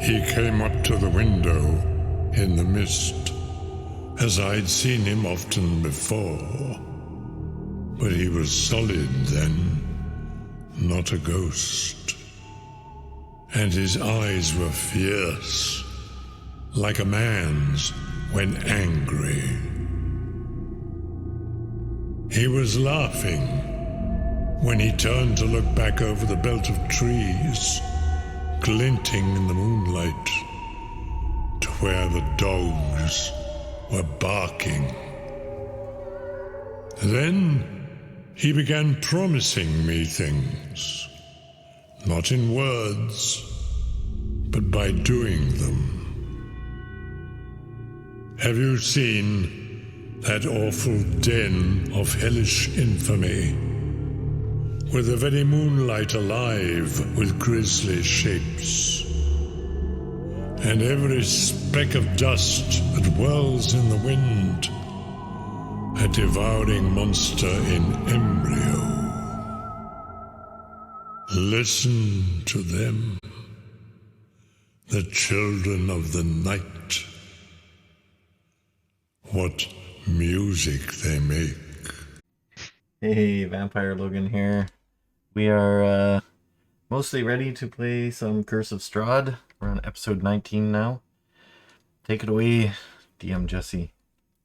He came up to the window in the mist, as I'd seen him often before. But he was solid then, not a ghost. And his eyes were fierce, like a man's when angry. He was laughing when he turned to look back over the belt of trees, glinting in the moonlight, to where the dogs were barking. Then he began promising me things, not in words, but by doing them. Have you seen that awful den of hellish infamy, with the very moonlight alive with grisly shapes, and every speck of dust that whirls in the wind, a devouring monster in embryo? Listen to them, the children of the night. What music they make. Hey, Vampire Logan here. We are mostly ready to play some Curse of Strahd. We're on episode 19 now. Take it away, DM Jesse.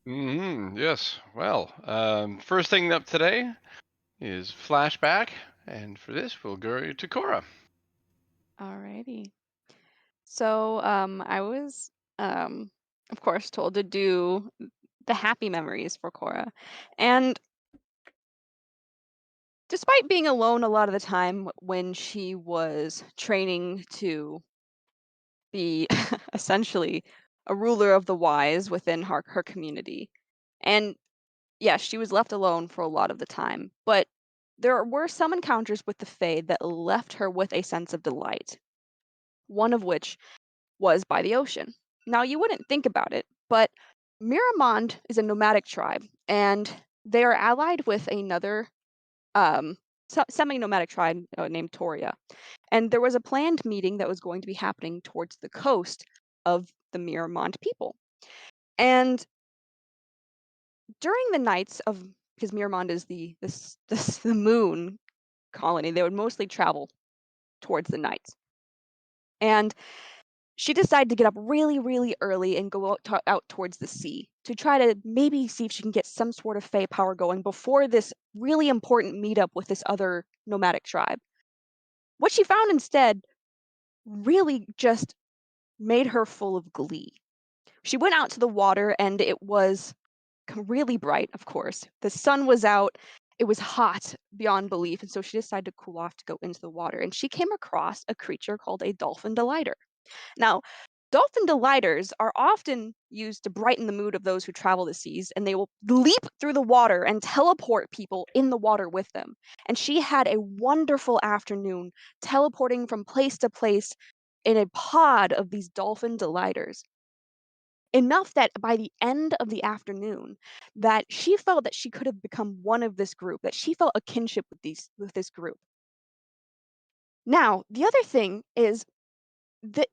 Yes. Well, first thing up today is flashback, and for this we'll go to Cora. Alrighty. So I was of course told to do the happy memories for Cora. And despite being alone a lot of the time when she was training to be essentially a ruler of the wise within her community. And yes, she was left alone for a lot of the time, but there were some encounters with the Fae that left her with a sense of delight. One of which was by the ocean. Now, you wouldn't think about it, but Miramond is a nomadic tribe, and they are allied with another semi-nomadic tribe named Toria. And there was a planned meeting that was going to be happening towards the coast of the Miramond people. And during the nights of, because Miramond is the moon colony, they would mostly travel towards the nights. And she decided to get up really, really early and go out towards the sea to try to maybe see if she can get some sort of Fae power going before this really important meetup with this other nomadic tribe. What she found instead really just made her full of glee. She went out to the water and it was really bright, of course. The sun was out. It was hot beyond belief, and so she decided to cool off to go into the water. And she came across a creature called a dolphin delighter. Now, dolphin delighters are often used to brighten the mood of those who travel the seas, and they will leap through the water and teleport people in the water with them. And she had a wonderful afternoon teleporting from place to place in a pod of these dolphin delighters. Enough that by the end of the afternoon, that she felt that she could have become one of this group, that she felt a kinship with this group. Now, the other thing is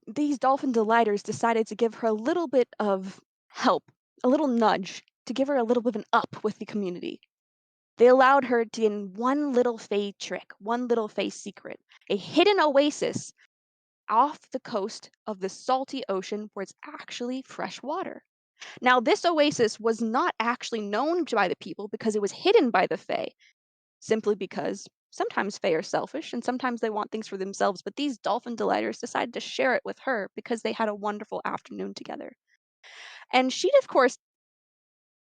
these dolphin delighters decided to give her a little bit of help, a little nudge, to give her a little bit of an up with the community. They allowed her to in one little Fae trick, one little Fae secret, a hidden oasis off the coast of the salty ocean where it's actually fresh water. Now, this oasis was not actually known by the people because it was hidden by the Fae, simply because sometimes Fae are selfish and sometimes they want things for themselves, but these dolphin delighters decided to share it with her because they had a wonderful afternoon together. And she, of course,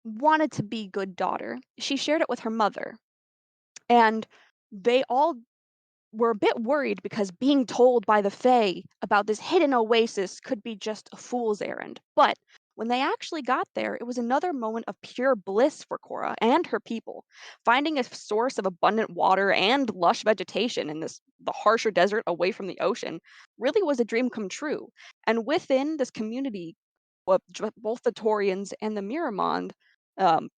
wanted to be good daughter. She shared it with her mother. And they all were a bit worried because being told by the Fae about this hidden oasis could be just a fool's errand. But when they actually got there, it was another moment of pure bliss for Cora and her people. Finding a source of abundant water and lush vegetation in the harsher desert away from the ocean really was a dream come true. And within this community, both the Taurians and the Miramond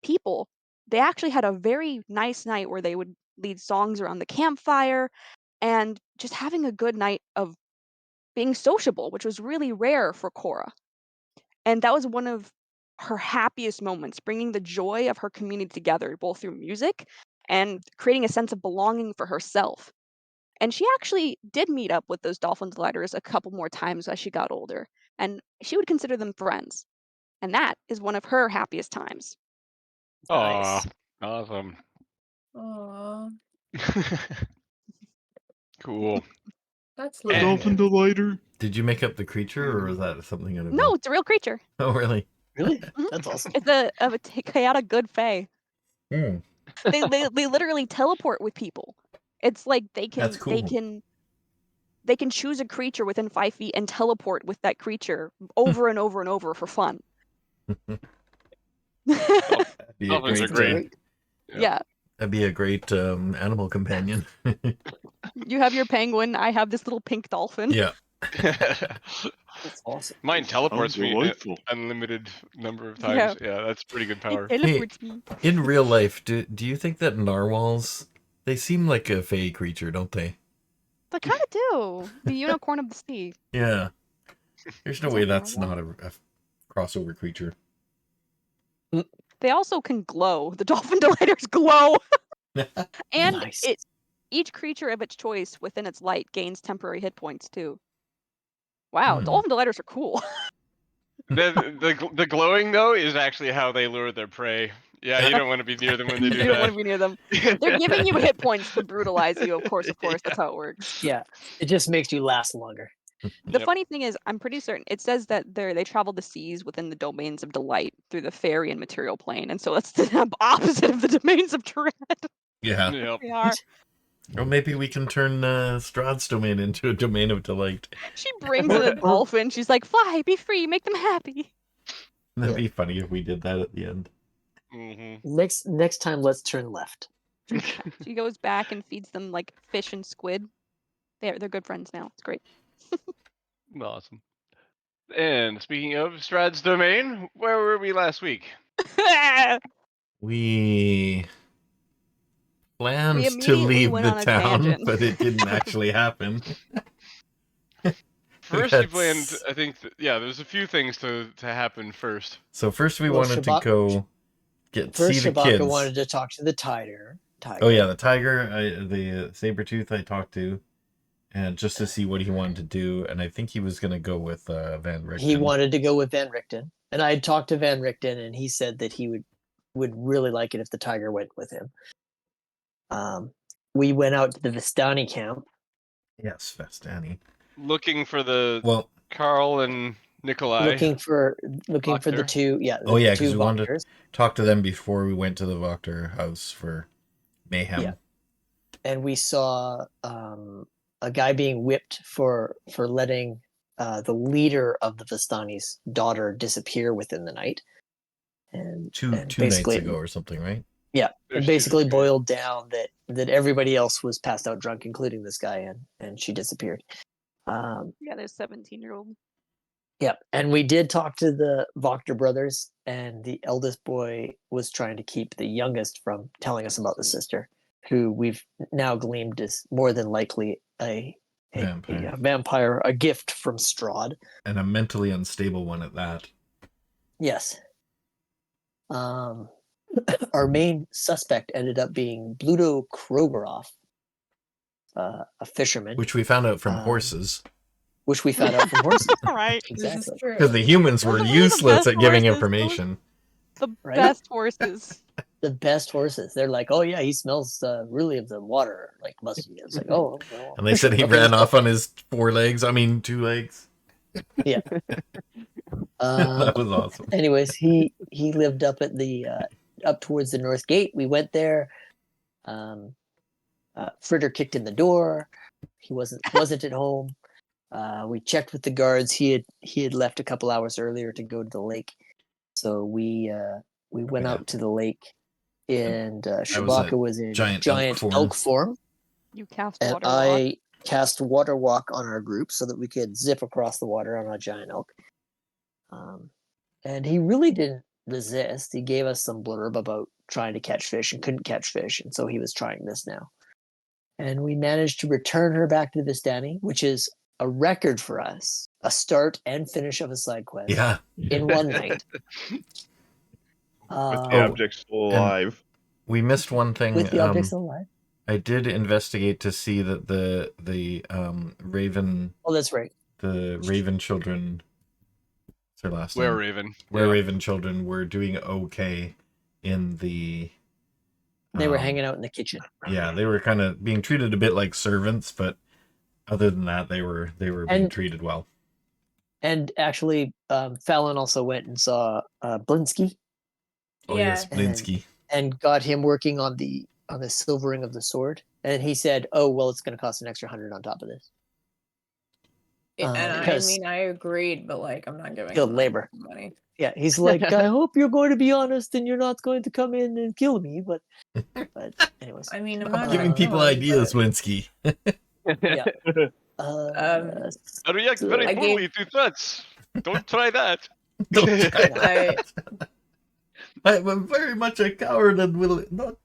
people, they actually had a very nice night where they would lead songs around the campfire and just having a good night of being sociable, which was really rare for Cora. And that was one of her happiest moments, bringing the joy of her community together, both through music and creating a sense of belonging for herself. And she actually did meet up with those dolphin delighters a couple more times as she got older, and she would consider them friends. And that is one of her happiest times. Aw, Nice. awesome. Aw, Cool. that's A lovely. delighter. Did you make up the creature, or was that something out of No, it's a real creature. Oh, really? Really? Mhm. That's awesome. It's a chaotic good fae. Hmm. They literally teleport with people. It's like That's cool. they can choose a creature within 5 feet and teleport with that creature over and over and over for fun. That'd be a Dolphins are great, great. Yeah. that'd be a great animal companion. You have your penguin, I have this little pink dolphin. Yeah. That's awesome. Mine teleports me an delightful. unlimited number of Yeah. times. Yeah, that's pretty good It power. teleports me. In real life, do you think that narwhals, they seem like a fey creature, don't they? They kind of do. The unicorn of the sea. Yeah. There's no Is way that that's narwhal? not a crossover creature. They also can glow. The dolphin delighters glow. And Nice. each creature of its choice within its light gains temporary hit points too. Wow, Hmm. dolphin delighters are cool. The glowing though is actually how they lure their prey. Yeah, you don't want to be near them when they You do don't want that. to be near them. They're giving you hit points to brutalize you, of course. That's how it works. Yeah, it just makes you last longer. The Yep. funny thing is, I'm pretty certain it says that they travel the seas within the domains of delight through the fairy and material plane, and so that's the opposite of the domains of dread. Yeah. Yep. They are. Or maybe we can turn Strahd's domain into a domain of delight. She brings in a dolphin. She's like, "Fly, be free, make them happy." That'd be funny if we did that at the end. hmm Next time, let's turn left. She goes back and feeds them like fish and squid. They're good friends now. It's great. Awesome. And speaking of Strahd's domain, where were we last week? We planned to immediately leave went the on a town, tangent. but it didn't actually happen. First, we That's- planned. I think. There's a few things to happen first. So first we Well, wanted to Shabak- go see First, the Shabaka kids. wanted to talk to the tiger. Oh yeah, the tiger, the saber-tooth I talked to, and just to see what he wanted to do, and I think he was gonna go with Van Richten. He wanted to go with Van Richten, and I had talked to Van Richten, and he said that he would really like it if the tiger went with him. We went out to the Vistani camp. Yes, Vestani. Looking for the Well, Carl and Nikolai. Looking for the Wachter. two, oh yeah, two because we wanted Wachters. to talk to them before we went to the Wachterhaus for mayhem. Yeah. And we saw a guy being whipped for letting the leader of the Vistani's daughter disappear within the night. And Two nights basically- ago or something, right? Yeah, There's it two basically disappeared. boiled down that everybody else was passed out drunk, including this guy, and she disappeared. Yeah, there's 17-year-old. Yeah, and we did talk to the Wachter brothers, and the eldest boy was trying to keep the youngest from telling us about the sister, who we've now gleaned is more than likely a vampire, a gift from Strahd. And a mentally unstable one at that. Yes. Our main suspect ended up being Bluto Krogerov, a fisherman, Which we found out from Um, horses. which we found out from horses. Right. Exactly. This is true. Because the humans Those were are really the useless best at giving horses. information. The Right? best horses. The best horses. They're like, oh yeah, he smells really of the water, like musty. It's like, oh. Well, And they said he okay, ran let's off on his 2 legs. go. That was awesome. Anyways, he lived up at the up towards the north gate. We went there. Fritter kicked in the door. He wasn't at home. We checked with the guards. He had left a couple hours earlier to go to the lake. So we went Yeah. out to the lake, and was Shabaka a was in giant giant elk elk form, You cast and water walk. I cast water walk on our group so that we could zip across the water on a giant elk. And he really didn't resist. He gave us some blurb about trying to catch fish and couldn't catch fish, and so he was trying this now. And we managed to return her back to Vistani, which is a record for us, a start and finish of a side quest Yeah. in one night. With the Oh, object still alive. We missed one thing. With the object still alive. I did investigate to see that the Raven, Oh, that's right. the Raven children, what's their last Where name? Raven? Raven children were doing okay in the. They were hanging out in the kitchen. Yeah, they were kind of being treated a bit like servants, but other than that, they were being treated well. And actually, Fallon also went and saw Blinsky. Oh yes, Blinsky. And got him working on the silvering of the sword. And he said, "Oh well, it's going to cost an extra 100 on top of this." And I because mean, I agreed, but like, I'm not giving skilled him labor. money. Yeah, he's like, "I hope you're going to be honest and you're not going to come in and kill me." But anyways, I mean, I'm Stop not giving people ideas, Blinsky. yeah. I react very I poorly to threats. Don't try that. Don't try I, I'm very much a coward and will not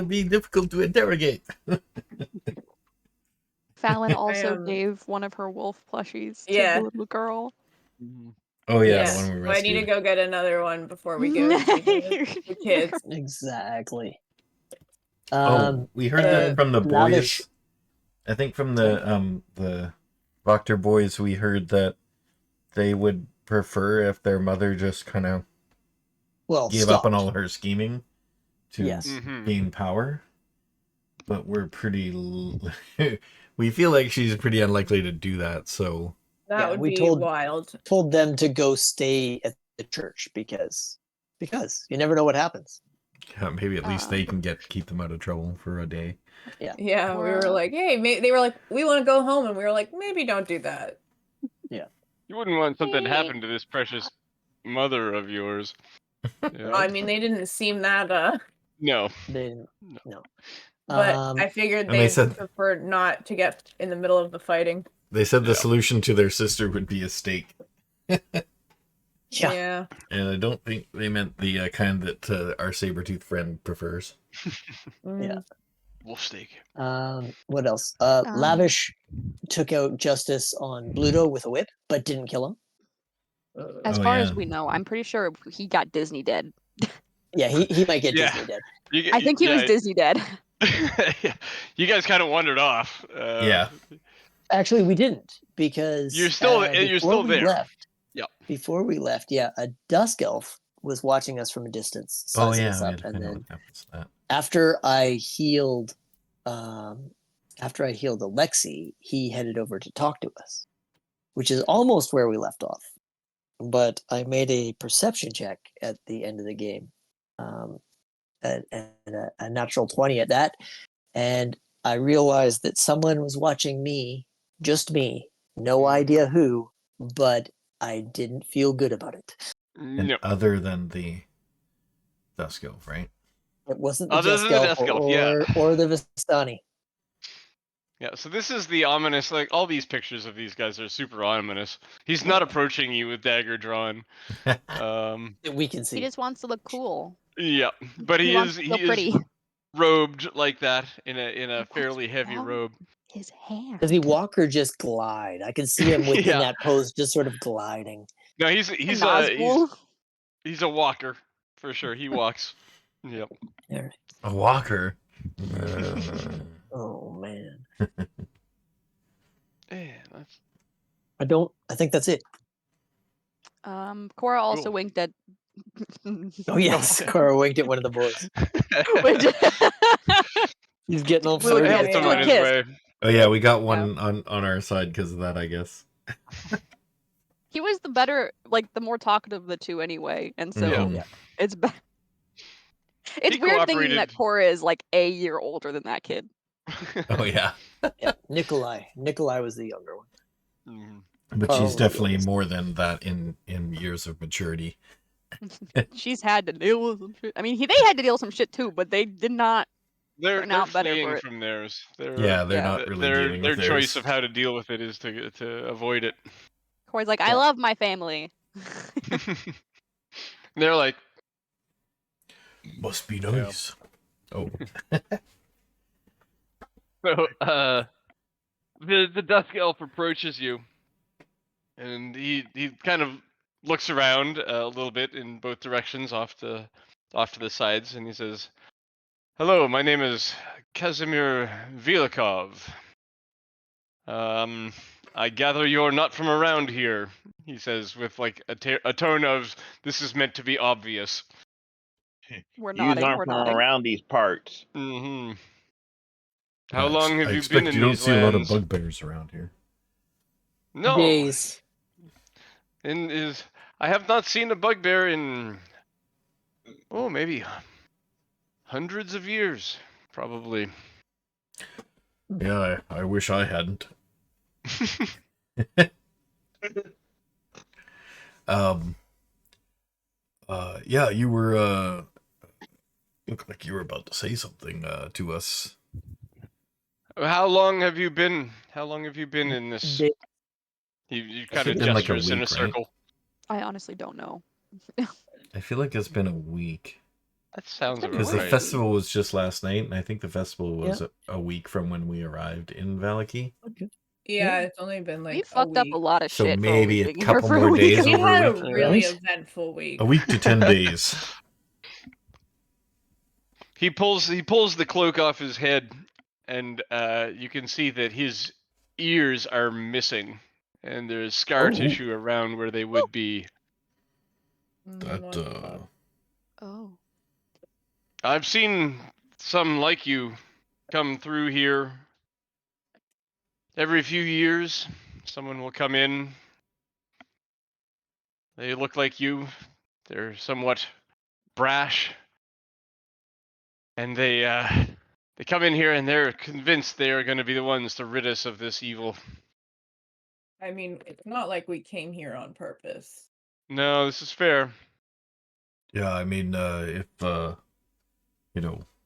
be difficult to interrogate. Fallon also am- gave one of her wolf plushies to Yeah. the little girl. Oh yeah, yes. the one we So I need to rescued. go get another one before we give it to the kids. Exactly. We heard that from the boys. Lavish. I think from the Wachter boys, we heard that they would prefer if their mother just kind of gave up on all her scheming to Yes. gain power. But we're pretty. We feel like she's pretty unlikely to do that. So That would we be told- wild. Told them to go stay at the church because you never know what happens. maybe at least they can keep them out of trouble for a day. Yeah, we were like, hey, they were like, we want to go home, and we were like, maybe don't do that. You wouldn't want something to happen to this precious mother of yours. Yeah. I mean, they didn't seem that No. They didn't. No. but I figured and they they said- preferred not to get in the middle of the fighting. They said the solution to their sister would be a steak. Yeah. And I don't think they meant the kind that our saber-toothed friend prefers. Yeah. Wolf steak. What else? Lavish took out Justice on Bluto with a whip, but didn't kill him. As far as we know, I'm pretty sure he got Disney dead. Yeah, he might get Yeah. Disney dead. I think he was Disney dead. Yeah. You guys kind of wandered off. Yeah. Actually, we didn't because You're still before we there. Left, Yep. Before we left, a Dusk Elf was watching us from a distance, sizing us up, and then after I healed Alexi, he headed over to talk to us, which is almost where we left off. But I made a perception check at the end of the game, and a natural 20 at that, and I realized that someone was watching me, just me, no idea who, but I didn't feel good about it. No. Other than the Dusk Elf, right? It wasn't the Other Dusk than the Elf Dusk Elf, or the Vistani. Yeah, so this is the ominous, like, all these pictures of these guys are super ominous. He's not approaching you with dagger drawn. We can see. He just wants to look cool. Yeah, but he wants to feel pretty. is robed like that in a fairly heavy robe. His hair. Does he walk or just glide? I can see him within Yeah. that pose, just sort of gliding. No, he's a walker for sure. He walks. Yep. A walker. Oh man. Yeah, that's I think that's it. Cora also Cool. winked at. Oh yes, Cora winked at one of the boys. He's getting all We'll flirty. get helped him to on his kiss. way. Oh yeah, we got one on our side because of that, I guess. He was the better, like the more talkative of the two anyway, and so Yeah. it's bad. It's He weird thinking cooperated. that Cora is like a year older than that kid. Oh yeah. Yeah, Nikolai was the younger one. Mhm. But Oh, she's definitely goodness. more than that in years of maturity. She's had to deal with some shit. I mean, they had to deal with some shit too, but they did not. They're Turn out better fleeing for it. from theirs. They're, They're not really dealing their with choice theirs. of how to deal with it is to avoid it. Cora's like, I Yeah. love my family. They're like, Must be nice. Oh. so, the Dusk Elf approaches you And he kind of looks around a little bit in both directions, off to the sides, and he says, "Hello, my name is Kasimir Velikov. I gather you're not from around here," he says with like a tone of this is meant to be obvious. We're Yous nodding. aren't We're from nodding. around these parts. Mm-hmm. I How long have I you been expect in you don't these see a lot of lands? bugbears around here. No. Days. I have not seen a bugbear in maybe hundreds of years, probably. Yeah, I wish I hadn't. Yeah, you were looked like you were about to say something to us. How long have you been? How long have you been in this? Days. You It's kind of been like a gestures in a week, right? circle. I honestly don't know. I feel like it's been a week. That sounds been about Because the right. festival was just last night, and I think the festival was Yeah. a week from when we arrived in Valaki. Okay. Yeah, it's only been We like a fucked up a week. lot of So shit maybe for a only being here couple for more a week. days We over had a a week. really Right? eventful week. A week to 10 days. He pulls the cloak off his head, and you can see that his ears are missing, and there's scar Oh. tissue around where they would be. That What the fuck? Oh. I've seen some like you come through here every few years. Someone will come in. They look like you. They're somewhat brash, and they come in here and they're convinced they are going to be the ones to rid us of this evil. I mean, it's not like we came here on purpose. No, this is fair. Yeah, I mean, if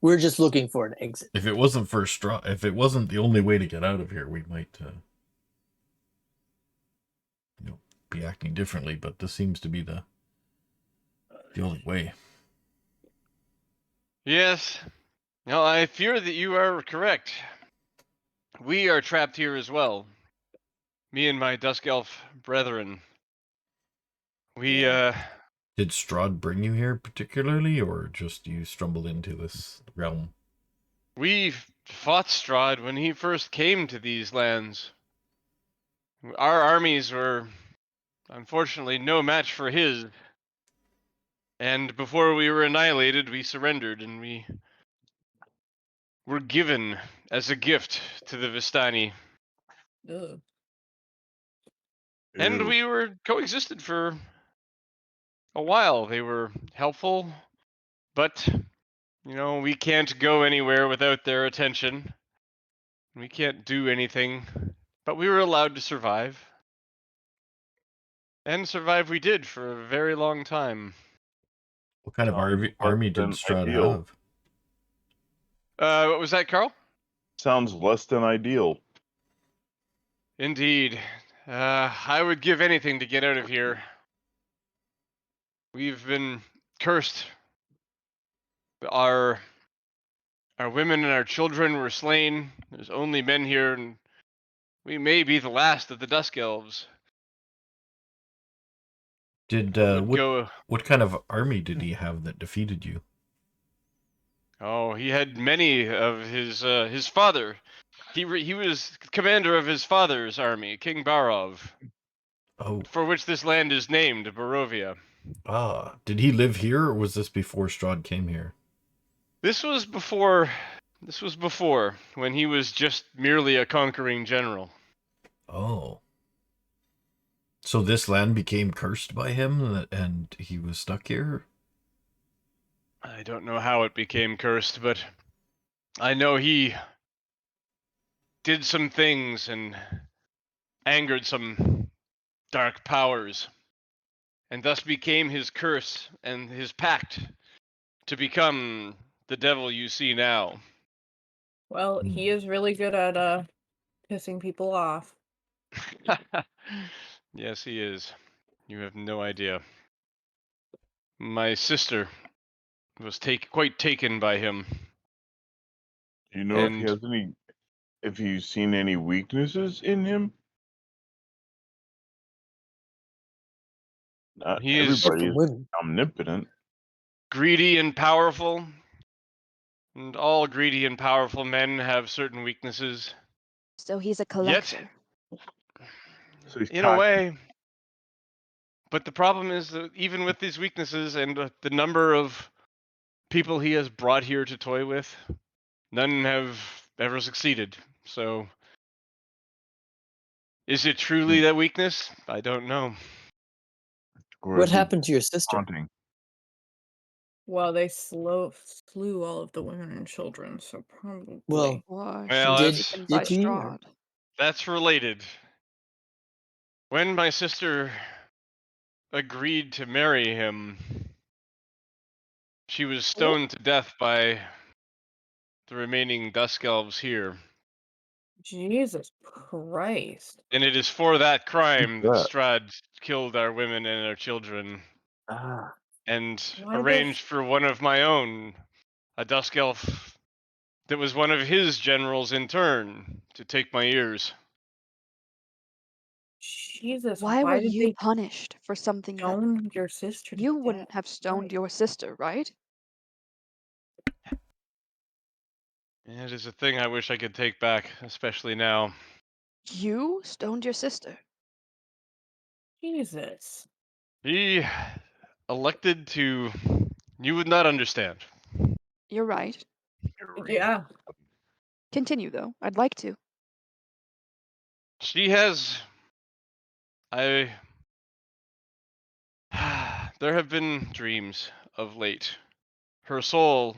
We're just looking for an exit. if it wasn't for Strahd, if it wasn't the only way to get out of here, we might, be acting differently. But this seems to be the only way. Yes. No, I fear that you are correct. We are trapped here as well. Me and my Dusk Elf brethren. We Did Strahd bring you here particularly, or just you stumbled into this realm? we fought Strahd when he first came to these lands. Our armies were unfortunately no match for his. And before we were annihilated, we surrendered, and we were given as a gift to the Vistani. Ugh. And Ew. we were coexisted for a while. They were helpful, but we can't go anywhere without their attention. We can't do anything, but we were allowed to survive. And survive we did for a very long time. What kind of Sounds army less did than Strahd ideal. have? What was that, Carl? Sounds less than ideal. Indeed. I would give anything to get out of here. We've been cursed. Our women and our children were slain. There's only men here, and we may be the last of the Dusk Elves. Did what kind of army did he have that defeated you? Oh, he had many of his father. He was commander of his father's army, King Barov, Oh, for which this land is named, Barovia. did he live here, or was this before Strahd came here? This was before when he was just merely a conquering general. Oh. So this land became cursed by him, and he was stuck here? I don't know how it became cursed, but I know he did some things and angered some dark powers, and thus became his curse and his pact to become the devil you see now. Well, he is really good at pissing people off. Yes, he is. You have no idea. My sister was quite taken by him. Do you know And if he's seen any weaknesses in him? Not He is Except everybody for is women. omnipotent. greedy and powerful, and all greedy and powerful men have certain weaknesses. So he's a Yet, collector. So he's in a cocky. way, but the problem is that even with these weaknesses and the number of people he has brought here to toy with, none have ever succeeded. So, is it truly that weakness? I don't know. What happened to your sister? Haunting. Well, they slew all of the women and children, so probably. Well, Why, Well, she was that's taken by did he, or- Strahd. that's related. When my sister agreed to marry him, she was stoned to death by the remaining Dusk Elves here. Jesus Christ. And it is for that crime that that? Strahd killed our women and our children Ah, and Why did they arranged for one of my own, a Dusk Elf that was one of his generals in turn, to take my ears. Jesus, Why were why did you they punished for something that stone your sister to you death? wouldn't have stoned Right. your sister, right? It is a thing I wish I could take back, especially now. You stoned your sister. Jesus. He elected to. You would not understand. You're right. Yeah. Continue, though. I'd like to. She has. I. There have been dreams of late. Her soul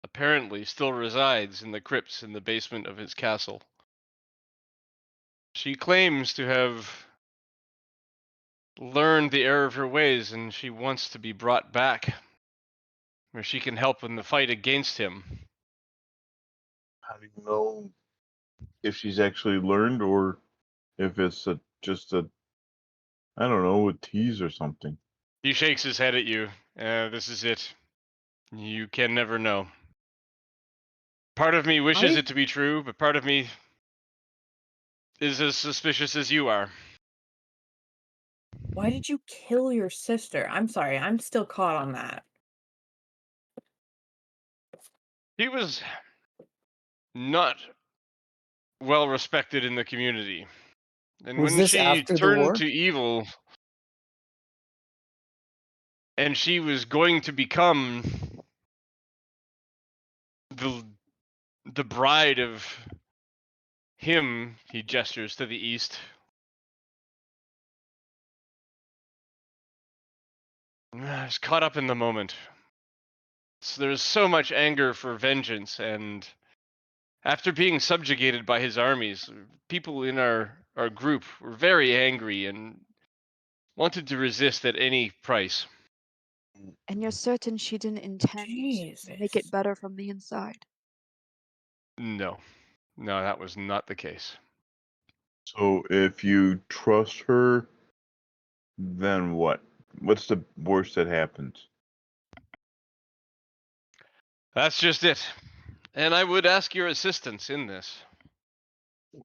apparently still resides in the crypts in the basement of his castle. She claims to have learned the error of her ways, and she wants to be brought back where she can help in the fight against him. How do you know if she's actually learned or if it's just a, I don't know, a tease or something? He shakes his head at you. This is it. You can never know. Part of me wishes it to be true, but part of me is as suspicious as you are. Why did you kill your sister? I'm sorry, I'm still caught on that. He was not well respected in the community. And was when this she after the turned war? to evil and she was going to become the the bride of him, he gestures to the east. I was caught up in the moment. So there's so much anger for vengeance, and after being subjugated by his armies, people in our group were very angry and wanted to resist at any price. And you're certain she didn't intend to make it Jesus. better from the inside? No, that was not the case. So if you trust her, then what? What's the worst that happens? That's just it. And I would ask your assistance in this.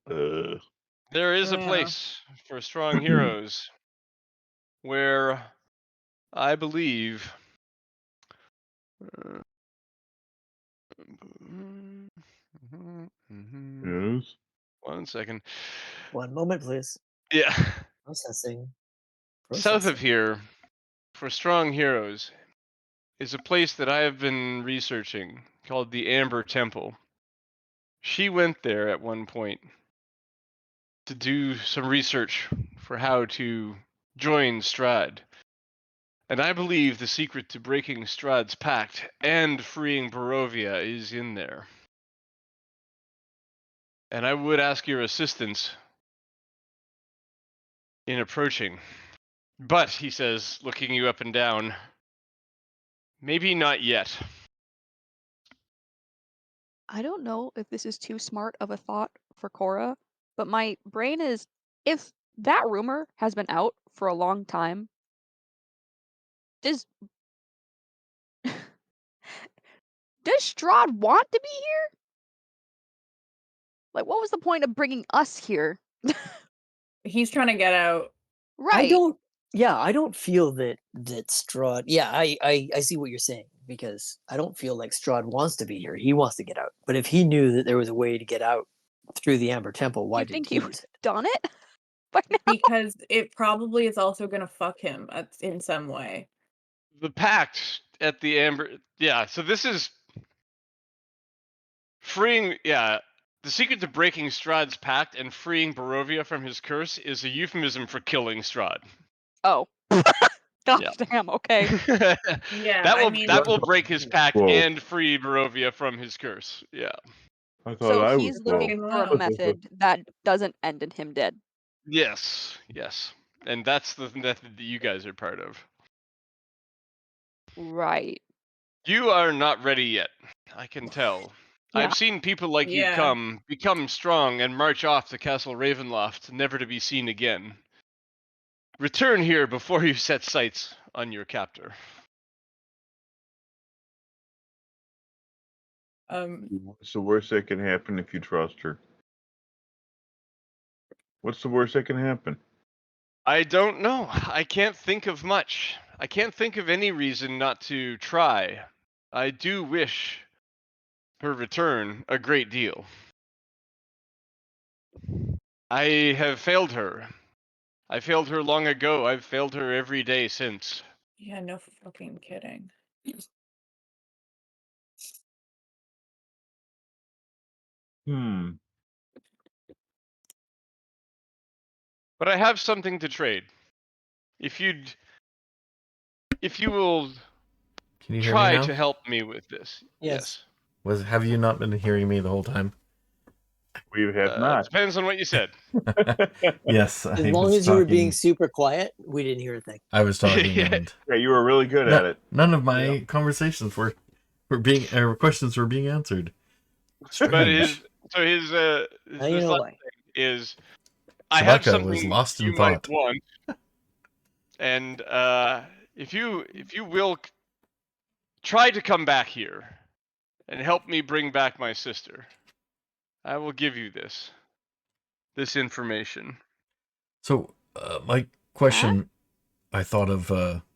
There is a Yeah. place for strong heroes where I believe. Yes. 1 second. 1 moment, please. Yeah. Processing. South of Processing. here, for strong heroes, is a place that I have been researching called the Amber Temple. She went there at one point to do some research for how to join Strahd. And I believe the secret to breaking Strahd's pact and freeing Barovia is in there. And I would ask your assistance in approaching. But, he says, looking you up and down, maybe not yet. I don't know if this is too smart of a thought for Cora, but my brain is, if that rumor has been out for a long time, does Strahd want to be here? Like, what was the point of bringing us here? He's trying to get out. Right. I don't Yeah, I don't feel that Strahd. Yeah, I see what you're saying, because I don't feel like Strahd wants to be here. He wants to get out. But if he knew that there was a way to get out through the Amber Temple, why You didn't think he he would use it? have done it by now? Because it probably is also gonna fuck him in some way. The pact at the Amber. Yeah, so this is freeing. Yeah, the secret to breaking Strahd's pact and freeing Barovia from his curse is a euphemism for killing Strahd. Oh. Gosh Yeah. damn, okay. Yeah, that I will mean- that will break his pact Whoa. and free Barovia from his curse. Yeah. I thought So I he's was looking Fucking for a well. method that doesn't end in him dead. Yes. Yes. And that's the method that you guys are part of. Right. You are not ready yet. I can tell. Yeah. I've seen people like you Yeah. become strong, and march off to Castle Ravenloft, never to be seen again. Return here before you set sights on your captor. What's the worst that can happen if you trust her? What's the worst that can happen? I don't know. I can't think of much. I can't think of any reason not to try. I do wish her return a great deal. I have failed her. I failed her long ago. I've failed her every day since. Yeah, no fucking kidding. But I have something to trade. If you will Can you hear me try now? to help me with this. Yes. Have you not been hearing me the whole time? We have not. Depends on what you said. Yes. As I long was as you were being talking- super quiet, we didn't hear a thing. I was talking, Yeah. and Yeah, you were really good at it. none of my conversations were being questions were being answered. But Strange. his Now you know last why. thing is I have Chewbacca something was lost in you thought. might want, and if you will try to come back here and help me bring back my sister, I will give you this information. So, my question, I thought of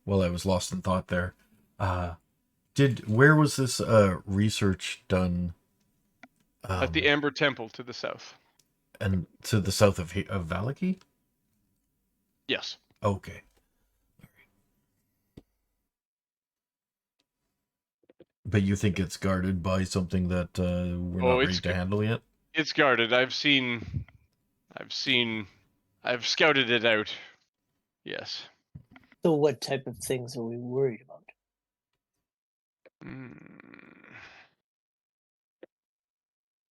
while I was lost in thought there. Where was this research done? At the Amber Temple to the south. And to the south of Valaki? Yes. Okay. But you think it's guarded by something that we're not ready to handle yet? It's guarded. I've scouted it out. Yes. So what type of things are we worried about?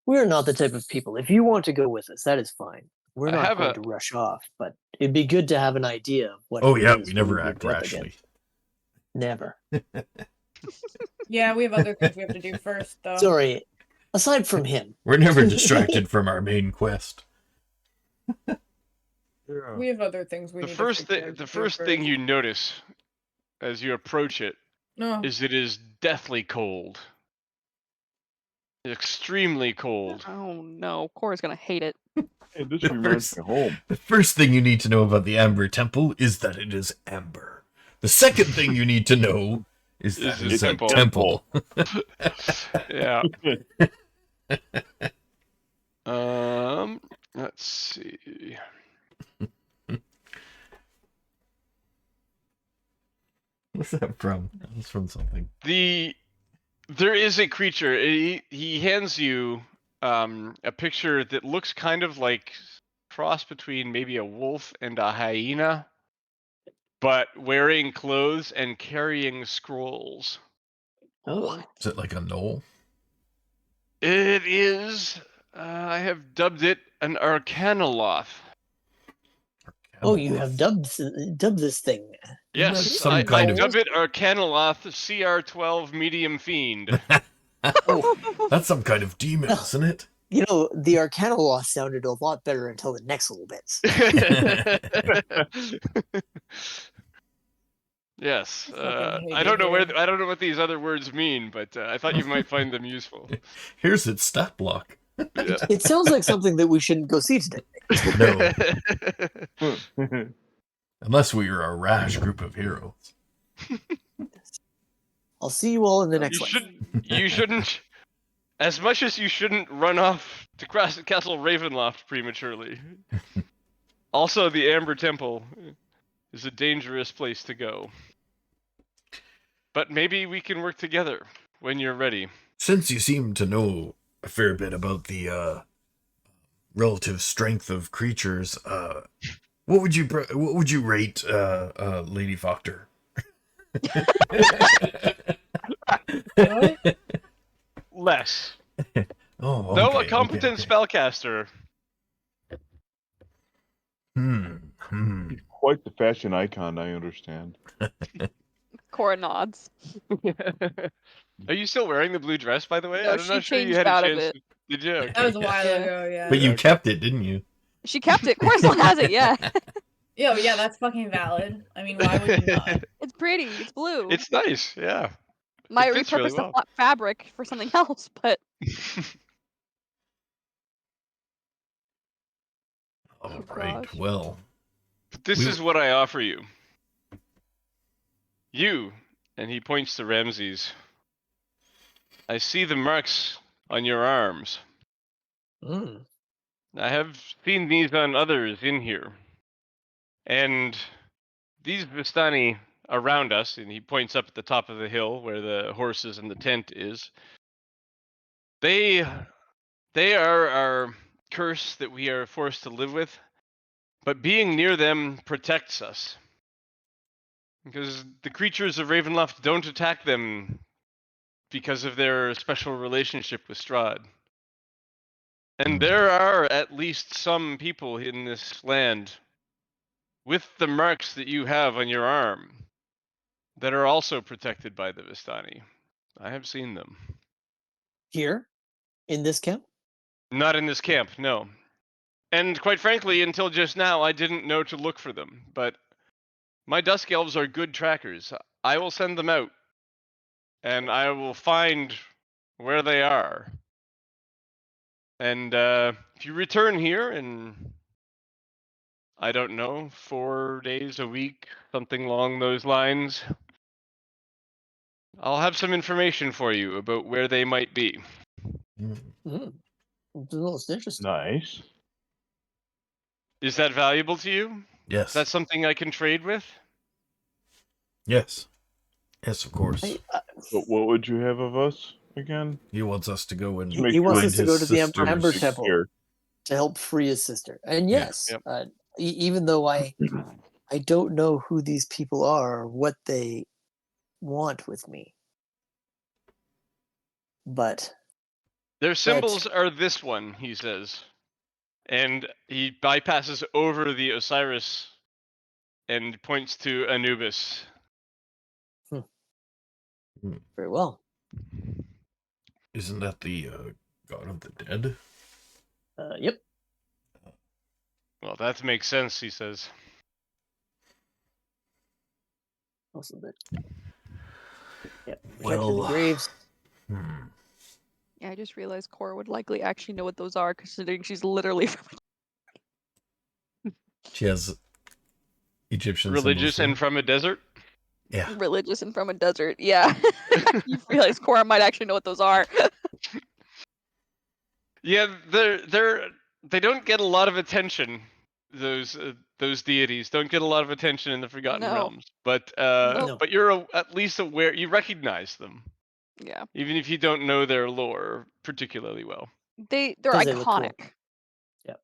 We're not the type of people. If you want to go with us, that is fine. We're I not have going a- to rush off, but it'd be good to have an idea of what. Oh it yeah, is we never would act be up rashly. against. Never. Yeah, we have other things we have to do first, though. Sorry. Aside from him, We're never distracted from our main quest. We have other things we need to The first thing you notice as you approach it No. is it is deathly cold. Extremely cold. Oh no, Cora's gonna hate it. Hey, this The reminds first- me of home. The first thing you need to know about the Amber Temple is that it is amber. The second thing you need to know is that It's it's a a temple. temple. Yeah. Let's see. What's that from? That's from something. There is a creature. He hands you a picture that looks kind of like cross between maybe a wolf and a hyena, but wearing clothes and carrying scrolls. oh, Is it like a knoll? It is. I have dubbed it an Arcanoloth. oh, you have dubbed this thing. Yes, that some I kind of- dub it Arcanoloth CR12 Medium Fiend. That's some kind of demon, isn't it? You know, the Arcanoloth sounded a lot better until the next little bits. Yes, Fucking hate I don't it know here. I don't know what these other words mean, but I thought you might find them useful. Here's its stat block. Yeah. It sounds like something that we shouldn't go see today. No. Unless we are a rash group of heroes. I'll see you all in the You next life. you shouldn't, as much as you shouldn't run off to Castle Ravenloft prematurely. Also, the Amber Temple is a dangerous place to go. But maybe we can work together when you're ready. Since you seem to know a fair bit about the relative strength of creatures, what would you rate Lady Wachter? What? Less. Oh, Though a okay, competent okay. spellcaster. Quite the fashion icon, I understand. Cora nods. Are you still wearing the blue dress, by the way? No, I'm she not sure you changed had a out of chance. it. Did you? That was a Okay. while Yeah. ago, yeah. But you Okay. kept it, didn't you? She kept it. Cora still has it, yeah. Yeah, yeah, that's fucking valid. I mean, why would you not? It's pretty. It's blue. It's nice, yeah. Might fits really repurpose the well. fabric for something else, but All Oh, right. gosh. Well, This We- is what I offer you. You, and he points to Ramses. I see the marks on your arms. Mm. I have seen these on others in here. And these Vistani around us, and he points up at the top of the hill where the horses and the tent is. They are our curse that we are forced to live with, but being near them protects us. Because the creatures of Ravenloft don't attack them because of their special relationship with Strahd. And there are at least some people in this land with the marks that you have on your arm that are also protected by the Vistani. I have seen them. Here, in this camp. Not in this camp, no. And quite frankly, until just now, I didn't know to look for them. But my Dusk Elves are good trackers. I will send them out, and I will find where they are. And if you return here in, I don't know, 4 days, a week, something along those lines, I'll have some information for you about where they might be. Mm. It's most interesting. Nice. Is that valuable to you? yes. Is that something I can trade with? Yes. Yes, of course. But what would you have of us again? He wants us to go and Make He wants sure us to his go to the sister's- Ember Take Temple care. to help free his sister. And Yeah. yes, Yep. Even though I don't know who these people are or what they want with me, but Their symbols are this one, he says. And he bypasses over the Osiris and points to Anubis. very well. Isn't that the god of the dead? Yep. Well, that makes sense, he says. Also that. Yep. Protected Well, the graves. yeah, I just realized Cora would likely actually know what those are, considering she's literally from She has Egyptian Religious symbols and from a desert? yeah. religious and from a desert. Yeah, you realize Cora might actually know what those are. Yeah, they don't get a lot of attention. Those deities don't get a lot of attention in the Forgotten No. Realms. But No. but you're at least aware. You recognize them, Yeah, even if you don't know their lore particularly well. they're 'Cause they look cool. iconic. Yep.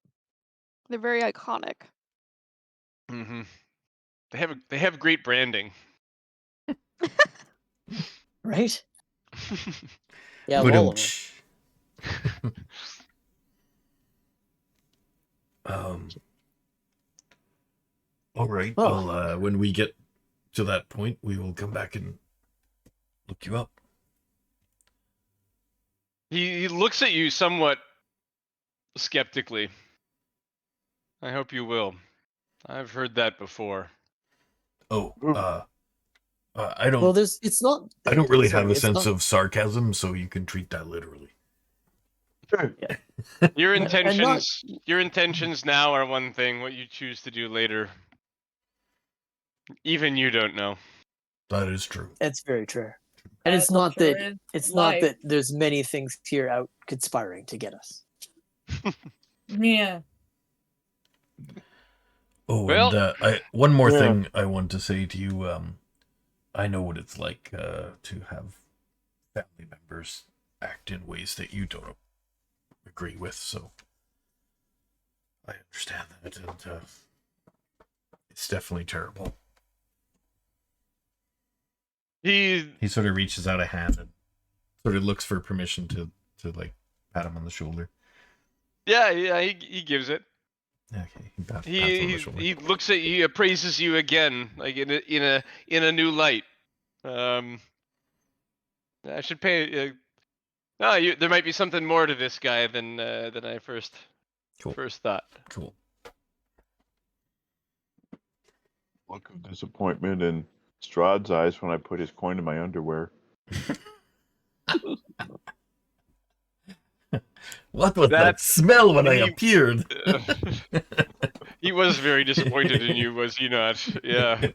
They're very iconic. Mm-hmm. They have great branding. Right? Yeah, of all of them. All right. Oh. Well, when we get to that point, we will come back and look you up. He looks at you somewhat skeptically. I hope you will. I've heard that before. Oh, I don't. Well, it's not. I don't really sorry, have a it's sense not- of sarcasm, so you can treat that literally. Your And not- intentions now are one thing. What you choose to do later Even you don't know. That is true. That's very true. And That it's not sure that is it's not life. that there's many things here out conspiring to get us. Yeah. Oh, Well- and one more Yeah. thing I want to say to you. I know what it's like to have family members act in ways that you don't agree with, so I understand that, and it's definitely terrible. He He sort of reaches out a hand and sort of looks for permission to like pat him on the shoulder. Yeah, he gives it. Okay, he pats him on the He shoulder. he looks at you, appraises you again, like in a new light. I should pay. There might be something more to this guy than I first thought. Cool. Look of disappointment in Strahd's eyes when I put his coin in my underwear. What was that That- smell when I he- appeared? He was very disappointed in you, was he not? Yeah.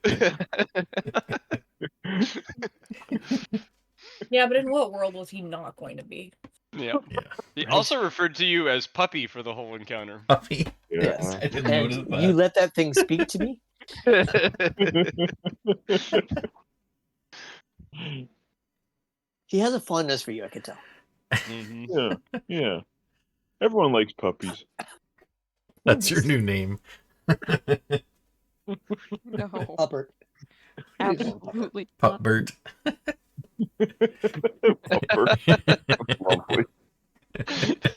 Yeah, but in what world was he not going to be? Yeah. Yeah. He Right. also referred to you as puppy for the whole encounter. Puppy. Yes. I didn't notice And that. you let that thing speak to me? He has a fondness for you, I can tell. Mhm. Yeah, yeah. Everyone likes puppies. That's your new name. No, Upper. absolutely not. Pupbert. Pupper. Lovely. That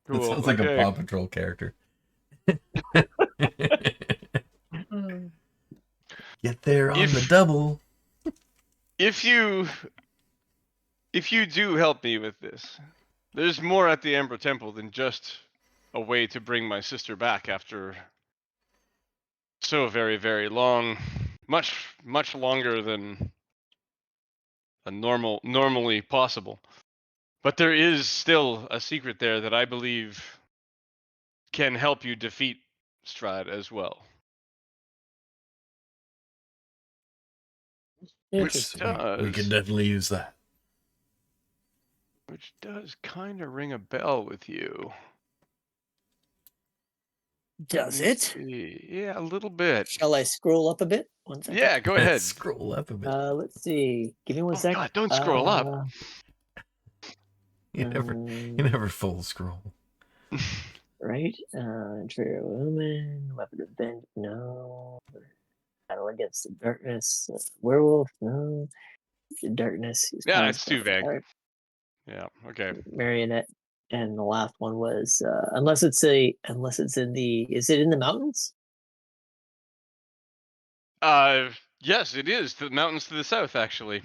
Cool. sounds like a okay. Paw Patrol character. Hmm. Get there on If- the double. If you do help me with this, there's more at the Amber Temple than just a way to bring my sister back after so very, very long, much longer than normally possible. But there is still a secret there that I believe can help you defeat Strahd as well. Interesting. We can definitely use that. Which does kind of ring a bell with you. Does Let me it? see. Yeah, a little bit. Shall I scroll up a bit? 1 second. Yeah, go ahead. Scroll up a bit. Let's see. Give me 1 Oh, second. God, don't scroll up. You never full scroll. Right? Interior woman, weapon of vengeance, no. Battle against the darkness, werewolf, no. The darkness. Yeah, it's too vague. Alright, Yeah, okay. marionette, and the last one was unless it's in the, is it in the mountains? Yes, it is. The mountains to the south, actually.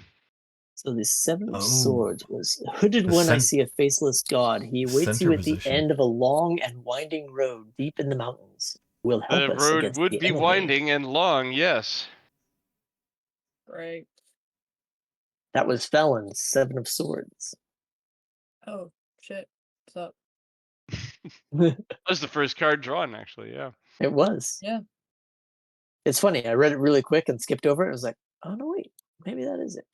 So the seven of Oh. swords was hooded The one. I cen- see a faceless god. He awaits center you at the position. end of a long and winding road deep in the mountains. Will help The us road against would the be enemy. winding and long, yes. Right. That was Felon's seven of swords. Oh, shit. What's up? That was the first card drawn, actually, yeah. It was. Yeah. It's funny. I read it really quick and skipped over it. I was like, oh no, wait, maybe that is it.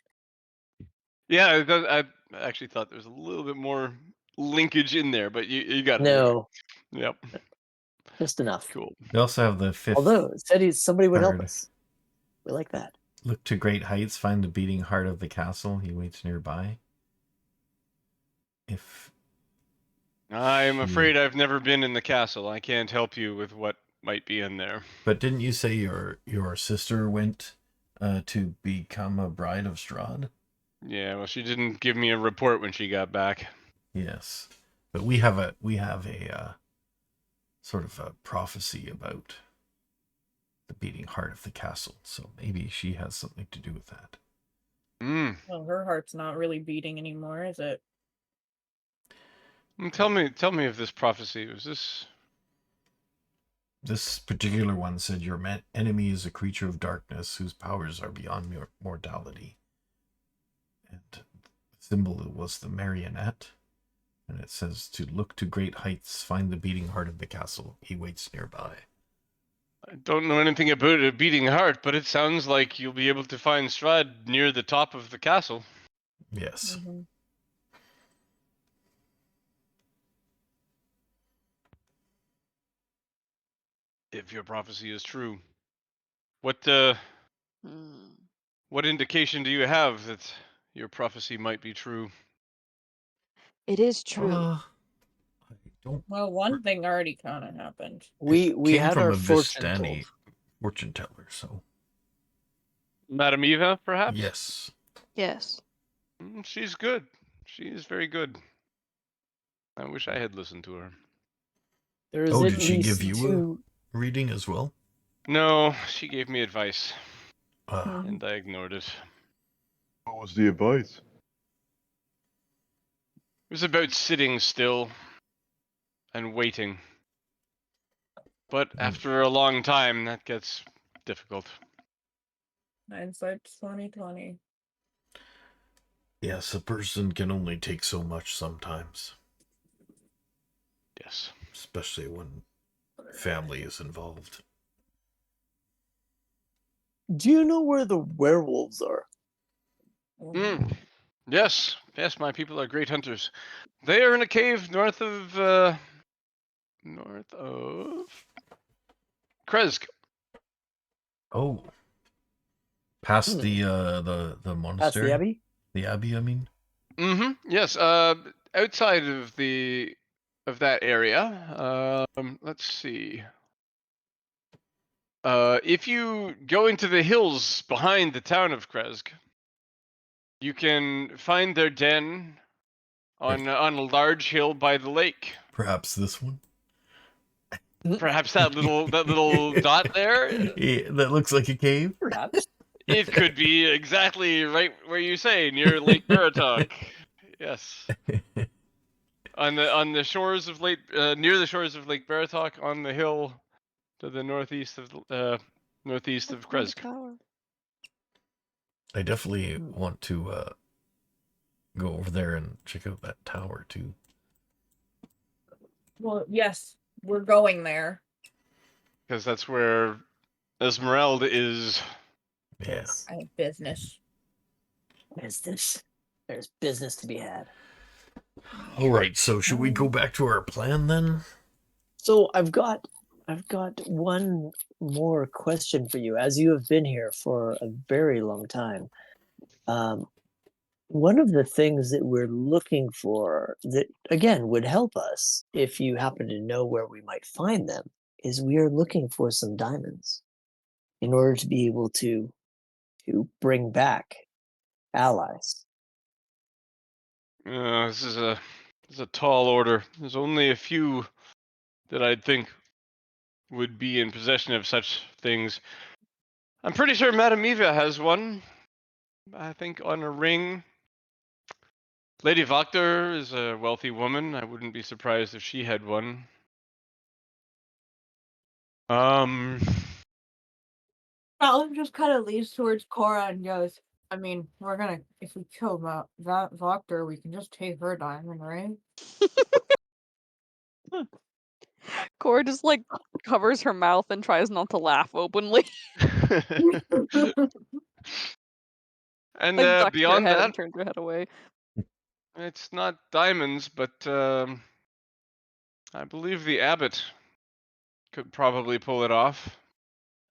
Yeah, I actually thought there was a little bit more linkage in there, but you got it. right. No, Yep. just enough. Cool. We also have the fifth. Although it said somebody would help card. us. We like that. Look to great heights, find the beating heart of the castle. He waits nearby. If I'm Hmm. afraid I've never been in the castle. I can't help you with what might be in there. But didn't you say your sister went to become a bride of Strahd? Yeah, well, she didn't give me a report when she got back. Yes, but we have a sort of a prophecy about the beating heart of the castle. So maybe she has something to do with that. Well, her heart's not really beating anymore, is it? Tell me if this prophecy was this. This particular one said your enemy is a creature of darkness whose powers are beyond mortality. And the symbol was the marionette. And it says to look to great heights, find the beating heart of the castle. He waits nearby. I don't know anything about a beating heart, but it sounds like you'll be able to find Strahd near the top of the castle. Yes. Mm-hmm. If your prophecy is true. What Hmm. what indication do you have that your prophecy might be true? It is true. I don't. Well, one thing already kind of happened. We Came had from our a fortune told. Vistani fortune teller, so Madame Eva, perhaps? yes. Yes. She's good. She is very good. I wish I had listened to her. There's Oh, at did she give least you two. a reading as well? No, she gave me advice, Ah, Mhm. and I ignored it. What was the advice? It was about sitting still and waiting. But after a long time, that gets difficult. Hindsight's 2020. yes, a person can only take so much sometimes, Yes. especially when family is involved. Do you know where the werewolves are? Mm. Yes, yes, my people are great hunters. They are in a cave north of Kresk. Oh, past Hmm. the That's monastery, the abbey. the abbey. I mean, Mm-hmm. Yes. Outside of that area. Let's see. If you go into the hills behind the town of Kresk, you can find their den on a large hill by the lake. perhaps this one. Perhaps that little dot there. Yeah, that looks like a cave. Perhaps. It could be exactly right where you say, near Lake Baratok. Yes. On the shores of near the shores of Lake Baratok, on the hill to the northeast of The Kresk. tower. I definitely want to go over there and check out that tower too. Well, yes, we're going there. Because that's where Esmeralda is. Yeah. Yes. I have business. Business. There's business to be had. All right. So should we go back to our plan then? So I've got one more question for you. As you have been here for a very long time, one of the things that we're looking for that again would help us if you happen to know where we might find them is we are looking for some diamonds in order to be able to bring back allies. This is a tall order. There's only a few that I'd think would be in possession of such things. I'm pretty sure Madame Eva has one. I think on a ring. Lady Wachter is a wealthy woman. I wouldn't be surprised if she had one. Alan just kind of leans towards Cora and goes, I mean, if we kill Vokter, we can just take her diamond, right? Cora just like covers her mouth and tries not to laugh openly. And Like ducks her beyond head and that, turns her head away. it's not diamonds, but I believe the abbot could probably pull it off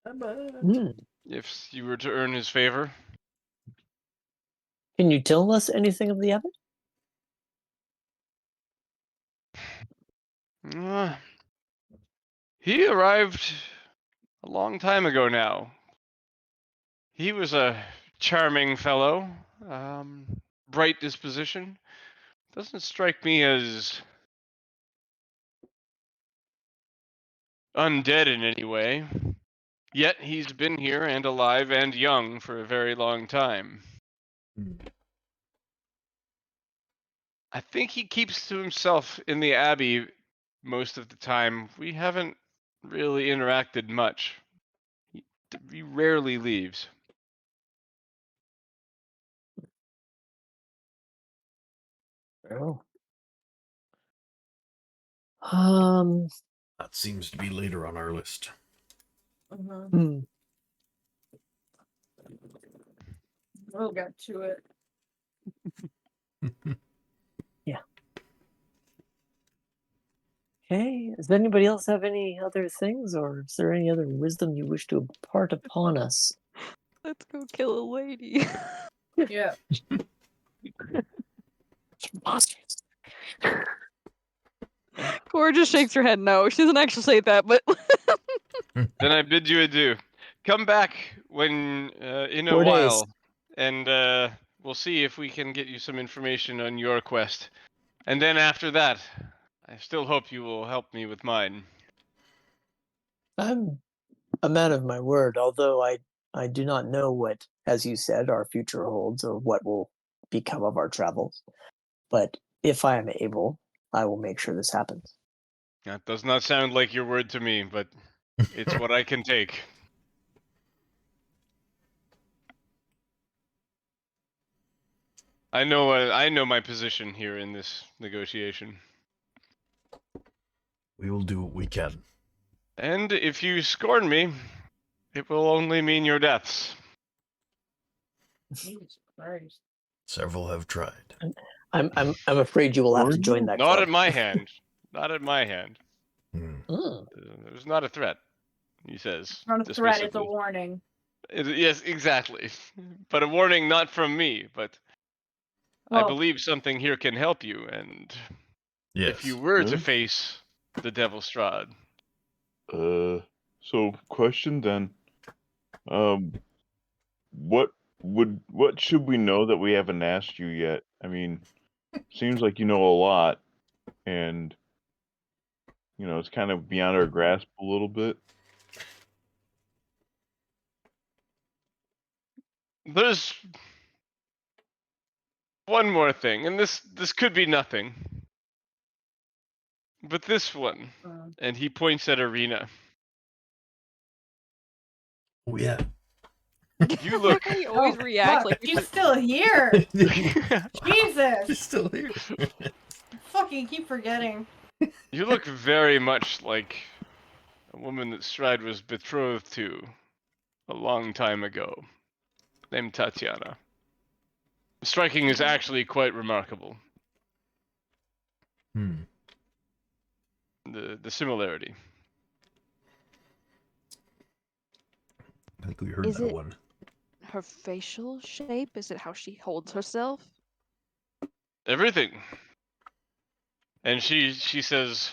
Hmm. if you were to earn his favor. Can you tell us anything of the abbot? He arrived a long time ago now. He was a charming fellow, bright disposition. Doesn't strike me as undead in any way. Yet he's been here and alive and young for a very long time. I think he keeps to himself in the Abbey most of the time. We haven't really interacted much. He rarely leaves. Oh. Um. That seems to be later on our list. Hmm. We'll get to it. Okay. Does anybody else have any other things, or is there any other wisdom you wish to impart upon us? Let's go kill a lady. Yeah. Monsters. Cora just shakes her head no. She doesn't actually say that, but Then I bid you adieu. Come back when in a 4 days. while, and we'll see if we can get you some information on your quest. And then after that, I still hope you will help me with mine. I'm a man of my word, although I do not know what, as you said, our future holds or what will become of our travels. But if I am able, I will make sure this happens. That does not sound like your word to me, but it's what I can take. I know my position here in this negotiation. We will do what we can. And if you scorn me, it will only mean your deaths. Jesus Christ. Several have tried. I'm afraid you will have to join that Not club. at my hand. Not at my hand. Hmm. Mm. There's not a threat, he says. Not a threat, it's a dismissively. warning. Yes, exactly. But a warning not from me, but I Well, believe something here can help you, and Yes. if you were to Huh? face the Devil Strahd, So question then. What should we know that we haven't asked you yet? I mean, seems like you know a lot, and it's kind of beyond our grasp a little bit. there's one more thing, and this could be nothing. But this one, and he points at Arena. Oh, yeah. You look you always react fuck, like she's still here. She's Jesus. still here. Fucking keep forgetting. you look very much like a woman that Strahd was betrothed to a long time ago, named Tatiana. Striking is actually quite remarkable. Hmm. The similarity. I think we heard Is that it- one. her facial shape? Is it how she holds herself? Everything. And she says,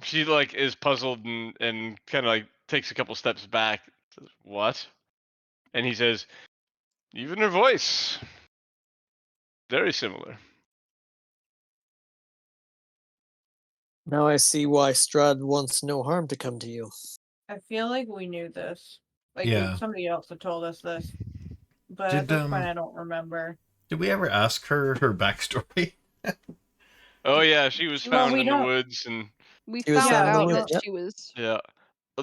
she like is puzzled and kind of like takes a couple steps back. Says, "What?" And he says, "Even her voice, very similar." Now I see why Strahd wants no harm to come to you. I feel like we knew this. Like Yeah. somebody else had told us this. But Did, at this point I don't remember. Did we ever ask her backstory? Oh yeah, she was Well, found we in the don't- woods, and We She was found found in the out woods, that yep. she was. yeah.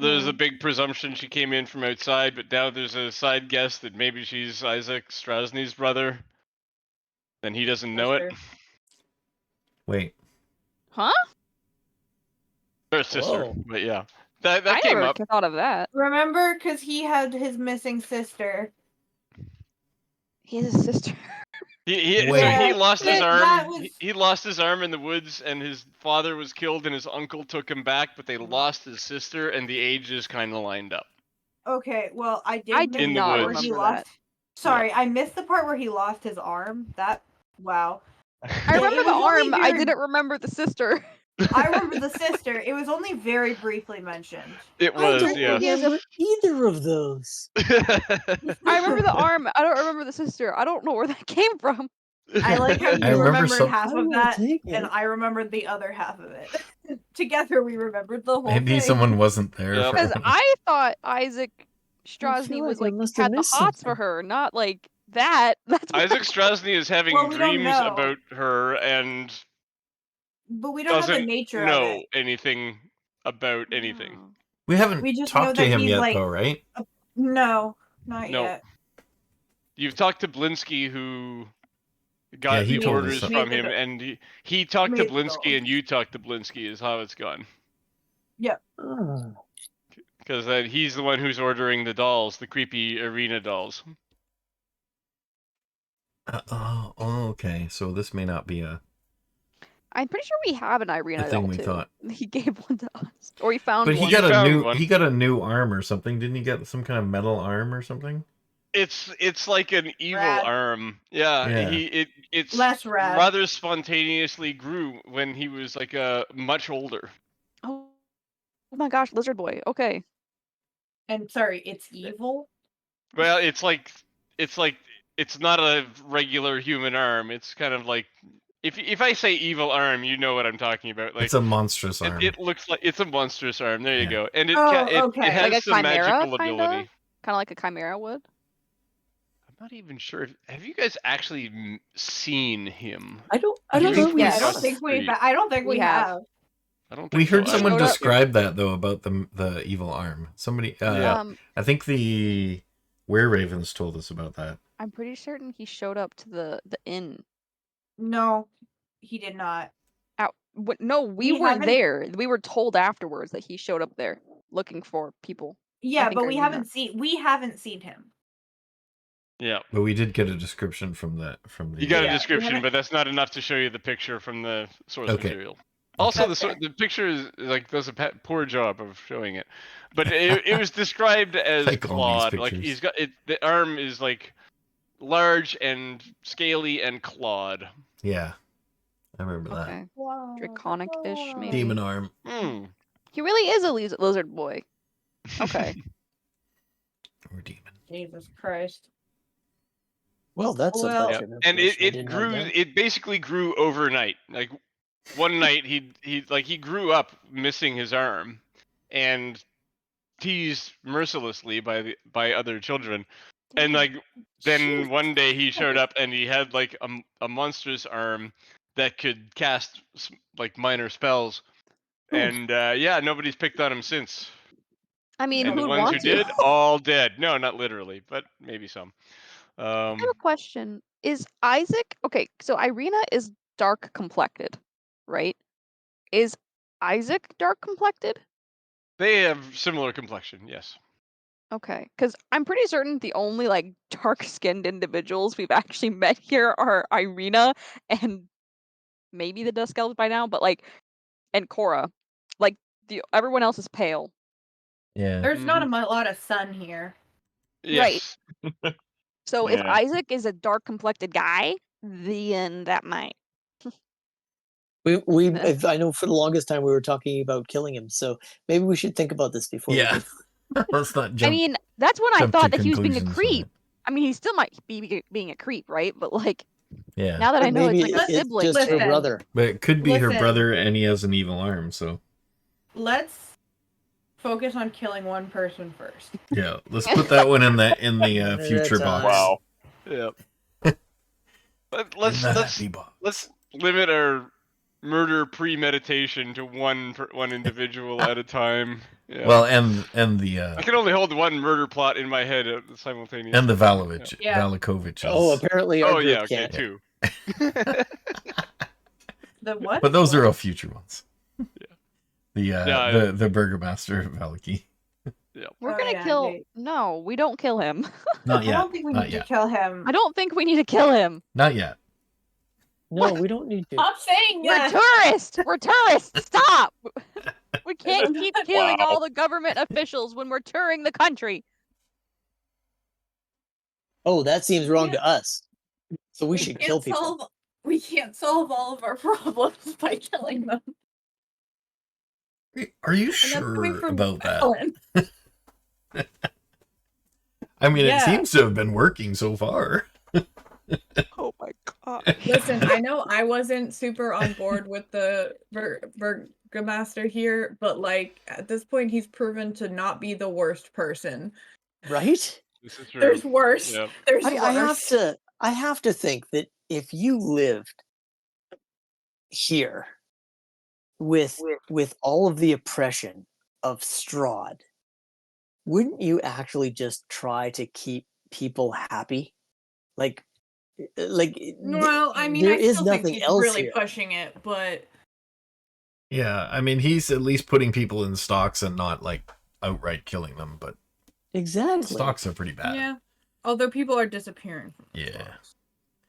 There's a big presumption she came in from outside, but now there's a side guess that maybe she's Isaac Strasny's brother. And he doesn't know it. Sister. Wait. Huh? Or sister, Whoa. but yeah. That I came never up. thought of that. Remember, because he had his missing sister. He has a sister. So Wait. he lost his That arm. was- He lost his arm in the woods, and his father was killed, and his uncle took him back. But they lost his sister, and the ages kind of lined up. Okay, well, I did I miss did In the the part woods. where he remember lost. Sorry, I missed the part where he lost his arm. Wow. I Yeah, remember it the was only arm. I very- didn't remember the sister. I remember the sister. It was only very briefly mentioned. It I was, don't yes. remember either of those. I remember the arm. I don't remember the sister. I don't know where that came from. I like how I you remember remembered some- half I of will that, take and it. I remembered the other half of it. Together, we remembered the whole Maybe thing. someone wasn't there. Yep. For Because I thought Isaac I Strasny feel was like I like must have had the missed hots for something. her, not like that. That's what Isaac Strasny is having Well, we don't dreams know. about her and But we don't have the doesn't nature know of it. anything about anything. Oh. we haven't We just know talked to that him he's yet, like- though, right? No, not No. yet. You've talked to Blinsky, who Yeah, got he the told us orders that. from Made him, the- and he talked to made the Blinsky, goal. and you talked to Blinsky, is how it's gone. Oh. because he's the one who's ordering the dolls, the creepy arena dolls. Okay. So this may not be a I'm pretty sure we have an Irina thing doll we too. thought. He gave one to us, or he found But one. he Found got a one. new arm or something. Didn't he get some kind of metal arm or something? It's like an evil Rad. arm. Yeah, Yeah. it's Less rad. rather spontaneously grew when he was like much older. Oh my gosh, lizard boy. Okay. And sorry, it's evil. Well, it's not a regular human arm. It's kind of like if I say evil arm, you know what I'm talking about. Like It's a monstrous arm. it looks like it's a monstrous arm. There you Yeah. go. And it Okay. has Like a some chimera, magical kinda? ability. Kind of like a chimera would. I'm not even sure. Have you guys actually seen him? I don't I know. think if we Yeah, I got don't the think street. I don't think we We have. have. I don't think We heard so. someone showed up- describe that though about the evil arm. Somebody, Yeah. I think the Were-Ravens told us about that. I'm pretty certain he showed up to the inn. No, he did not. No, we We weren't haven't- there. We were told afterwards that he showed up there looking for people. Yeah, think but I we knew haven't seen him. Yeah. But we did get a description from the You got Yeah, a we description, haven't- but that's not enough to show you the picture from the source Okay. material. Also, That's fair. the picture is like does a poor job of showing it, but it was described as Like all these clawed. Like pictures. he's got it. The arm is like large and scaly and clawed. Yeah, I remember that. Okay. Wow. Draconic-ish, maybe. Demon arm. Hmm. He really is a lizard boy. Okay. Or demon. Jesus Christ. Well, that's a Well- bunch Yeah. of And information I it didn't grew. write down. It basically grew overnight. Like one night he grew up missing his arm, and teased mercilessly by other children, and like then one day he showed up and he had like a monstrous arm that could cast like minor spells, and yeah, nobody's picked on him since. I mean, And the who'd ones want who to? did, all dead. No, not literally, but maybe some. I have a question. Is Isaac okay? So Irina is dark complected, right? Is Isaac dark complected? They have similar complexion, yes. Okay, because I'm pretty certain the only like dark-skinned individuals we've actually met here are Irina and maybe the Dusk Elves by now, but like, and Cora. Like everyone else is pale. Yeah. There's not a lot of sun here. Yes. So if Yeah. Isaac is a dark complected guy, then that might. I know for the longest time we were talking about killing him, so maybe we should think about this before. Yeah. Let's not jump. I mean, that's when I jump to thought that he was being a conclusions on creep. it. I mean, he still might be being a creep, right? But like, Yeah. now that I know it's maybe like a it's sibling just her Listen. thing. brother. But it could be her Listen. brother, and he has an evil arm. So Let's focus on killing one person first. yeah, let's put that one in the That's future all box. Wow. Yeah. But In the let's happy box. let's limit our murder premeditation to one individual at a time. Yeah. Well, and I the can only hold one murder plot in my head simultaneously. and the Valovich, Yeah. Valakovich. Oh, apparently our Oh group yeah, okay, can't. two. The what? But those are all future ones. Yeah. The Burgomaster of Valaki. We're Oh, gonna yeah, kill. okay. No, we don't kill him. Not I yet. don't think we Not need to yet. kill him. I don't think we need to kill him. Not yet. No, we don't need to. Stop saying We're that. tourists. We're tourists. Stop. We can't keep killing Wow. all the government officials when we're touring the country. Oh, that seems wrong to us. So we should kill people. We can't solve all of our problems by killing them. Are you And that's coming sure from about that? Alan. I mean, Yeah. it seems to have been working so far. Oh my god. Listen, I know I wasn't super on board with the Burgomaster here, but like at this point, he's proven to not be the worst person. Right? This is true. There's worse. Yep. There's I have to think that if you lived here with all of the oppression of Strahd, wouldn't you actually just try to keep people happy? Like Well, I mean, there I is still think nothing he's else really here. pushing it, but Yeah, I mean, he's at least putting people in stocks and not like outright killing them, but Exactly. stalks are pretty bad. Yeah. Although people are disappearing from the Yeah. stocks.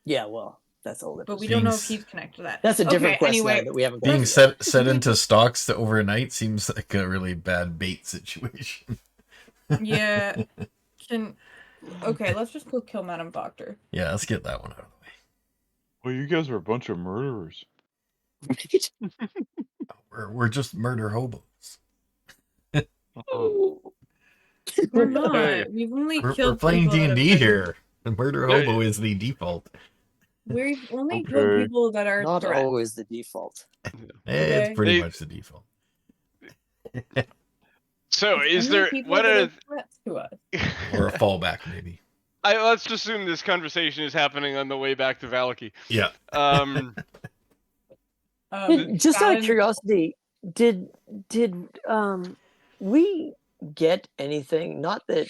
Yeah, well, that's all. But we Being don't know if s- he's connected to that. That's a different Okay, quest anyway, line that we haven't gone Being to yet. set into stalks to overnight seems like a really bad bait situation. Yeah. Okay, let's just go kill Madame Wachter. Yeah, let's get that one out of the way. Well, you guys are a bunch of murderers. We're just murder hobos. We're not. We've only We're killed playing people that have D&D been- here. And murder Yeah, hobo is the default. We've only Okay. killed people that are Not threats. always the default. It's Okay. pretty They- much the default. So, is Only there people what that are? threats to us? Or a fallback, maybe. Let's just assume this conversation is happening on the way back to Valaki. Yeah. Just out of Fallon- curiosity, did we get anything? Not that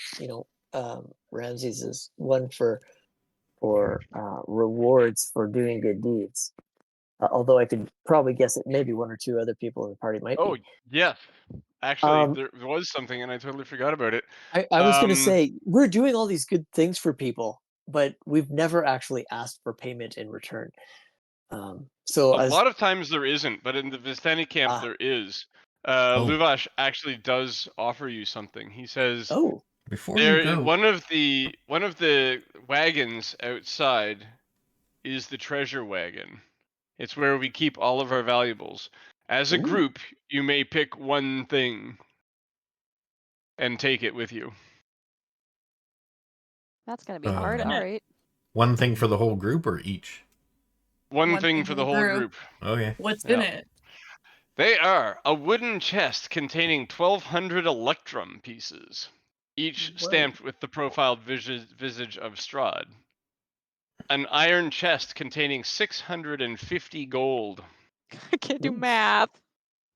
Ramses is one for rewards for doing good deeds. Although I could probably guess that maybe one or two other people in the party might. Oh, yes. Actually, Um, there was something, and I totally forgot about it. I was going to um, say we're doing all these good things for people, but we've never actually asked for payment in return. So A lot of times there isn't, but in the Vistani camp Ah. there is. Oh. Luvash actually does offer you something. He says Before you there go, one of the wagons outside is the treasure wagon. It's where we keep all of our valuables. As a Ooh. group, you may pick one thing and take it with you. That's gonna be hard. Um, All right. one thing for the whole group or each? One thing for the whole group. Okay. What's in Yeah. it? They are a wooden chest containing 1,200 electrum pieces, each Whoa. stamped with the profiled visage of Strahd. An iron chest containing 650 gold. I can't do Ooh. math.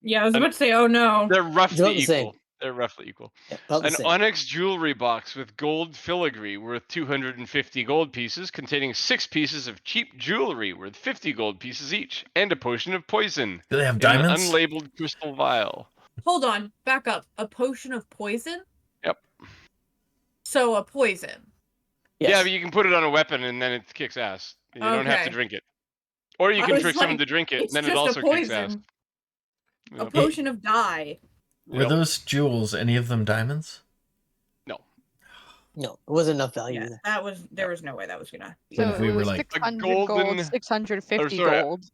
Yeah, I was about to say, oh no. They're about roughly the same. equal. They're roughly equal. Yeah, about the An same. onyx jewelry box with gold filigree worth 250 gold pieces, containing 6 pieces of cheap jewelry worth 50 gold pieces each, and a potion of poison Do they have in an diamonds? unlabeled crystal vial. Hold on, back up. A potion of poison? Yep. So a poison. Yes. Yeah, but you can put it on a weapon and then it kicks ass. You don't have to Okay. drink it. Or you I can was trick someone like, to drink it, and it's then it just a also kicks ass. poison. A Yep. potion of dye. Were Yep. those jewels, any of them diamonds? No, it wasn't enough value. Yeah, Either. there was no way that was gonna be. Then So if we it were was like- 600 golden- gold, 650 sorry, gold.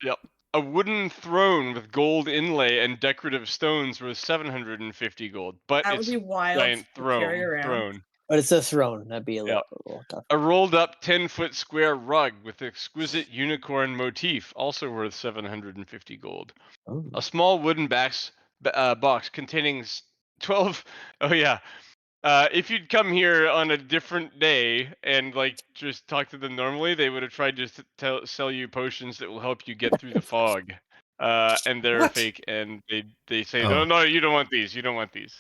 Yep. A wooden throne with gold inlay and decorative stones worth 750 gold. But That would it's be wild giant to carry around. throne. But it's a throne. That'd be a Yeah. little tough. A rolled up 10-foot square rug with exquisite unicorn motif, also worth 750 gold. Ooh. A small wooden box containing 12. Oh yeah. If you'd come here on a different day and like just talk to them normally, they would have tried to sell you potions that will help you get through the fog. And they're What? fake, and they say, Oh. no, you don't want these. You don't want these.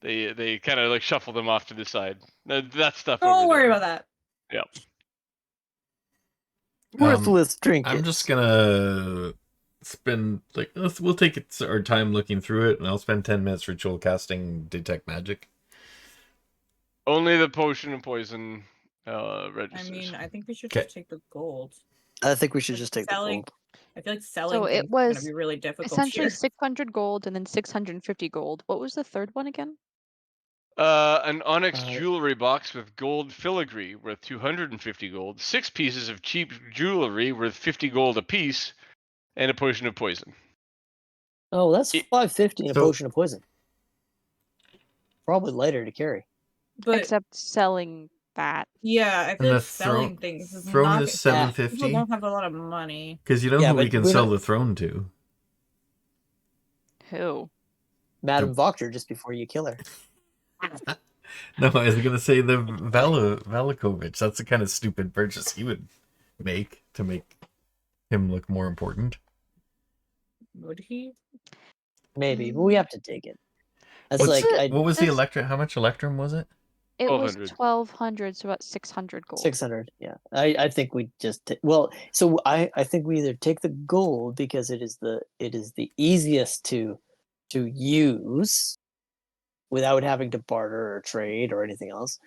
They kind of like shuffle them off to the side. That stuff. Don't over worry there. about that. Yep. Worthless trinkets. I'm just gonna spend we'll take our time looking through it, and I'll spend 10 minutes ritual casting detect magic. Only the potion of poison I registers. mean, I think we should 'Kay. just take the gold. I think we should just take the Selling- gold. I feel like selling So things it is gonna was be really difficult essentially here. 600 gold and then 650 gold. What was the third one again? An onyx Uh, jewelry box with gold filigree worth 250 gold, 6 pieces of cheap jewelry worth 50 gold apiece, and a potion of poison. Oh, that's It- 550 in a So- potion of poison. Probably lighter to carry. But Except selling that. yeah, I And feel the like selling things is throne not is People 750 don't have a lot of money. because you know Yeah, who we but can we sell don't- the throne to. Who? Madame Wachter just before you kill her. No, I was gonna say the Velikovich. That's the kind of stupid purchase he would make to make him look more important. Would he? Maybe, but we have to dig it. That's What's- like What was the That's- electrum? How much electrum was it? It was 1200. 1200, so about 600 gold. 600. Yeah, I think we just so I think we either take the gold because it is the easiest to to use without having to barter or trade or anything else.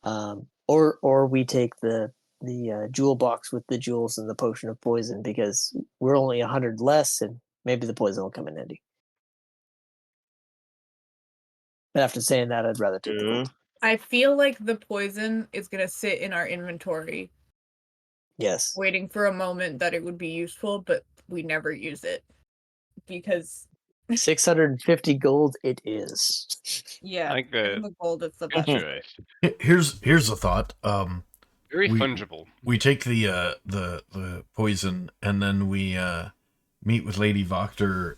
Or we take the jewel box with the jewels and the potion of poison because we're only 100 less and maybe the poison will come in handy. But after saying that, I'd rather take the Yeah. gold. I feel like the poison is gonna sit in our inventory, Yes. waiting for a moment that it would be useful, but we never use it because 650 gold it is. yeah, I think the gold is the good best. choice. Here's a thought. Very We- fungible. We take the poison and then we meet with Lady Wachter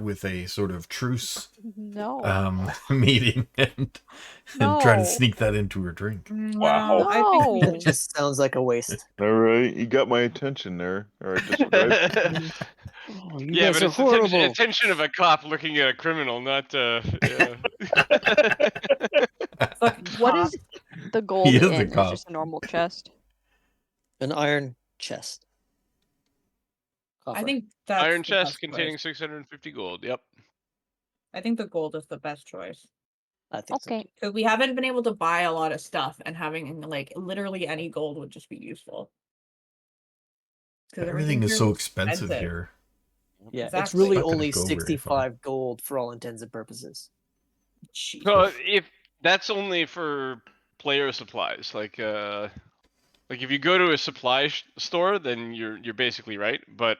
with a sort of truce No. meeting and try to sneak that into her drink. Wow. I think we No. It just sounds like a waste. All right, you got my attention there. All right, describe. Oh, you Yeah, guys but are it's the horrible. attention of a cop looking at a criminal, not yeah. fucking What cop. is the gold He is a in? It's cop. just a normal chest. An iron chest. I Coffer. think that's Iron the chest best containing choice. 650 gold. Yep. I think the gold is the best choice I think so. Okay. because we haven't been able to buy a lot of stuff, and having like literally any gold would just be useful. 'Cause Everything here is so expensive expensive. here. Yeah, it's Exactly. really Not gonna only go very far. 65 gold for all intents and purposes. So if that's only for player supplies, like if you go to a supply store, then you're basically right. But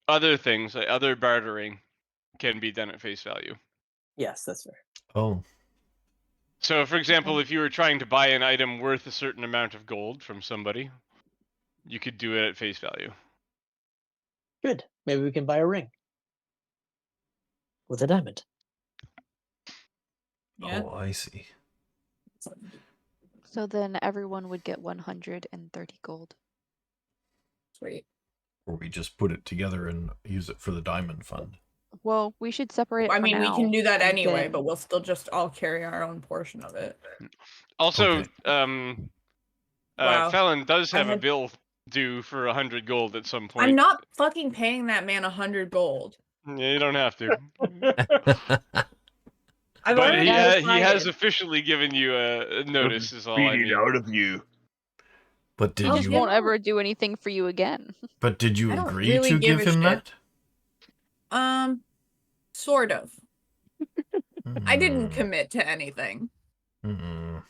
other things, like other bartering, can be done at face value. Yes, that's fair. Oh, So, for example, if you were trying to buy an item worth a certain amount of gold from somebody, you could do it at face value. Good. Maybe we can buy a ring with a diamond. Yeah. oh, I see. So then everyone would get 130 gold. Sweet. Or we just put it together and use it for the diamond fund. Well, we should separate it I for mean, we now, can do that and anyway, then- but we'll still just all carry our own portion of it. Also, Okay. Wow. Fallon does I have a had- bill due for 100 gold at some point. I'm not fucking paying that man 100 gold. Yeah, you don't have to. I've But already he has decided. officially given you a notice. Is all I Beat it mean. out of you. But did Oh, He you? won't yeah. ever do anything for you again. But did you I don't agree really to give give a him shit. that? Sort of. I didn't Hmm. commit to anything. Mm-mm.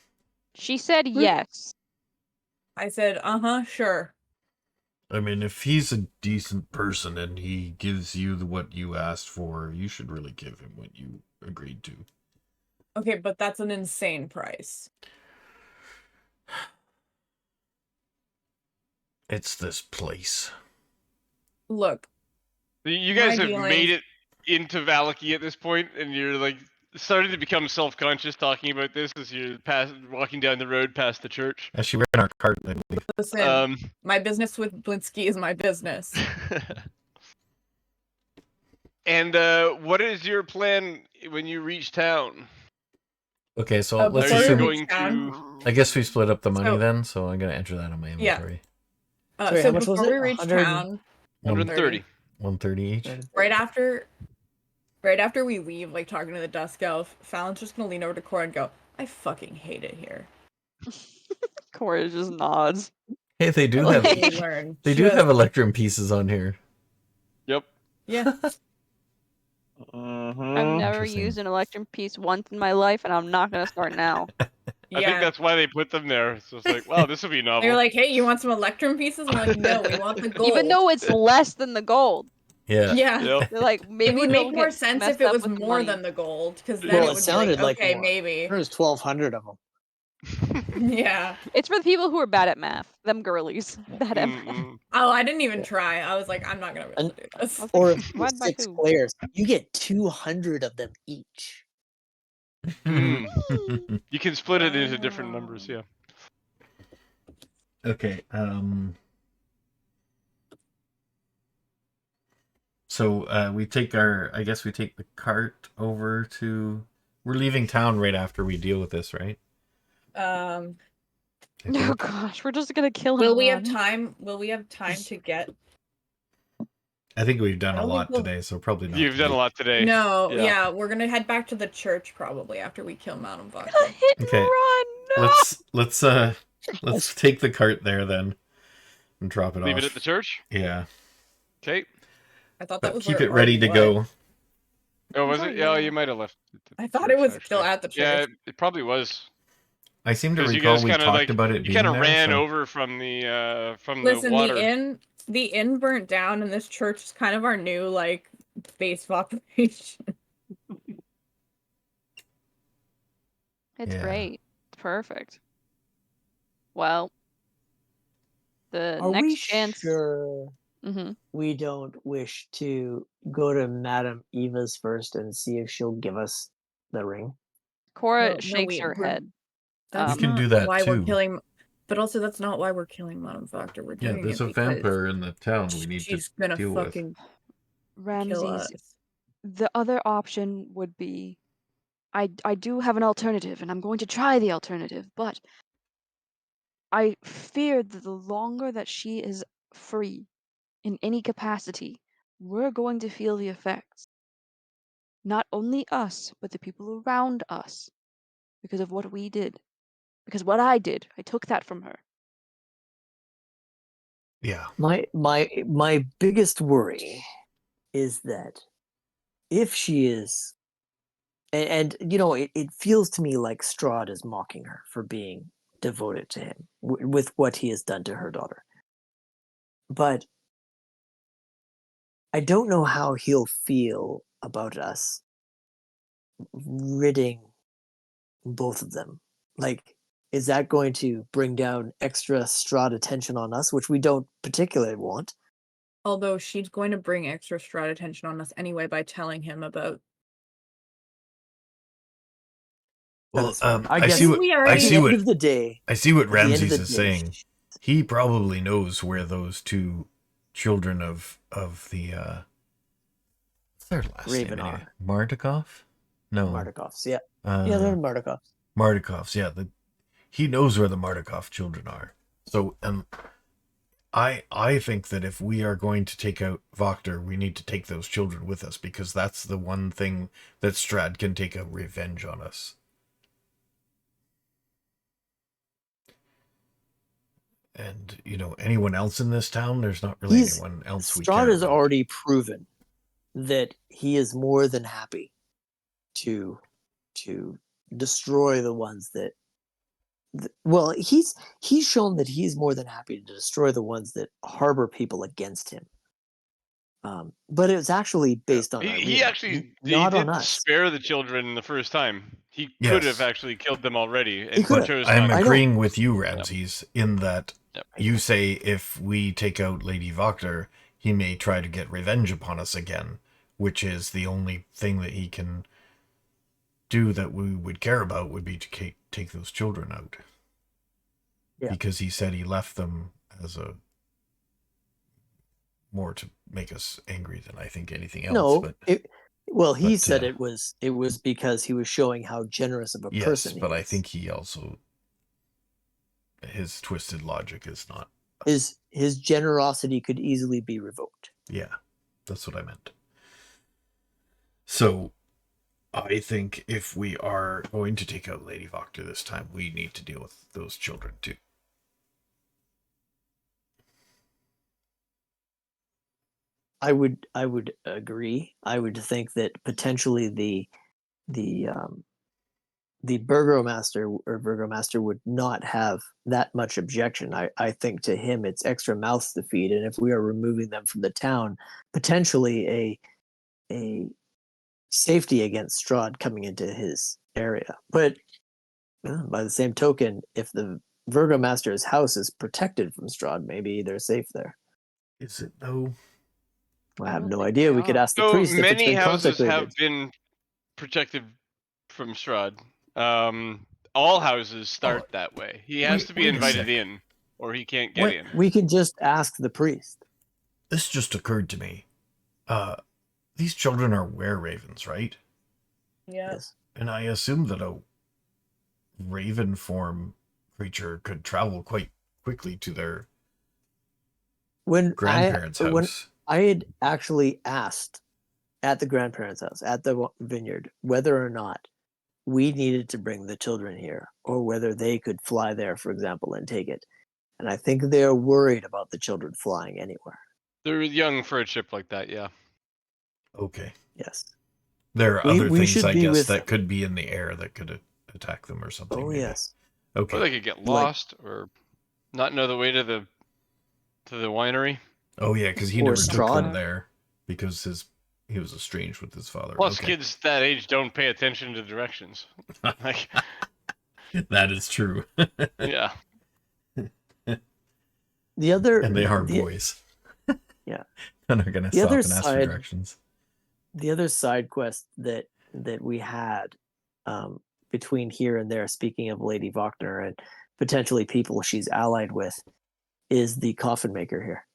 She said yes. I said, sure. I mean, if he's a decent person and he gives you what you asked for, you should really give him what you agreed to. Okay, but that's an insane price. It's this place. Look, You guys My have made dealings- it into Valaki at this point, and you're like starting to become self-conscious talking about this as you're walking down the road past the church. Actually, we're in our cart. I believe. listen, my business with Blinsky is my business. And what is your plan when you reach town? Okay, so Oh, let's Are you Before we assume. going town- to? I guess we split up the money So- then, so I'm gonna enter that on my Yeah. inventory. Sorry, So how much was before it? we reach 100? town, 130. 130 each. right after we leave, like talking to the Dusk Elf, Fallon's just gonna lean over to Cora and go, I fucking hate it here. Cora just nods. Hey, they do Like- have We learn. they do just- have electrum pieces on here. Yep. Yeah. I've never Interesting. used an electrum piece once in my life, and I'm not gonna start now. I think that's why they put them there. So it's like, wow, this will be novel. They're like, hey, you want some Electrum pieces? I'm like, no, we want the gold. Even though it's less than the gold. Yeah. Yeah. Yep. They're like, maybe It would they'll make more get sense messed if it up was with the more money. than the gold, because then Well, it it would sounded be like, like okay, more. maybe. There was 1,200 of them. Yeah. It's for the people who are bad at math. Them girlies. Bad at math. Mm-mm. Oh, I didn't even try. I was like, I'm not gonna be able to do this. Okay. Or if you Divide by 6 two. players, you get 200 of them each. Mm. You can split it into different numbers. Yeah. Okay. So we take I guess we take the cart over to. We're leaving town right after we deal with this, right? Um, I Oh think. gosh, we're just gonna kill him. will we have Ron. time? Will we have time to get I think we've done I a don't think lot we'll- today, so probably not. You've done a lot today. No, Yeah. yeah, we're gonna head back to the church probably after we kill Madame A Voxer. hit and Okay. run. No. Let's take the cart there then and drop it Leave off. it at the church. Yeah. Okay. I thought that But was keep where it ready to already go. was. Oh, was thought it? you Yeah, were- you might have left. I thought it was still at the church. Yeah, it probably was. I seem to Because you recall guys we kind of talked like about it you being kind of there. ran so- over from the Listen, water. the inn burnt down, and this church is kind of our new like base of operation. It's Yeah. great. It's perfect. Well, the Are we next chance. sure hmm we don't wish to go to Madame Eva's first and see if she'll give us the ring? Cora No, shakes her we're- head. That's You can not do that why we're too. killing. But also, that's not why we're killing Madame Voxer. We're Yeah, doing there's it a because vampire in the town we need she's to gonna deal with. fucking kill Ramses, us. the other option would be I do have an alternative, and I'm going to try the alternative, but I fear that the longer that she is free in any capacity, we're going to feel the effects. Not only us, but the people around us, because of what we did. Because what I did, I took that from her. Yeah. My biggest worry is that if she is, and you know, it feels to me like Strahd is mocking her for being devoted to him with what he has done to her daughter. But I don't know how he'll feel about us ridding both of them. Like, is that going to bring down extra Strahd attention on us, which we don't particularly want? Although she's going to bring extra Strahd attention on us anyway by telling him about. Well, That's- I guess see what we I already- at see the what end of the day, I see what at the end of Ramses the is day, saying. He probably knows where those two children of the what's their last Raven name anyway? are. Mardukov? No. Mardikovs, yeah. Yeah, they're Mardikovs. Mardikovs, yeah. He knows where the Mardukov children are. So I think that if we are going to take out Wachter, we need to take those children with us, because that's the one thing that Strahd can take out revenge on us. And, you know, anyone else in this town, there's not really anyone else we care Strahd has about. already proven that he is more than happy to destroy the ones that well, he's shown that he's more than happy to destroy the ones that harbor people against him. But it's actually based on He Irina, actually not he on did us. spare the children the first time. He could have Yes. actually killed them already, He and could've. chose I'm not I to. know. agreeing with you, Ramses, in that Yep. you say if we take out Lady Wachter, he may try to get revenge upon us again, which is the only thing that he can do that we would care about would be to take those children out. Yeah. Because he said he left them as a more to make us angry than I think anything else. No, but he but, said it was because he was showing how generous of a yes, person he but I is. think he also his twisted logic is not. His generosity could easily be revoked. Yeah, that's what I meant. So, I think if we are going to take out Lady Wachter this time, we need to deal with those children too. I would agree. I would think that potentially the burgomaster would not have that much objection. I think to him it's extra mouths to feed, and if we are removing them from the town, potentially a safety against Strahd coming into his area. But by the same token, if the burgomaster's house is protected from Strahd, maybe they're safe there. Is it though? I have don't no think idea. they We could are. ask the So priest if it's many been houses consecrated. have been protected from Strahd. All houses start that way. He has to be wait a invited second. in, or he can't get in. We can just ask the priest. This just occurred to me. These children are were-ravens, right? Yeah. Yes. And I assume that a raven form creature could travel quite quickly to their When grandparents' when house. I had actually asked at the grandparents' house, at the vineyard, whether or not we needed to bring the children here or whether they could fly there, for example, and take it. And I think they're worried about the children flying anywhere. They're young for a trip like that, yeah. Okay. Yes. There are We- other we things, should I be guess, with that them. could be in the air that could attack them or something. Oh, maybe. yes. Okay. Or they could get Like- lost or not know the way to the winery. Oh yeah, because he Or never took them Strahd. there because he was estranged with his father. Plus, Okay. kids that age don't pay attention to directions. Like, That is true. yeah. The other And they are the- boys. Yeah. And they're gonna The stop other and ask for side- directions. The other side quest that we had between here and there, speaking of Lady Wachner and potentially people she's allied with, is the coffin maker here.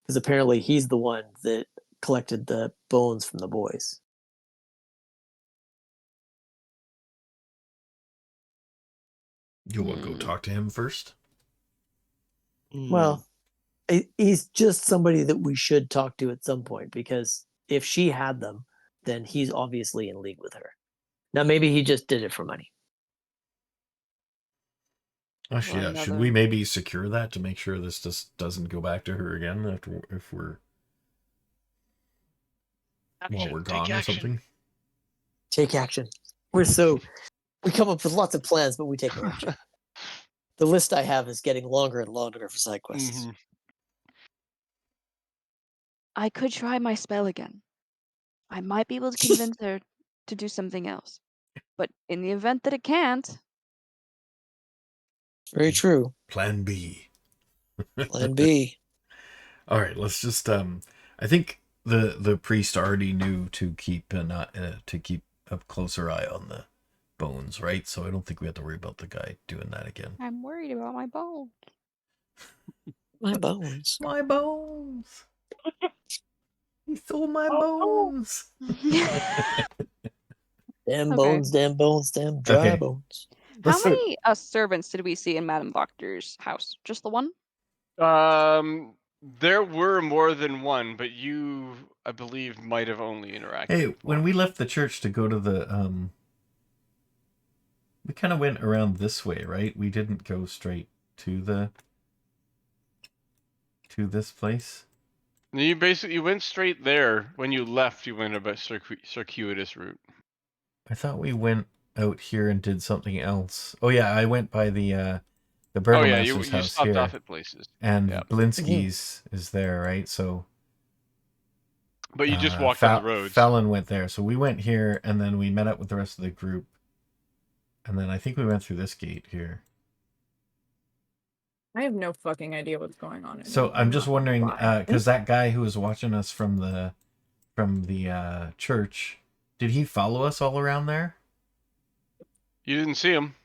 Because apparently he's the one that collected the bones from the boys. You want to go Hmm. talk to him first? Well, he's just somebody that we should talk to at some point, because if she had them, then he's obviously in league with her. Now, maybe he just did it for money. Actually, Or yeah. Should another- we maybe secure that to make sure this just doesn't go back to her again after if we're while we're gone or something? Take action. We come up with lots of plans, but we take no action. The list I have is getting longer and longer for side quests. Mhm. I could try my spell again. I might be able to convince her to do something else. But in the event that it can't, Very true. Plan B. Plan B. All right, let's just I think the priest already knew to keep a closer eye on the bones, right? So I don't think we have to worry about the guy doing that again. I'm worried about my bones. My bones. My bones. He stole my bones. Damn Okay. bones, damn bones, damn dry Okay. bones. How Let's start- many servants did we see in Madame Wachter's house? Just the one? There were more than one, but you, I believe, might have only interacted. Hey, with when one. we left the church to go to the we kind of went around this way, right? We didn't go straight to this place. You basically went straight there. When you left, you went a circuitous route. I thought we went out here and did something else. Oh yeah, I went by the Oh yeah, burgomaster's you house stopped here, off at places, and yeah. Blinsky's is there, right? So but you just walked on the roads. Fallon went there, so we went here, and then we met up with the rest of the group, and then I think we went through this gate here. I have no fucking idea what's going on. So anymore, I'm just not gonna wondering, lie. because that guy who was watching us from the church, did he follow us all around there? You didn't see him.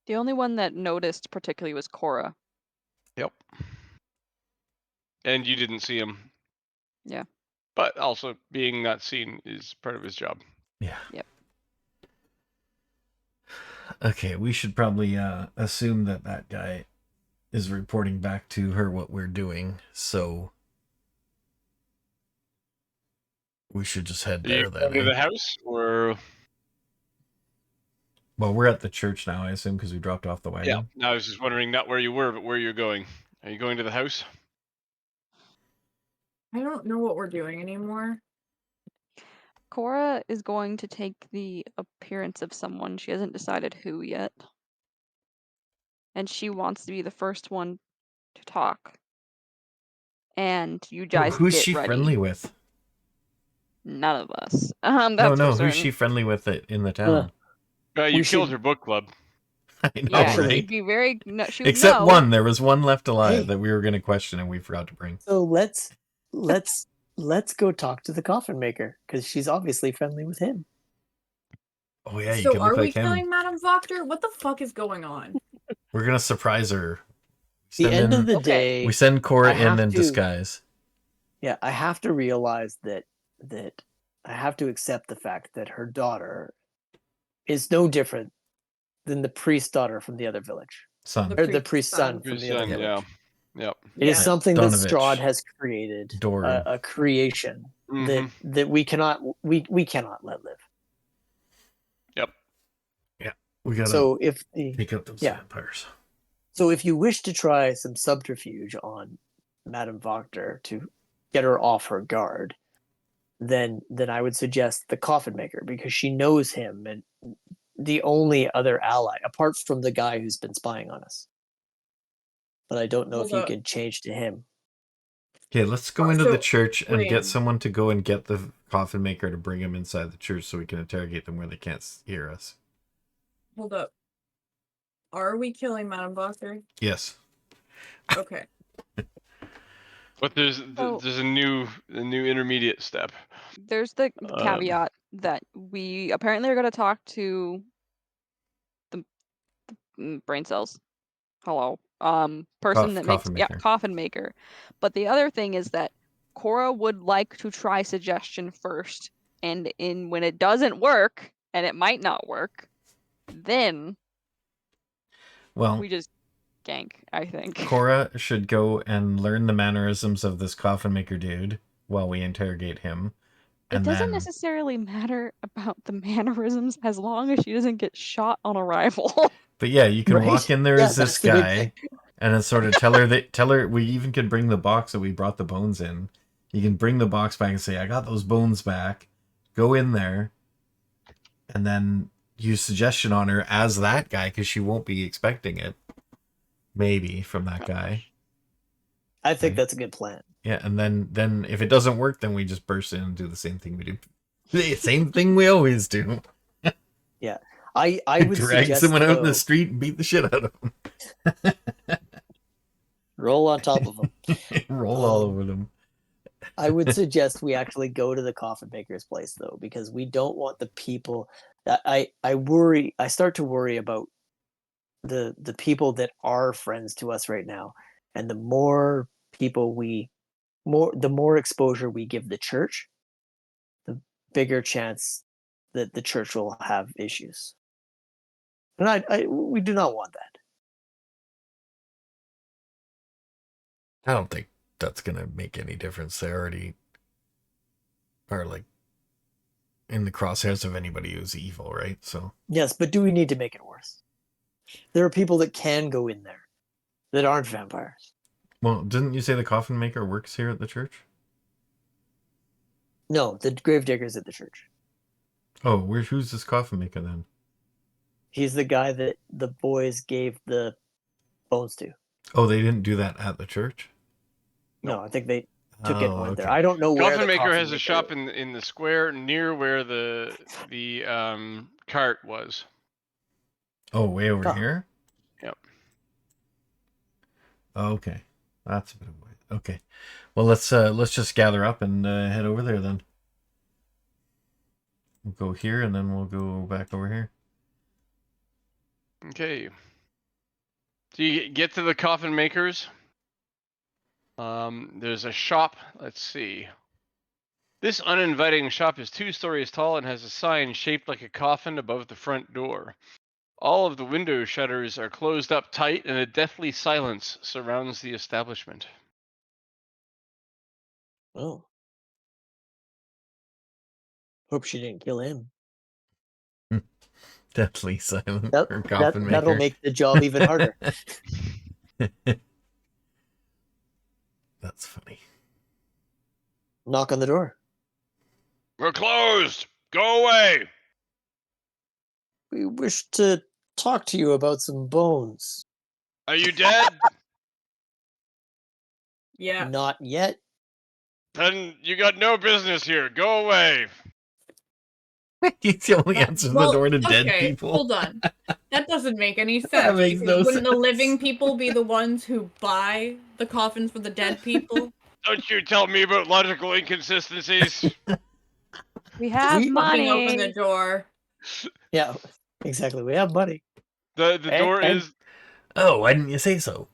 The only one that noticed particularly was Cora. Yep. And you didn't see him. Yeah. But also, being not seen is part of his job. Yeah. Yep. Okay, we should probably assume that guy is reporting back to her what we're doing, so we should just head Are you there going then. to eh? the house, or Well, we're at the church now, I assume, because we dropped off the wagon. yeah? No, I was just wondering not where you were, but where you're going. Are you going to the house? I don't know what we're doing anymore. Cora is going to take the appearance of someone. She hasn't decided who yet. And she wants to be the first one to talk. And you guys Who's get she ready. friendly with? None of us. No, That's for who's certain. she friendly with in the town? You We killed should- her book club. I know, Yeah, Actually- right? she'd be very. No, she would Except know. one. There was one left alive Hey. that we were going to question and we forgot to bring. So let's go talk to the coffin maker, because she's obviously friendly with him. Oh yeah, you So could are look we like him. killing Madame Wachter? What the fuck is going on? We're gonna surprise her. The Send end in- of the Okay. day, we send Cora I in have in to- disguise. yeah, I have to realize that I have to accept the fact that her daughter is no different than the priest's daughter from the other village, Son. The or the priest's son from Priest's the other son, village. yeah. Yep. It is Yeah. something that Donovich. Strahd has created, Doran. a creation Mhm. that we cannot let live. Yep. We gotta So if the take out those yeah. vampires. So if you wish to try some subterfuge on Madame Wachter to get her off her guard, then I would suggest the coffin maker, because she knows him and the only other ally apart from the guy who's been spying on us. But I don't know if you Hold up. could change to him. Okay, let's go Oh, into the so- church and wait. get someone to go and get the coffin maker to bring him inside the church so we can interrogate them where they can't hear us. Hold up. Are we killing Madame Wachter? Yes. Okay. But there's So- there's a new intermediate step. There's the Um, caveat that we apparently are going to talk to the brain cells. Hello. Person that makes Coffin maker. coffin maker. But the other thing is that Cora would like to try suggestion first, and when it doesn't work, and it might not work, then Well, we just gank, I think. Cora should go and learn the mannerisms of this coffin maker dude while we interrogate him. It And doesn't then, necessarily matter about the mannerisms as long as she doesn't get shot on arrival. but yeah, you can Right? walk in there Yeah, as this that's the big guy, thing. and then sort of tell her we even could bring the box that we brought the bones in. You can bring the box back and say, "I got those bones back." Go in there, and then use suggestion on her as that guy because she won't be expecting it. Maybe from that guy. I think that's a good plan. Yeah, and then if it doesn't work, then we just burst in and do the same thing we do. The same thing we always do. I would Drag suggest someone out in though, the street and beat the shit out of them. roll on top of them. Roll all over them. I would suggest we actually go to the coffin maker's place though, because we don't want the people that I start to worry about the people that are friends to us right now. And the more people the more exposure we give the church, the bigger chance that the church will have issues. And we do not want that. I don't think that's gonna make any difference. They already are like in the crosshairs of anybody who's evil, right? So Yes, but do we need to make it worse? There are people that can go in there that aren't vampires. well, didn't you say the coffin maker works here at the church? No, the gravedigger's at the church. Oh, who's this coffin maker then? He's the guy that the boys gave the bones to. Oh, they didn't do that at the church? No, I think they took it and went there. okay. I don't know where Coffin the maker coffin has a maker shop is. in the square near where the cart was. Oh, way over Oh. here? Yep. Oh, okay. That's a bit of a way. Okay. Well, let's just gather up and head over there then. We'll go here and then we'll go back over here. Okay. So you get to the coffin makers. There's a shop. Let's see. This uninviting shop is 2 stories tall and has a sign shaped like a coffin above the front door. All of the window shutters are closed up tight, and a deathly silence surrounds the establishment. Oh. Hope she didn't kill him. Deathly silent for coffin maker. That'll make the job even harder. That's funny. Knock on the door. We're closed! Go away! We wish to talk to you about some bones. Are you dead? Yeah. Not yet. Then you got no business here. Go away. He's only answers the door to dead okay, people. Hold on. That doesn't make any sense. makes because no wouldn't the sense. living people be the ones who buy the coffins for the dead people? Don't you tell me about logical inconsistencies. We have We- Popping open the money. door. Yeah, exactly. We have money. The door And- is Oh, why didn't you say so?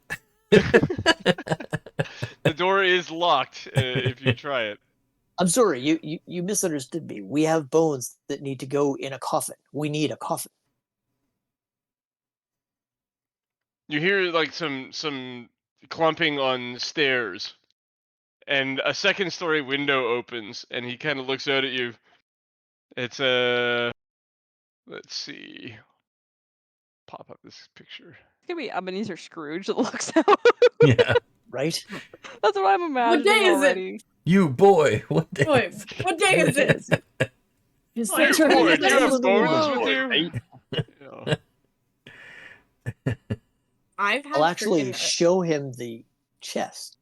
the door is locked if you try it. I'm sorry, you misunderstood me. We have bones that need to go in a coffin. We need a coffin. You hear like some clumping on stairs, and a second-story window opens, and he kind of looks out at you. It's a let's see, pop up this picture. It's gonna be Ebenezer Scrooge that looks out. Yeah. Right? That's what I'm imagining day is it? already. You boy, what day Wait, is it? what day is it? His Oh, you face are boy, hanging do you have down. bones Whoa. with you? Yeah. I've had I'll actually freaking- show him the chest.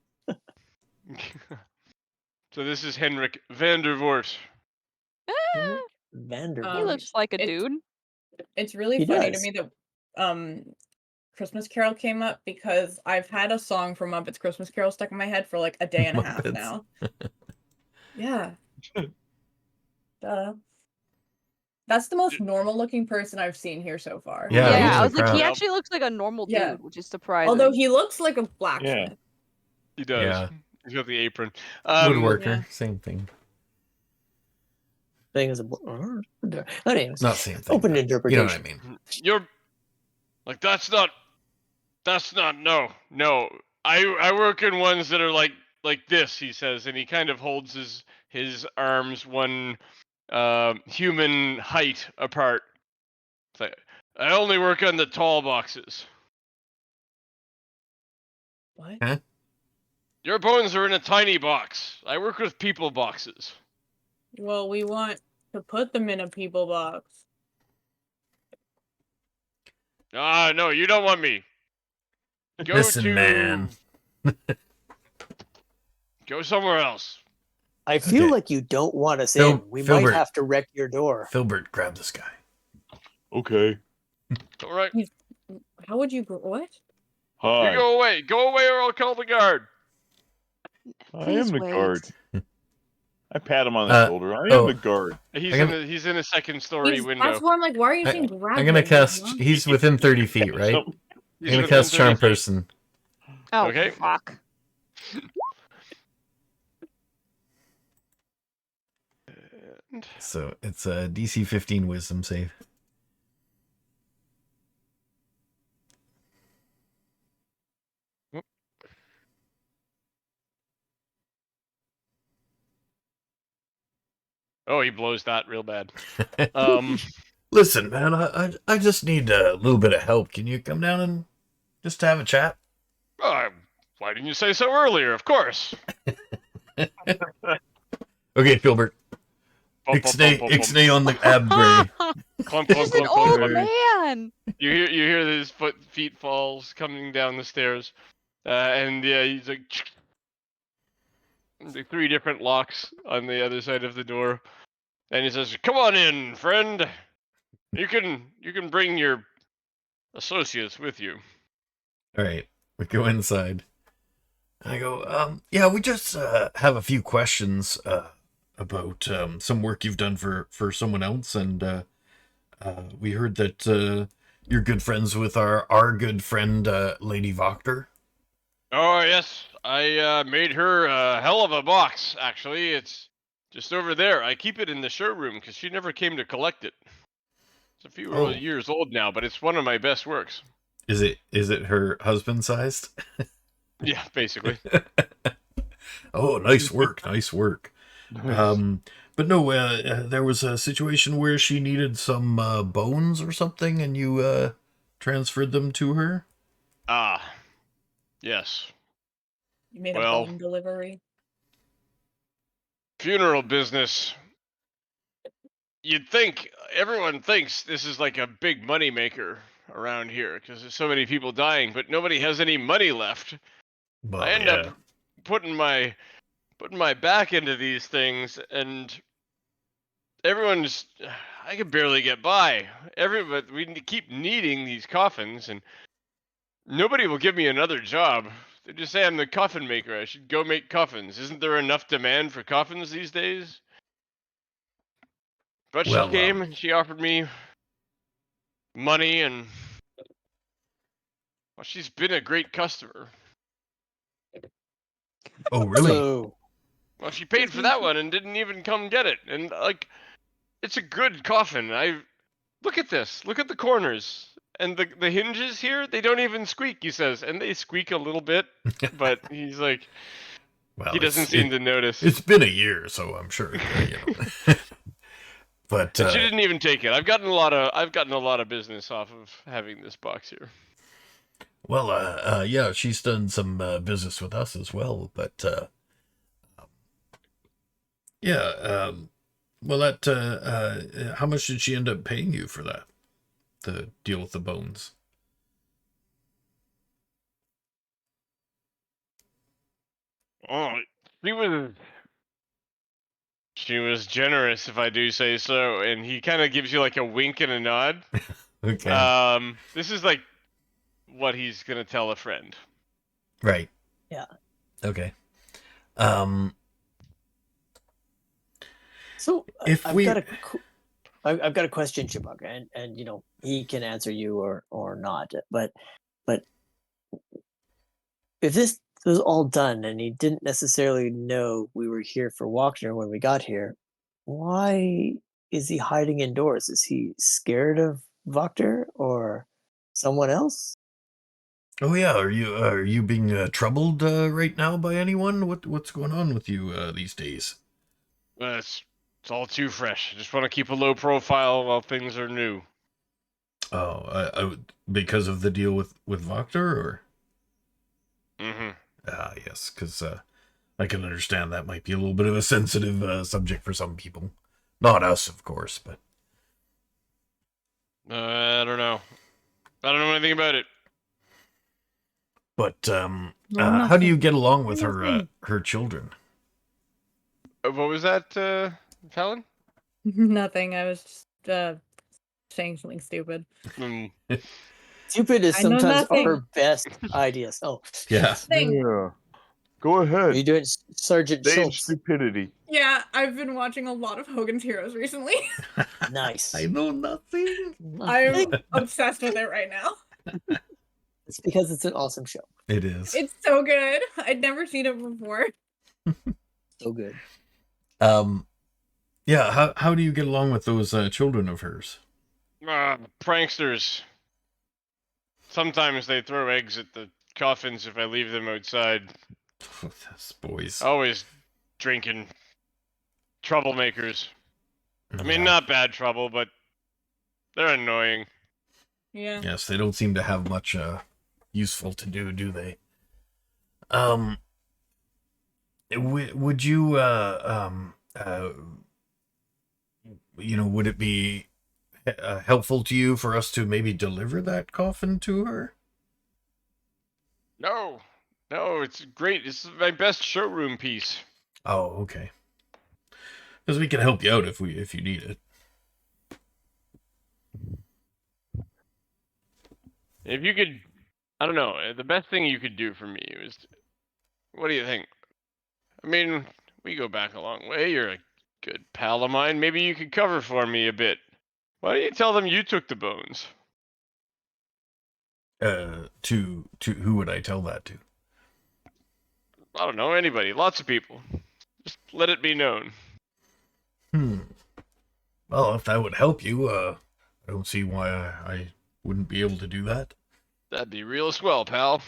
So this is Henrik van der Voort. Ah, Vanderbilt. he looks like a it's- dude. It's really He funny does. to me that Christmas Carol came up because I've had a song from Muppets Christmas Carol stuck in my head for like a day and a half Muppets. now. Yeah. Duh. That's the most normal looking person I've seen here so far. Yeah, Yeah, he's I a was like, he crowd. actually looks like a normal Yeah. dude, which is surprising. Although he looks like a blacksmith. He does. Yeah. He's got the apron. Woodworker, yeah. same thing. Thing is a. Anyways, Not same thing. open but you interpretation. know what I mean. You're like that's not no. I work in ones that are like this, he says, and he kind of holds his arms one human height apart. It's like, I only work on the tall boxes. What? Huh? Your bones are in a tiny box. I work with people boxes. Well, we want to put them in a people box. Ah, no, you don't want me. Go Listen, to man. Go somewhere else. I feel Okay. like you don't want us Phil- in. We Filbert. might have to wreck your door. Filbert, grab this guy. Okay. All right. How would you what? Hi. You go away, or I'll call the guard. I Please am the wait. guard. I pat him on the Uh, shoulder. I am oh. the guard. He's I'm he's in a second-story He's- window. That's why I'm like, why are you I- saying grab I'm gonna him? cast. Huh? He's within 30 feet, right? So- He's I'm gonna within cast 30 Charm feet. Person. Oh, Okay. fuck. So it's a DC 15 Wisdom save. Oh, he blows that real bad. Listen, man, I just need a little bit of help. Can you come down and just have a chat? Why didn't you say so earlier? Of course. Okay, Filbert. Bump, bump, bump, bump, bump. Ixnay on the ab gray. Clunk, clunk, He's an clunk, clunk, old clunk. man. You hear his feet falls coming down the stairs, and yeah, he's like the 3 different locks on the other side of the door, and he says, "Come on in, friend. You can bring your associates with you." All right, we go inside. I go, yeah, we just have a few questions about some work you've done for someone else, and we heard that you're good friends with our good friend Lady Wachter. Oh yes, I made her a hell of a box. Actually, it's just over there. I keep it in the showroom because she never came to collect it. It's a few years old now, but it's one of my best works. Is it her husband sized? Yeah, basically. Oh, nice work, nice work. But no, there was a situation where she needed some bones or something, and you transferred them to her. Ah, yes. You made Well- a bone delivery. Funeral business. Everyone thinks this is like a big money maker around here because there's so many people dying, but nobody has any money left. Well, I end up putting my back into these things, and I can barely get by. We keep needing these coffins, and nobody will give me another job. They just say I'm the coffin maker. I should go make coffins. Isn't there enough demand for coffins these days? But Well, she came and she offered me money, and well, she's been a great customer. Oh, really? So, Well, she paid for that one and didn't even come get it. And like, it's a good coffin. Look at this. Look at the corners. and the hinges here, they don't even squeak, he says. And they squeak a little bit, but he's like, Well, he doesn't seem to notice. It's been a year, so I'm sure. But And she didn't even take it. I've gotten a lot of business off of having this box here. Well, yeah, she's done some business with us as well. But yeah, well, that how much did she end up paying you for that? The deal with the bones. Oh, she was generous, if I do say so. And he kind of gives you like a wink and a nod. Okay. This is like what he's gonna tell a friend. Right. Yeah. Okay. So If I've we- got a question, Chewbacca, and he can answer you or not. But if this was all done and he didn't necessarily know we were here for Wachner when we got here, why is he hiding indoors? Is he scared of Wachter or someone else? Oh yeah, are you being troubled right now by anyone? What's going on with you these days? It's all too fresh. I just want to keep a low profile while things are new. Oh, because of the deal with Wachter, or? Mm-hmm. Ah, yes, because I can understand that might be a little bit of a sensitive subject for some people. Not us, of course, but... I don't know. I don't know anything about it. But Well, how do you nothing. get along with Nothing. her children? What was that, Talon? Nothing. I was just saying something stupid. Stupid is I know sometimes nothing. our best ideas. Oh, Yeah. Thing. Yeah. Go are ahead. you doing Sergeant Stage Schultz? stupidity. Yeah, I've been watching a lot of Hogan's Heroes recently. Nice. I know nothing. I'm obsessed with it right now. It's because it's an awesome show. It is. It's so good. I'd never seen it before. So good. Yeah, how do you get along with those children of hers? Pranksters. Sometimes they throw eggs at the coffins if I leave them outside. Those boys. Always drinking. Troublemakers. I mean, not bad trouble, but they're annoying. Yeah. Yes, they don't seem to have much useful to do they? Would you would it be helpful to you for us to maybe deliver that coffin to her? No, it's great. This is my best showroom piece. Oh, okay. Because we can help you out if you need it. If you could, I don't know, the best thing you could do for me is, what do you think? I mean, we go back a long way. You're a good pal of mine. Maybe you could cover for me a bit. Why don't you tell them you took the bones? To who would I tell that to? I don't know, anybody. Lots of people. Just let it be known. Well, if that would help you, I don't see why I wouldn't be able to do that. That'd be real swell, pal.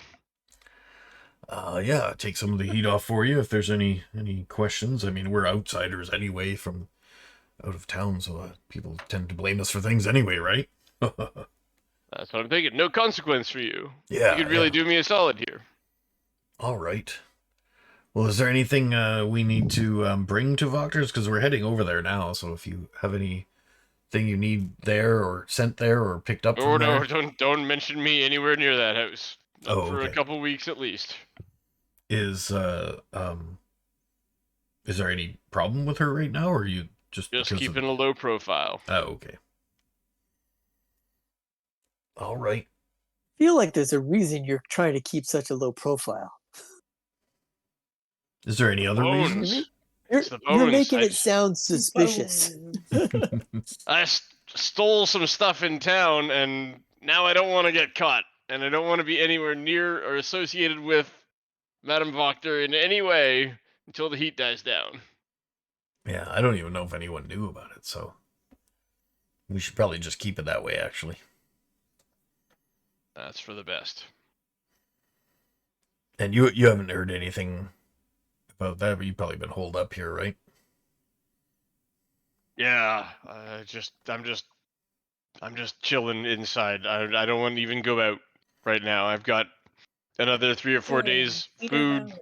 Yeah, take some of the heat off for you if there's any questions. I mean, we're outsiders anyway from out of town, so people tend to blame us for things anyway, right? That's what I'm thinking. No consequence for you. Yeah, You could really yeah. do me a solid here. All right. Well, is there anything we need to bring to Wachter's? Because we're heading over there now, so if you have anything you need there or sent there or picked up Oh from no, there. don't mention me anywhere near that house. Not for okay. a couple weeks at least. Is there any problem with her right now, or are you just because keeping a low profile? Oh, okay. All right. I feel like there's a reason you're trying to keep such a low profile. Is there any other reason? Bones. You're, It's the you're bones. making I it just- sound suspicious. I stole some stuff in town, and now I don't want to get caught, and I don't want to be anywhere near or associated with Madame Wachter in any way until the heat dies down. Yeah, I don't even know if anyone knew about it, so we should probably just keep it that way, actually. That's for the best. And you haven't heard anything about that, but you've probably been holed up here, right? Yeah, I'm just chilling inside. I don't want to even go out right now. I've got another 3 or 4 Yeah, days he doesn't. food,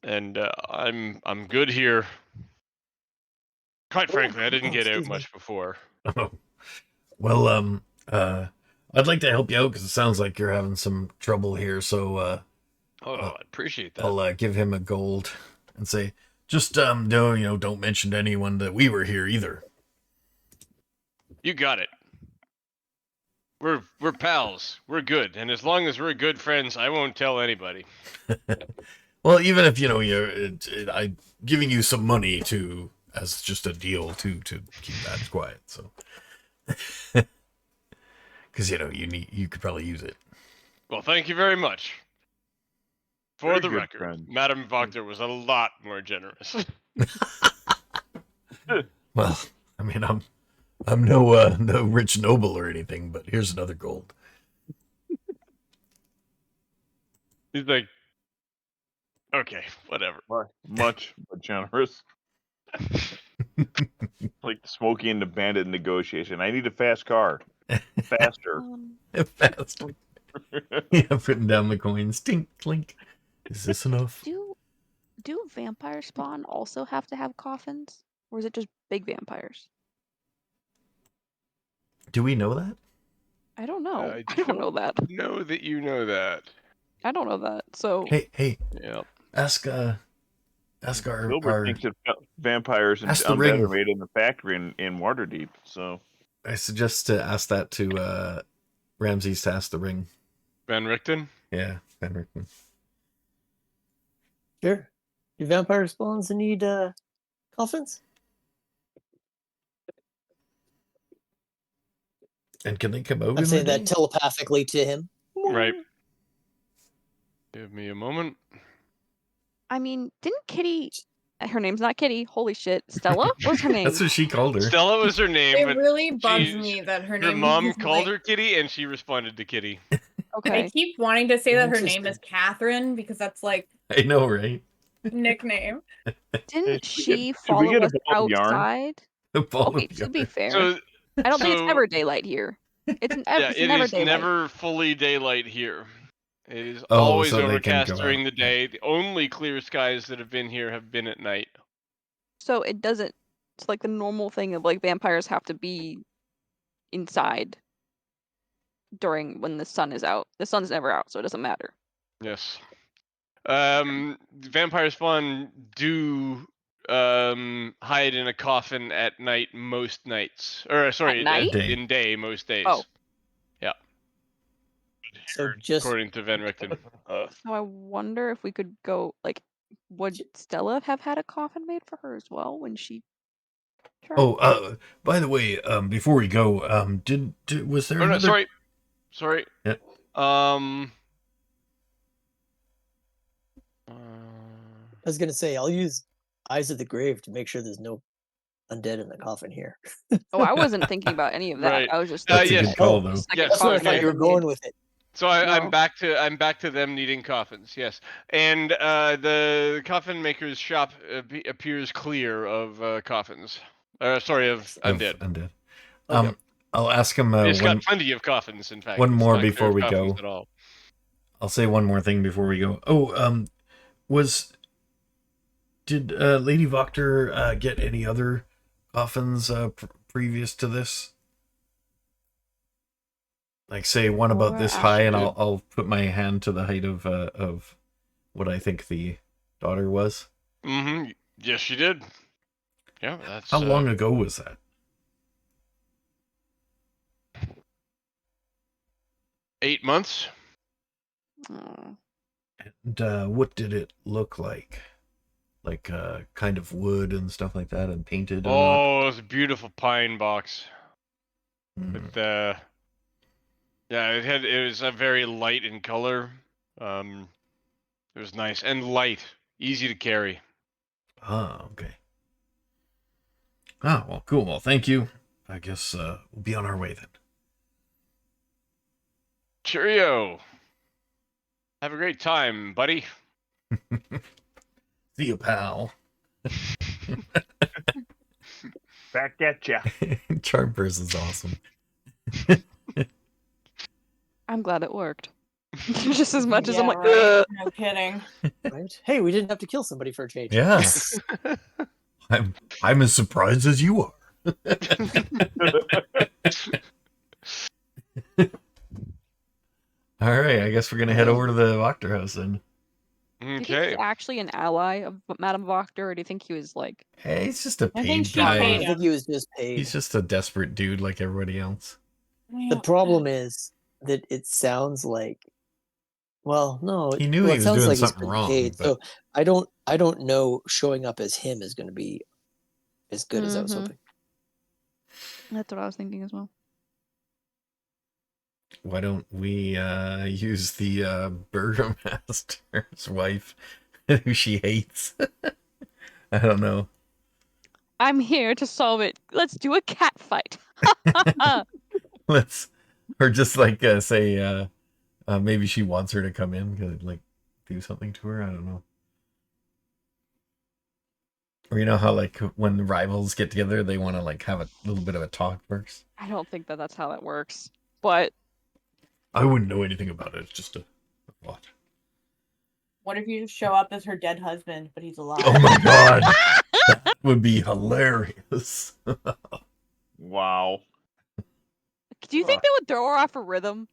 and I'm good here. Quite frankly, I didn't get out Excuse me. much before. Well, I'd like to help you out because it sounds like you're having some trouble here. So I appreciate that. I'll give him a gold and say, just no, don't mention to anyone that we were here either. You got it. We're pals. We're good, and as long as we're good friends, I won't tell anybody. Well, even if I'm giving you some money as just a deal to keep that quiet. So, because you could probably use it. Well, thank you very much. For Very the good record, friend. Madame Wachter was a lot more generous. Well, I mean, I'm no rich noble or anything, but here's another gold. He's like, okay, whatever. Much but generous. Like Smokey and the Bandit negotiation. I need a fast car. Faster. Faster. Yeah, putting down the coins. Tink, clink. Is this enough? Do vampire spawn also have to have coffins, or is it just big vampires? Do we know that? I don't know. I I don't know that. Know that you know that. I don't know that. So Hey, Yeah. ask our Wilbur thinks that vampires and Ask the undead ring. are made in the factory in Waterdeep. So I suggest to ask that to Ramses to ask the ring. Van Richten? Yeah, Van Richten. Sure. Do vampire spawns need coffins? And can they come out? I'm in saying the that day? telepathically to him. Right. Give me a moment. I mean, didn't Kitty? Her name's not Kitty. Holy shit, Stella. What's her name? That's what she called her. Stella was her name, It but really bugs me that her name. mom is called like- her Kitty, and she responded to Kitty. Okay. I keep wanting to say that her name Interesting. is Catherine because that's like I know, right? nickname. Didn't should we she get follow a us ball of yarn? outside? A ball Okay, of to be yarn. fair, So I don't think it's so- ever daylight here. It's yeah, it's it never is daylight. never fully daylight here. It is Oh, always so they can overcast go during out. the day. The only clear skies that have been here have been at night. So it doesn't. It's like the normal thing of like vampires have to be inside during when the sun is out. The sun's never out, so it doesn't matter. Yes. Vampire spawn do hide in a coffin at night most nights. Or sorry, night? Day. in day most days. Oh. Yeah. So just According to Van Richten. So I wonder if we could go. Like, would Stella have had a coffin made for her as well when she? Tried? Oh, by the way, before we go, was there Oh no, another? sorry. Yeah. I was gonna say I'll use Eyes of the Grave to make sure there's no undead in the coffin here. Oh, I wasn't thinking about any of that. Right. I was just. That's thinking a yes. good call, though. just like Yes, a That's where I coffin thought okay. you were made. going with it. So I'm No. back to them needing coffins. Yes, and the coffin maker's shop appears clear of coffins. Sorry, of undead. Undead. Okay. I'll ask him It's got one. plenty of coffins, in fact. one It's more not clear before of we coffins go. At all. I'll say one more thing before we go. Oh, did Lady Wachter get any other coffins previous to this? Like, say one about Laura this high, and Ashton. I'll put my hand to the height of what I think the daughter was. Mm-hmm. Yes, she did. Yeah, that's. How long ago was that? 8 months. Oh. And what did it look like? Like kind of wood and stuff like that, and painted. Oh, it was a beautiful pine box. Mm. With yeah, it was a very light in color. It was nice and light, easy to carry. Ah, okay. Ah, well, cool. Well, thank you. I guess we'll be on our way then. Cheerio. Have a great time, buddy. See you, pal. Back at ya. Charm person's awesome. I'm glad it worked. Just as much as I'm Yeah, like, right? "Ugh." No kidding. Right? Hey, we didn't have to kill somebody for a change. Yeah. I'm as surprised as you are. All right, I guess we're gonna head over to the Wachterhaus then. Do you think Okay. he's actually an ally of Madame Wachter, or do you think he was like... Hey, he's just a I think paid she I paid guy. him. think he was just paid. He's just a desperate dude like everybody else. The problem is that it sounds like, well, no, He knew well, he it was sounds doing like he's something been wrong, paid. but- So I don't know showing up as him is going to be as good as I was Mhm. hoping. That's what I was thinking as well. Why don't we use the burgomaster's wife, who she hates? I don't know. I'm here to solve it. Let's do a cat fight. Let's, or just like say, maybe she wants her to come in, like do something to her. I don't know. Or you know how like when the rivals get together, they want to like have a little bit of a talk first. I don't think that that's how that works. But I wouldn't know anything about it. It's just a thought. What if you just show up as her dead husband, but he's alive? Oh my god, that would be hilarious. Wow. do you think they would throw her off a rhythm?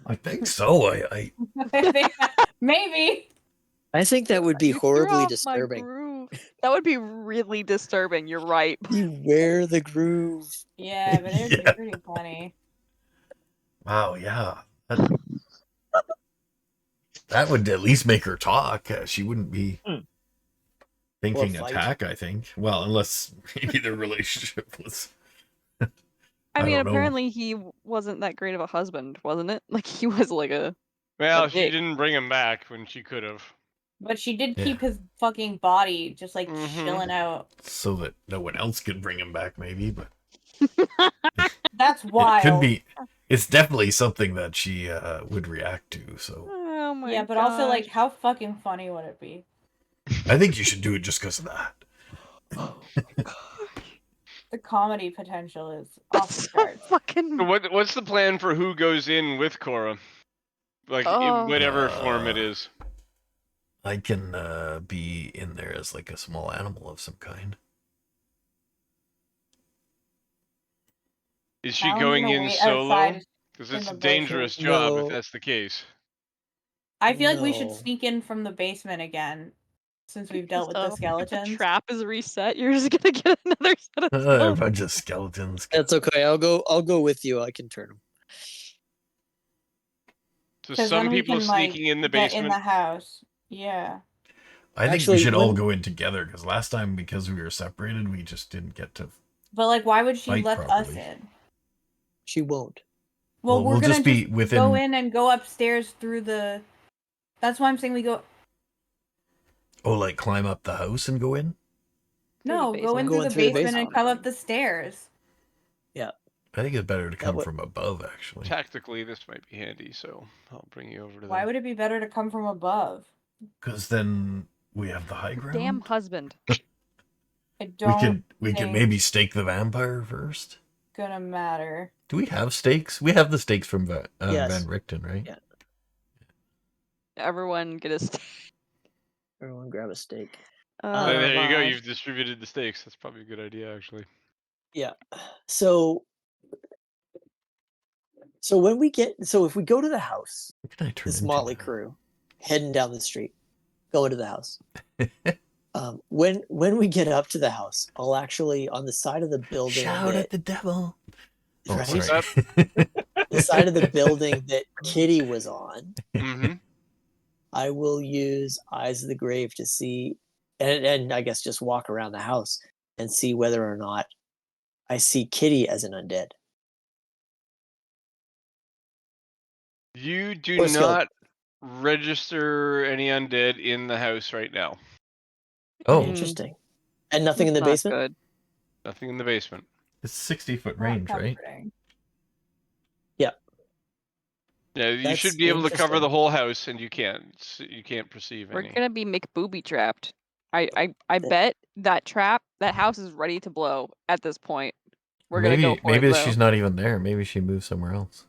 I think so. I Maybe. I think that would be You threw horribly off my disturbing. groove. That would be really disturbing. You're right. Beware the groove. Yeah, but it would Yeah. be pretty funny. wow, yeah. That would at least make her talk. She wouldn't be thinking Or fight. attack, I think. Well, unless maybe their relationship was. I mean, don't know. apparently he wasn't that great of a husband, wasn't it? Like he was like a... Well, she dick. didn't bring him back when she could have. But she did Yeah. keep his fucking body just like Mhm. chilling out. So that no one else could bring him back, maybe. But That's wild. it could be. It's definitely something that she would react to. So Oh my Yeah, but also like gosh. how fucking funny would it be? I think you should do it just because of that. The comedy potential is off That's the so charts. fucking... So what's the plan for who goes in with Cora? Like Oh. in whatever form it is. I can be in there as like a small animal of some kind. Is she Alan's going gonna in wait solo? outside Because in it's a the dangerous bushes. job No. if that's the case. I feel like we should No. sneak in from the basement again, since we've dealt with the So, if the skeletons. trap is reset, you're just gonna get another set of A skeletons. bunch of skeletons. That's okay. I'll go with you. I can turn them. So 'Cause some then we people can, like, sneaking in the get basement. in the house. Yeah. I think Actually, we should all when- go in together because last time, because we were separated, we just didn't get to. But like, why would she Fight let us properly. in? She won't. Well, Well, we're we'll gonna just be within. go in and go upstairs through the. That's why I'm saying we go. Oh, like climb up the house and go in? Through the No, go in basement. through Going the through the basement and basement. come up the stairs. I think it's better to come would- from above, actually. Tactically, this might be handy, so I'll bring you over to Why them. would it be better to come from above? Because then we have the high ground. Damn husband. I we don't can think maybe stake the vampire first. gonna matter. Do we have stakes? We have the stakes from Yes. Van Richten, right? Yeah. Everyone get a steak. Everyone grab a steak. Oh, there you go. gosh. You've distributed the stakes. That's probably a good idea, actually. Yeah. So when we get if we go to the house, What can I turn this into motley now? crew heading down the street, going to the house. When we get up to the house, I'll actually on the side of the building Shout that, at the devil. Oh, Right? sorry. the side of the building that Kitty was on, Mm-hmm. I will use Eyes of the Grave to see, and I guess just walk around the house and see whether or not I see Kitty as an undead. You do Or skill. not register any undead in the house right now. Oh, Mm. Interesting. And nothing in the That's not basement? good. Nothing in the basement. it's 60-foot Not range, right? comforting. Yeah, you That's should be able to cover interesting. the whole house, and you can't. You can't perceive We're any. gonna be McBooby trapped. I bet that house is ready to blow at this point. We're gonna go for it maybe though. she's not even there. Maybe she moved somewhere else.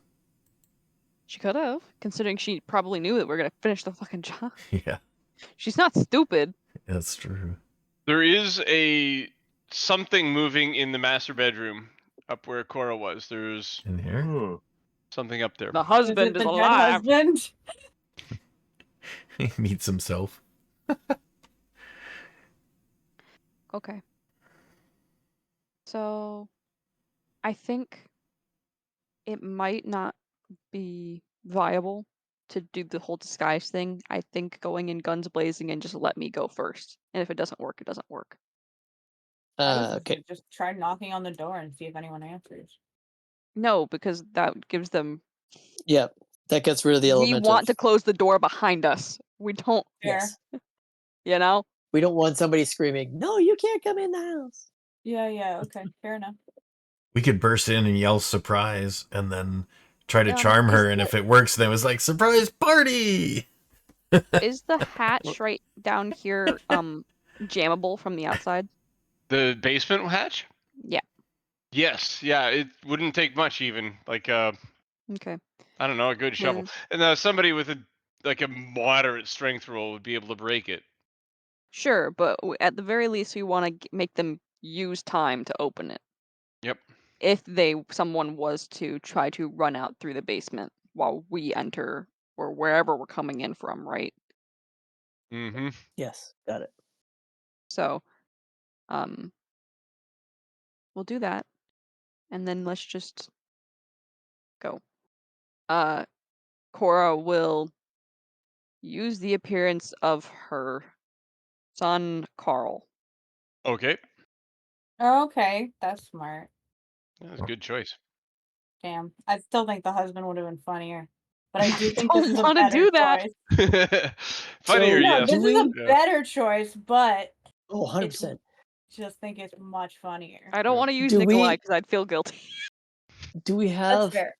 She could have, considering she probably knew that we're gonna finish the fucking job. Yeah, She's not stupid. that's true. There is something moving in the master bedroom up where Cora was. There's In here? Huh. something up there. The Is husband it is the dead alive. husband? He meets himself. Okay. So, I think it might not be viable to do the whole disguise thing. I think going in guns blazing and just let me go first. And if it doesn't work, it doesn't work. I was Okay. just try knocking on the door and see if anyone answers. No, because that gives them. Yeah, that gets rid of the We element want of to close the door behind us. We don't, yes. you know? We don't want somebody screaming, "No, you can't come in the house." Yeah, okay, fair enough. We could burst in and yell surprise and then try to Yeah, charm is her, and if it works, then it was like, surprise party! Is the hatch right down here jammable from the outside? The basement hatch? Yeah. Yes. Yeah. It wouldn't take much, even like Okay. I don't know, a good shovel, and somebody with a moderate strength roll would be able to break it. Sure, but at the very least, we want to make them use time to open it. Yep. If someone was to try to run out through the basement while we enter or wherever we're coming in from, right? Mm-hmm. Yes, got it. So, we'll do that, and then let's just go. Cora will use the appearance of her son Carl. Okay. Okay, that's smart. That's a good choice. Damn. I still think the husband would have been funnier. But I do think this Don't is a wanna better do that. choice. Funnier, No, yes. this is a Yeah. better choice, but Oh, 100%. just think it's much funnier. I don't want to use Do Nikolai we- because I'd feel guilty. Do we have fair.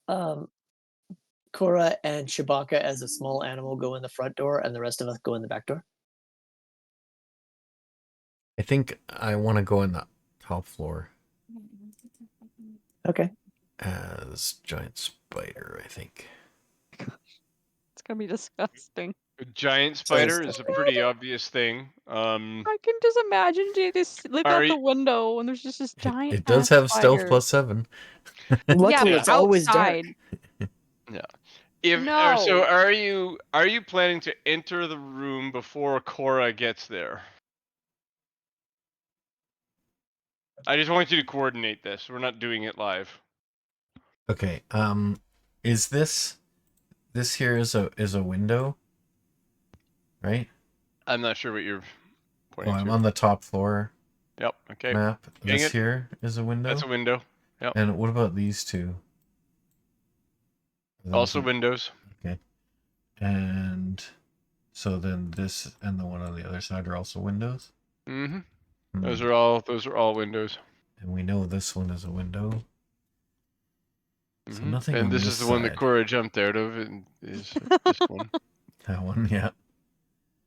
Cora and Shabaka as a small animal go in the front door and the rest of us go in the back door? I think I want to go in the top floor Okay. as giant spider, I think. It's gonna be disgusting. A giant So spider it's- is a pretty obvious thing. I can just imagine you just look out the window and there's just this giant. It does ass have stealth spider. +7. Luckily, Yeah. it's always dark. outside. Yeah. So No. are you planning to enter the room before Cora gets there? I just want you to coordinate this. We're not doing it live. Okay. Is this here is a window, right? I'm not sure what you're Oh, pointing I'm to. on the top floor Yep. Okay. map. Dang This it. here is a window. That's a window. Yep. And what about these two? Are those Also a- windows. Okay. And so then this and the one on the other side are also windows? Mm-hmm. Hmm. Those are all windows. And we know this one is a window. So Mhm. nothing And on this this is the one that side. Cora jumped out of, and is this one. That one, yeah.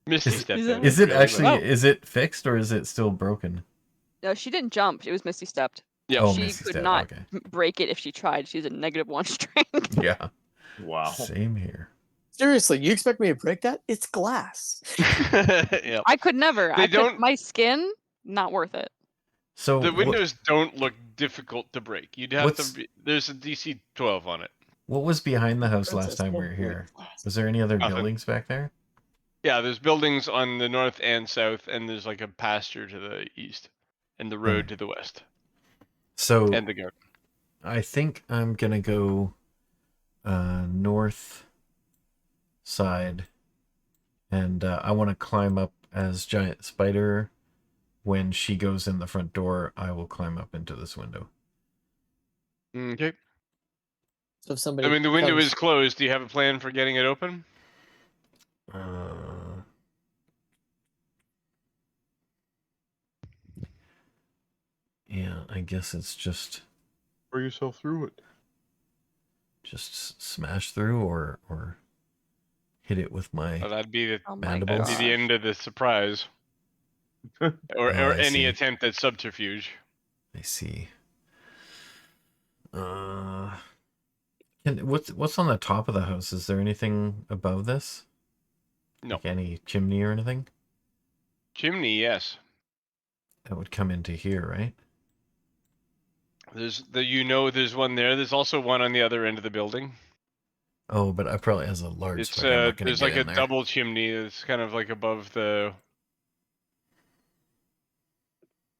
Misty Is- stepped is out it- of Is it really, actually but- is it fixed or is it still broken? No, she didn't jump. It was Misty stepped. Yep. Oh, She Misty could step, not okay. break it if she tried. She's a -1 strength. Yeah. Wow. Same here. Seriously, you expect me to break that? It's glass. Yep. I could never. They don't- My skin, not worth it. So The windows don't look difficult to break. You'd have What's- there's a DC 12 on it. what was behind the house last Princess time we were don't here? break glass. Was there any other Nothing. buildings back there? Yeah, there's buildings on the north and south, and there's like a pasture to the east, and the road to the west, So and the garden. I think I'm gonna go north side, and I want to climb up as giant spider. When she goes in the front door, I will climb up into this window. Okay. So if somebody I mean, the window comes- is closed. Do you have a plan for getting it open? Yeah, I guess it's just Pour yourself through it. just smash through or hit it with my Well, that'd be Oh my mandibles? that'd be the gosh. end of the surprise, or I any see. attempt at subterfuge. I see. What's on the top of the house? Is there anything above this? No. Like any chimney or anything? Chimney, yes. That would come into here, right? There's there's one there. There's also one on the other end of the building. Oh, but I probably has a large It's spike. I'm not gonna there's get like a in there. double chimney. It's kind of like above the.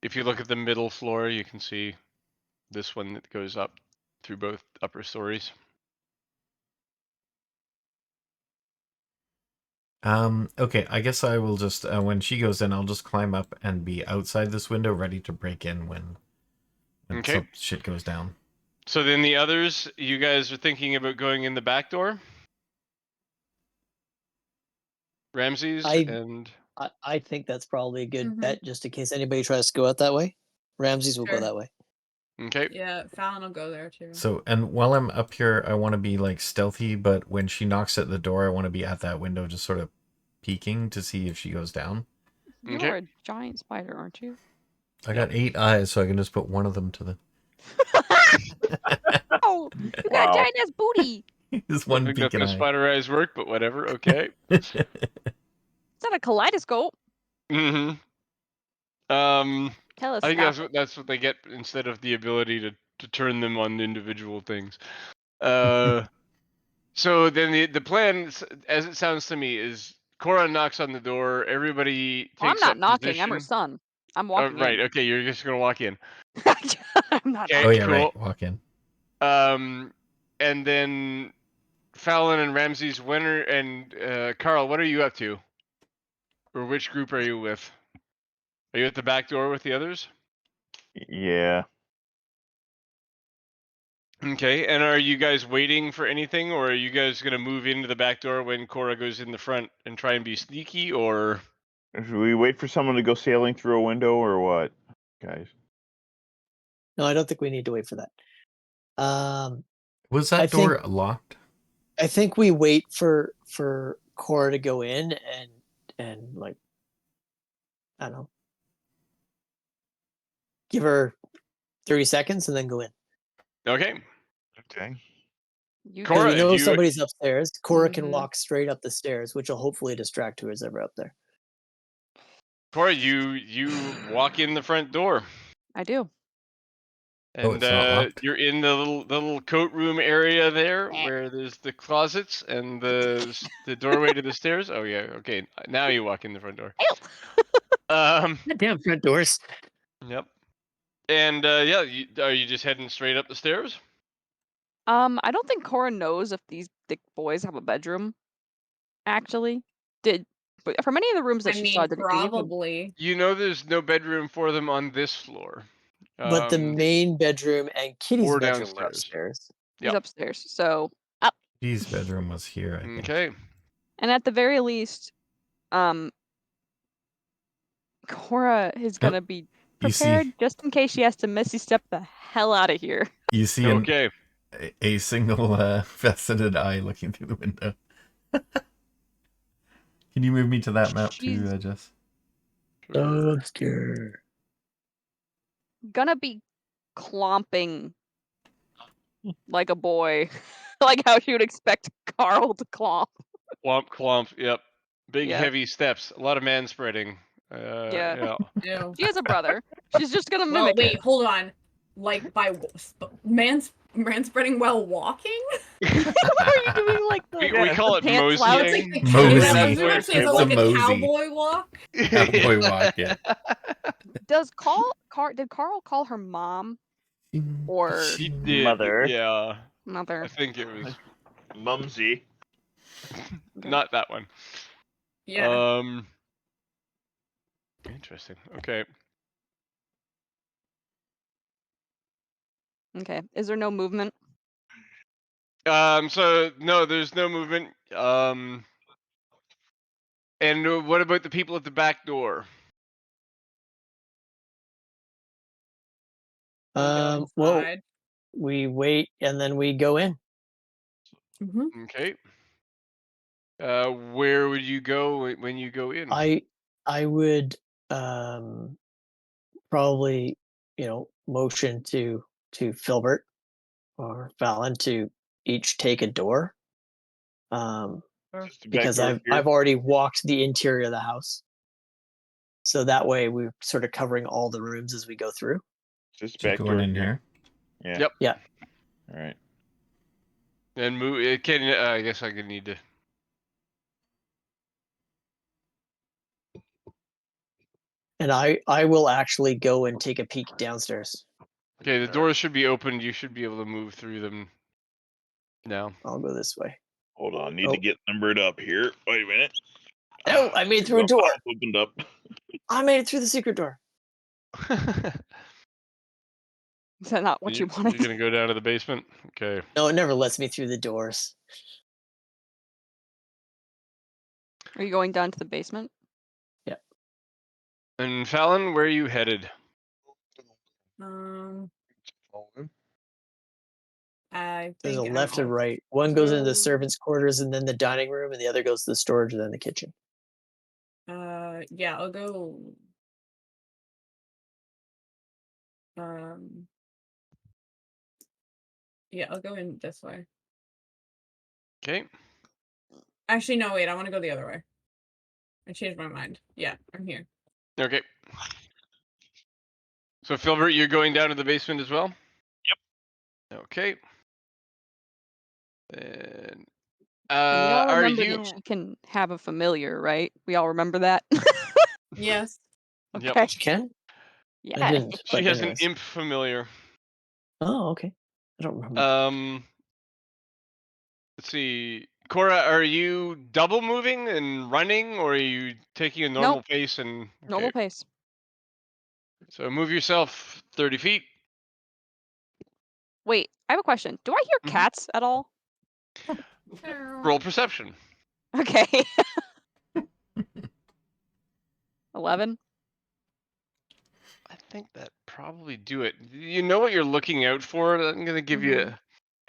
If you look at the middle floor, you can see this one that goes up through both upper stories. Okay, I guess I will just when she goes in, I'll just climb up and be outside this window, ready to break in when Okay. some shit goes down. So then the others, you guys are thinking about going in the back door? Ramses and I think that's probably a good Mhm. bet, just in case anybody tries to go out that way. Ramses will go Sure. that way. okay. Yeah, Fallon will go there too. So, and while I'm up here, I want to be like stealthy, but when she knocks at the door, I want to be at that window, just sort of peeking to see if she goes down. You're Okay. a giant spider, aren't you? I got 8 eyes, so I can just put one of them to the. Oh, you got a Wow. giant ass booty. Just I one think that's beacon how eye. spider eyes work, but whatever. Okay. It's not a kaleidoscope. mm-hmm. I think that's what they get instead of the ability to turn them on individual things. So then the plan, as it sounds to me, is Cora knocks on the door. Everybody Oh, I'm takes not up knocking. position. I'm her son. I'm Oh, walking right. Okay, you're just gonna walk in. in. I'm not Okay, Oh yeah, cool. right. Walk in. And then Fallon and Ramses, and Carl, what are you up to? Or which group are you with? Are you at the back door with the others? Yeah. Okay, and are you guys waiting for anything, or are you guys gonna move into the back door when Cora goes in the front and try and be sneaky, or? Should we wait for someone to go sailing through a window or what, guys? No, I don't think we need to wait for that. Was that I door think- locked? I think we wait for Cora to go in and like, I don't know, give her 30 seconds and then go in. Okay. Okay. You Cora, Because we know if you- somebody's upstairs. Cora can Mhm. walk straight up the stairs, which will hopefully distract whoever's ever up there. Cora, you walk in the front door, I do. Oh, and it's not locked? you're in the little coat room area there, where there's the closets and the doorway to the stairs. Oh yeah, okay. Now you walk in the front door. God damn front doors. Yep. And yeah, are you just heading straight up the stairs? I don't think Cora knows if these thick boys have a bedroom. Actually, but from any of the rooms that I she mean, saw, did any of them? probably. You know, there's no bedroom for them on this floor. But the main bedroom and Kitty's or bedroom were downstairs. upstairs. He's Yep. upstairs, so up. His bedroom was here, I think. Okay. And at the very least, Cora is gonna be You see- prepared just in case she has to messy step the hell out of here. You see Okay. a single faceted eye looking through the window. Can you move me to that map too, She's- Jess? Duster. Gonna be clomping like a boy, like how you would expect Carl to clomp. Clomp, clomp. Yep. Big Yeah. heavy steps. A lot of man spreading. Yeah. Yeah. Ew. She has a brother. She's just gonna Well, mimic wait, it. hold on. Like by man spreading while walking? What are you doing? Like the We call it pant Oh, it's moseying. like the Mosey. I was That's gonna where say, is it it like came a from. cowboy walk? Cowboy walk, yeah. Did Carl call her mom or He did. Mother. Yeah. mother? I think it was Mumsy. not that one. Yeah. Interesting. Okay. Okay. Is there no movement? So no, there's no movement. And what about the people at the back door? We'll go Well, inside. we wait and then we go in. Mm-hmm. Okay. Where would you go when you go in? I would probably, motion to Filbert or Fallon to each take a door. Just the back Because door here. I've already walked the interior of the house. So that way we're sort of covering all the rooms as we go through. Just Keep back going door in here. here. Yeah. Yep. Yeah. All right. And move. It can. I guess I could need to. And I will actually go and take a peek downstairs. Okay, the doors should be opened. You should be able to move through them now. I'll go this way. Hold on. Need Oh. to get numbered up here. Wait a minute. Oh, I made it through a door. Opened up. I made it through the secret door. Is that not what you wanted? You're gonna go down to the basement. Okay. No, it never lets me through the doors. Are you going down to the basement? And Fallon, where are you headed? I There's a think left and I'll right. One goes into the go- servants' quarters and then the dining room, and the other goes to the storage and then the kitchen. Yeah, I'll go. Yeah, I'll go in this way. Okay. Actually, no, wait, I want to go the other way. I changed my mind. Yeah, I'm here. Okay. So Filbert, you're going down to the basement as well? Yep. Okay. And And we all are remember you? that she can have a familiar, right? We all remember that. Yes. Yep. Okay. You can? Yeah. I didn't. She But has anyways. an imp familiar. Oh, okay. I don't remember. Let's see. Cora, are you double moving and running, or are you taking a normal Nope. pace and Normal okay. pace. So move yourself 30 feet. Wait, I have a question. Do I hear Mhm. cats at all? Roll perception. Okay. 11. I think that probably do it. You know what you're looking out for? I'm gonna give you.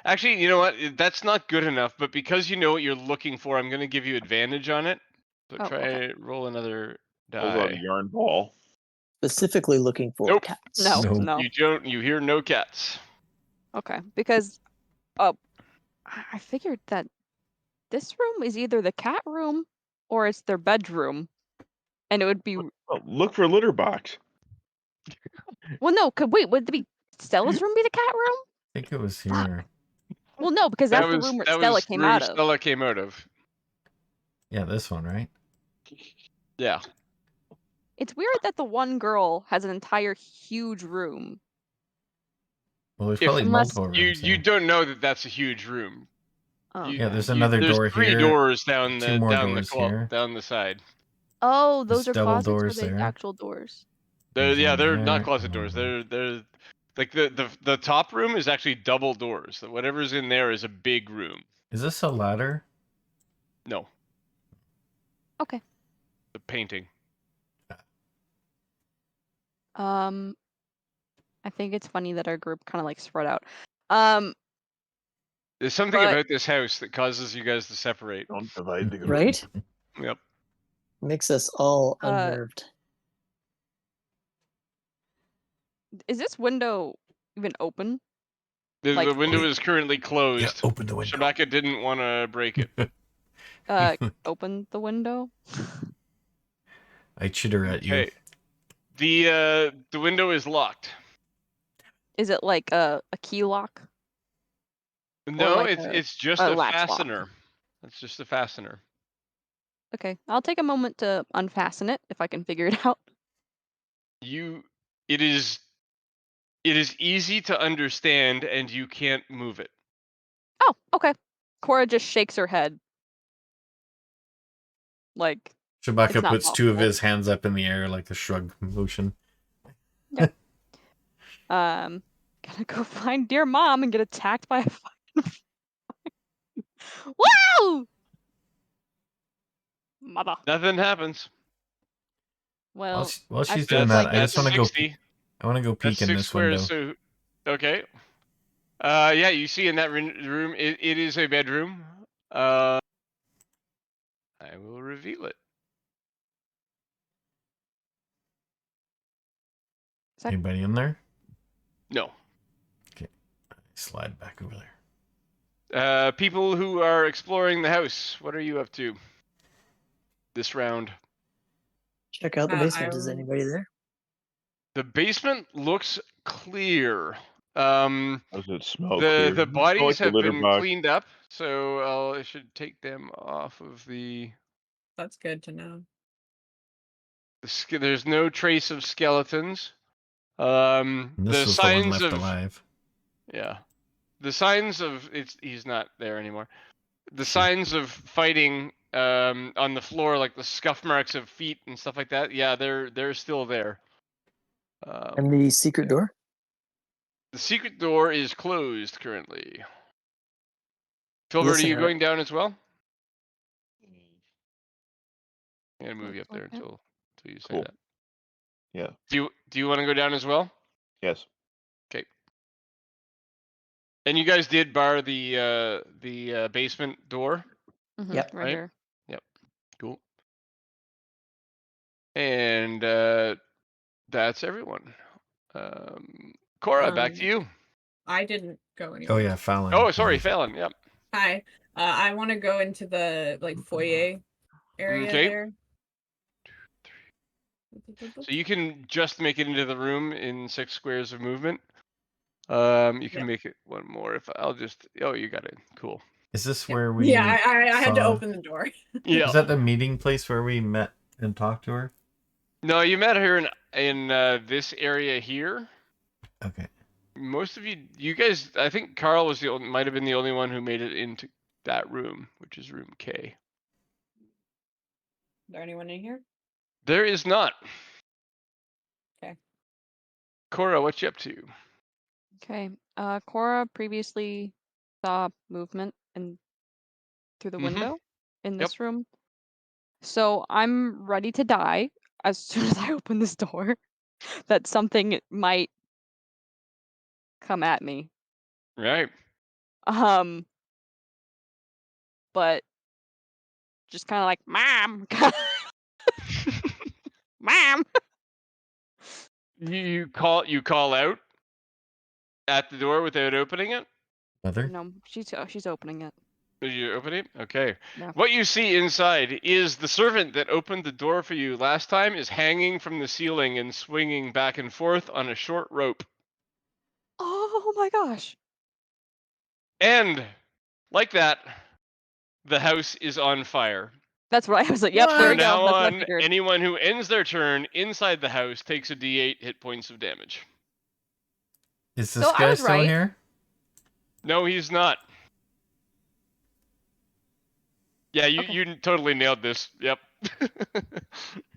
Actually, you know what? That's not good enough. But because you know what you're looking for, I'm gonna give you advantage on it. So Oh, try okay. roll another Pulls out a die. yarn ball. Specifically looking for Nope. cats. No, No. no. You don't. You hear no cats. Okay, because I figured that this room is either the cat room or it's their bedroom, and it would be Oh, look for a litter box. well. No, would it be Stella's room be the cat room? I think it was Fuck. here. Well, no, because that's the room where Stella came room out of. Stella came out of. Yeah, this one, right? Yeah. It's weird that the one girl has an entire huge room. Well, there's If- probably Unless multiple You rooms you here. don't know that that's a huge room. Oh, You- Yeah, there's okay. another there's door 3 here. doors down two the more down doors the club here. down the side. Oh, those There's are double closets or doors they there. actual doors? They're There's one they're not there, closet and doors. one They're like the top room is actually double doors. Whatever's in there is a big room. Is this a ladder? No, Okay. the painting. I think it's funny that our group kind of like spread out. There's something But- about this house that causes you guys to separate. Don't divide the group. Right? Yep. Makes us all unnerved. Is this window even open? The Like- window Wait. is currently Yeah, closed. open the window. Shabaka didn't want to break it. Open the window. I chitter at you. Okay. The window is locked. Is it like a key lock? No, like it's just a a latch lock. fastener. It's just a fastener. Okay, I'll take a moment to unfasten it if I can figure it out. It is easy to understand and you can't move it. Oh, okay. Cora just shakes her head. Like, Shabaka It's not puts two of possible. his hands up in the air like a shrug motion. gonna go find dear mom and get attacked by a fucking Wow! Mother. Nothing happens. Well, While she's feel doing like that, I just want to go. 60. I want to go That's peek in 6 this window. squares. So okay. Yeah, you see in that room, it is a bedroom. I will reveal it. Anybody in there? No. Okay. Slide back over there. People who are exploring the house, what are you up to this round? Check out the basement. Is I'll- anybody there? The basement looks clear. Does it smell The clear? the Does it smell bodies like the have litter been box? cleaned up, so I should take them off of the. That's good to know. There's no trace of skeletons. And this The was the one signs left of alive. yeah, the signs of he's not there anymore. The Sure. signs of fighting on the floor, like the scuff marks of feet and stuff like that. Yeah, they're still there. And the secret door? The secret door is closed currently. Filbert, are Listen, you going down as well? I'm gonna move Looks you up there like it. until you say Cool. that. Yeah. Do you want to go down as well? Yes. Okay. And you guys did bar the basement door, Yep. Right right? here. Yep. Cool. And that's everyone. Cora, back to you. I didn't go anywhere. Oh yeah, Fallon. Oh, sorry, Fallon. Yep. Hi. I want to go into the foyer area Okay. there. So you can just make it into the room in 6 squares of movement. You can Yep. make it one more if I'll just. Oh, you got it. Cool. Is this Yep. where we? Yeah, I had to saw- open the door. Yeah. Is that the meeting place where we met and talked to her? No, you met her in this area here. Okay. Most of you guys, I think Carl was might have been the only one who made it into that room, which is room K. Is there anyone in here? There is not. Okay. Cora, what you up to? Okay. Cora previously saw movement through the window in this room. So I'm ready to die as soon as I open this door. That something might come at me. Right. But just kind of like, Mom, Mom. You call out at the door without opening it? Mother? No, she's opening it. Did you open it? Okay. Yeah. What you see inside is the servant that opened the door for you last time is hanging from the ceiling and swinging back and forth on a short rope. Oh my gosh. And like that, the house is on fire. That's what I was like. Yep, there From we go. now That's what I on, figured. anyone who ends their turn inside the house takes a D8 hit points of damage. Is this So I guy was still right. here? No, he's not. Yeah, you Okay. you totally nailed this. Yep.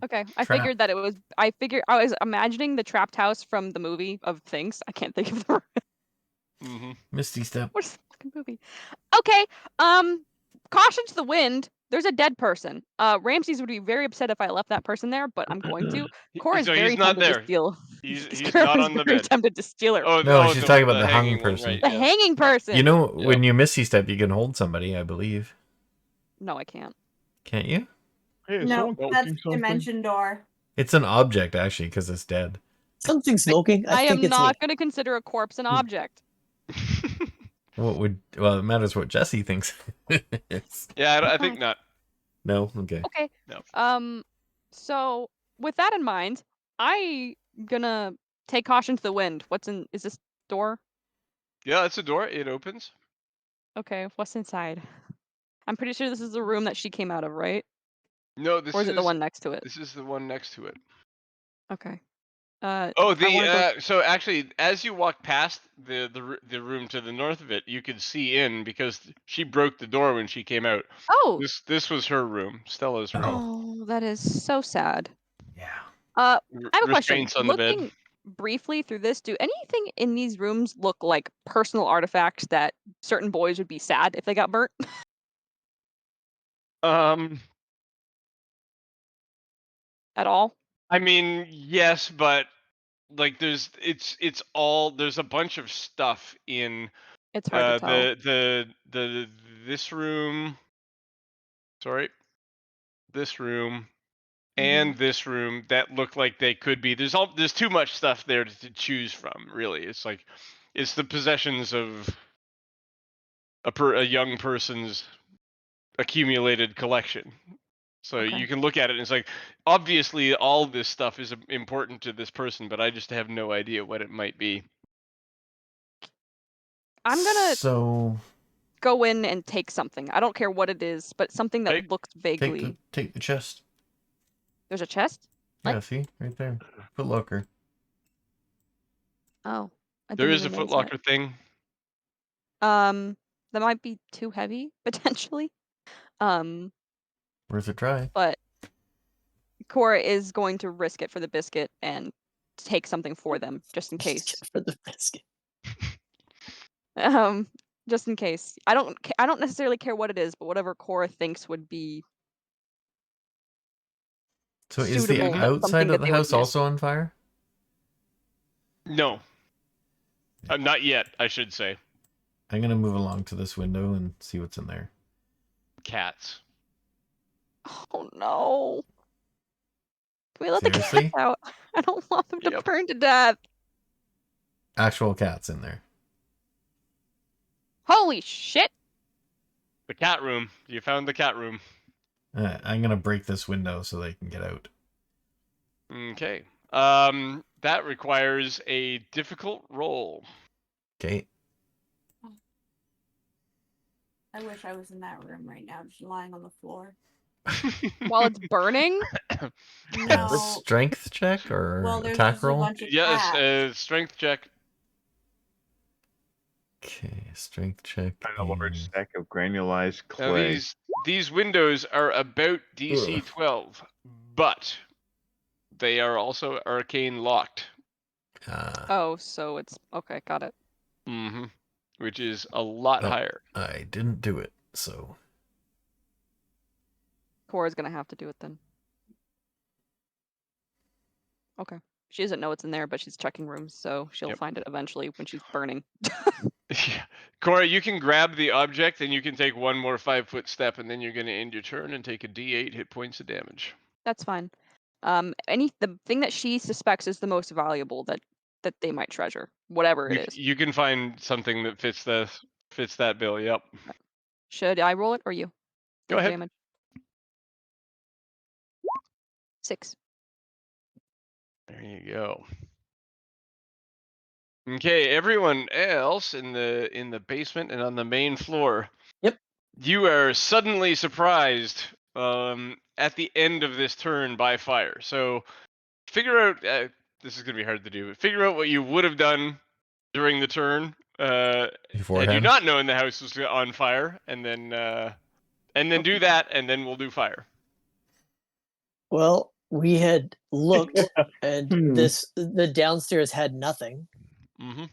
Okay, I Trap. figured that it was. I was imagining the trapped house from the movie of Things. I can't think of the Mm-hmm. Misty step. what is the fucking movie? Okay. Caution to the wind. There's a dead person. Ramses would be very upset if I left that person there, but I'm going to. Cora's So very he's not tempted to there. steal. He's Cora not was on the very bed. tempted to steal her. No, she's talking about the hung hanging person. Right, The yeah. hanging person. You know, Yeah. when you misty step, you can hold somebody, I believe. No, I can't. Can't you? Hey, is No, someone that's cooking something? dimension door. It's an object, actually, because it's dead. Something smoking? I think am it's not me. going to consider a corpse an object. Well, it matters what Jesse thinks. It's- Yeah, I think not. No? Okay. Okay. No. So with that in mind, I gonna take caution to the wind. Is this door? Yeah, it's a door. It opens. Okay, what's inside? I'm pretty sure this is the room that she came out of, right? No, this Or is it the one next to it? This is the one next to it. Okay. Oh, I wanna go. so actually, as you walk past the room to the north of it, you could see in because she broke the door when she came out. Oh! This was her room, Stella's room. Oh, that is so sad. Yeah. I have a question. Restraints on the bed. Looking briefly through this, do anything in these rooms look like personal artifacts that certain boys would be sad if they got burnt? At all? I mean, yes, but like there's a bunch of stuff in It's hard to tell. the this room. Sorry, this room Mhm. and this room that look like they could be. There's too much stuff there to choose from. Really, it's the possessions of a young person's accumulated collection. So Okay. you can look at it and it's like, obviously all this stuff is important to this person, but I just have no idea what it might be. I'm gonna So go in and take something. I don't care what it is, but something that Right. looks vaguely. take the chest. There's a chest? What? Yeah, see right there, foot locker. Oh, I There didn't is a even notice that. footlocker thing. That might be too heavy potentially. Worth a try. But Cora is going to risk it for the biscuit and take something for them just in case. For the biscuit. Just in case. I don't necessarily care what it is, but whatever Cora thinks would be So is the suitable, something outside that of the they would house miss. also on fire? No. Not yet, I should say. I'm gonna move along to this window and see what's in there. Cats. Oh no. Can we let the Seriously? cats out? I don't want them to Yep. burn to death. Actual cats in there. Holy shit. The cat room. You found the cat room. I'm gonna break this window so they can get out. Okay. That requires a difficult roll. Okay. I wish I was in that room right now, just lying on the floor. While it's burning? No. Strength check or Well, there's attack just a roll? bunch of Yes, cats. strength check. Okay, strength check. A large and- stack of granulized Now clay. these windows are about DC 12, but they are also arcane locked. Oh, so it's okay, got it. Mm-hmm. Which is a lot Oh. higher. I didn't do it, so Cora's gonna have to do it then. Okay. She doesn't know what's in there, but she's checking rooms, so she'll Yep. find it eventually when she's burning. Yeah. Cora, you can grab the object and you can take one more 5-foot step, and then you're going to end your turn and take a D8 hit points of damage. That's fine. The thing that she suspects is the most valuable that they might treasure, whatever it is. You can find something that fits that bill. Yep. Should I roll it or you? Go Take ahead. damage. 6. There you go. Okay, everyone else in the basement and on the main floor. Yep. You are suddenly surprised at the end of this turn by fire. So figure out this is gonna be hard to do, but figure out what you would have done during the turn had you beforehand. not known the house was on fire, and then do that, and then we'll do fire. Well, we had looked, and the downstairs had nothing. Mm-hmm.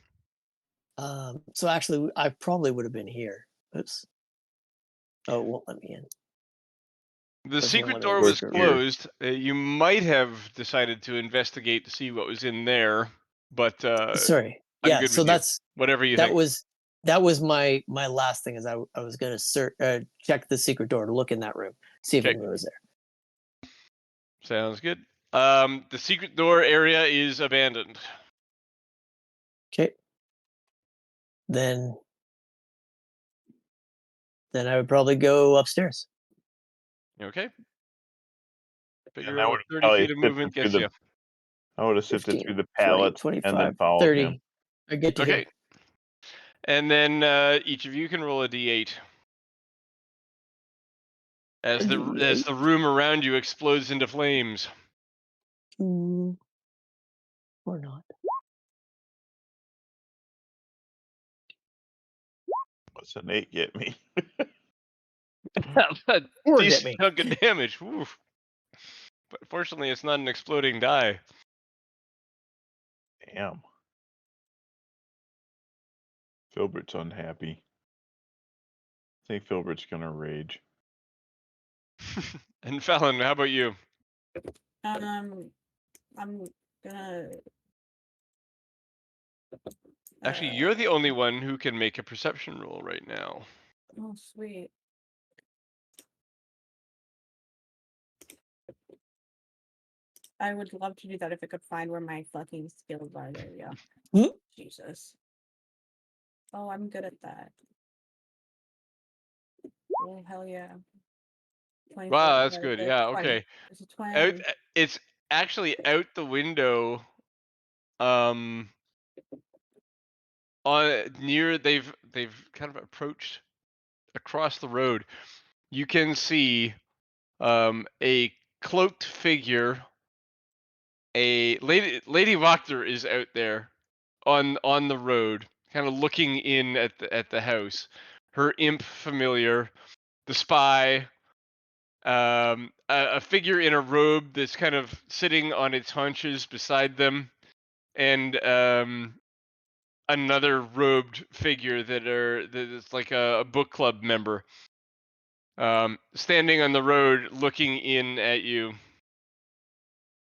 So actually, I probably would have been here. Oops. Oh, it won't let me in. The There's secret one door of was those closed. You might have decided to investigate to see what was in there, but Sorry. I'm Yeah. good So with you. that's Whatever you that think. was my last thing. Is I was gonna check the secret door to look in that room, see if Okay. anyone was there. Sounds good. The secret door area is abandoned. Okay. Then I would probably go upstairs. Okay. Figure I out would what 30 probably feet of movement sifted gets through you. I would have sifted 15, through the 20, pallets 25, and then followed 30. him. I get to Okay. here. And then each of you can roll a d8 as the room around you explodes into flames. Or not. What's an 8 get me? That's Or get decent me. chunk of damage. Oof. But fortunately, it's not an exploding die. Damn. Filbert's unhappy. I think Filbert's gonna rage. And Fallon, how about you? I'm gonna Actually, you're the only one who can make a perception roll right now. Oh, sweet. I would love to do that if I could find where my fucking skills are. There we go. Hmm? Jesus. Oh, I'm good at that. Oh, hell yeah. 24. Wow, that's Okay, good. so Yeah, 20. okay. It's a Out, 20. it's actually out the window. On near they've kind of approached across the road. You can see a cloaked figure. A Lady Wachter is out there on the road, kind of looking in at the house. Her imp familiar, the spy, a figure in a robe that's kind of sitting on its haunches beside them, and another robed figure that's like a book club member, standing on the road looking in at you.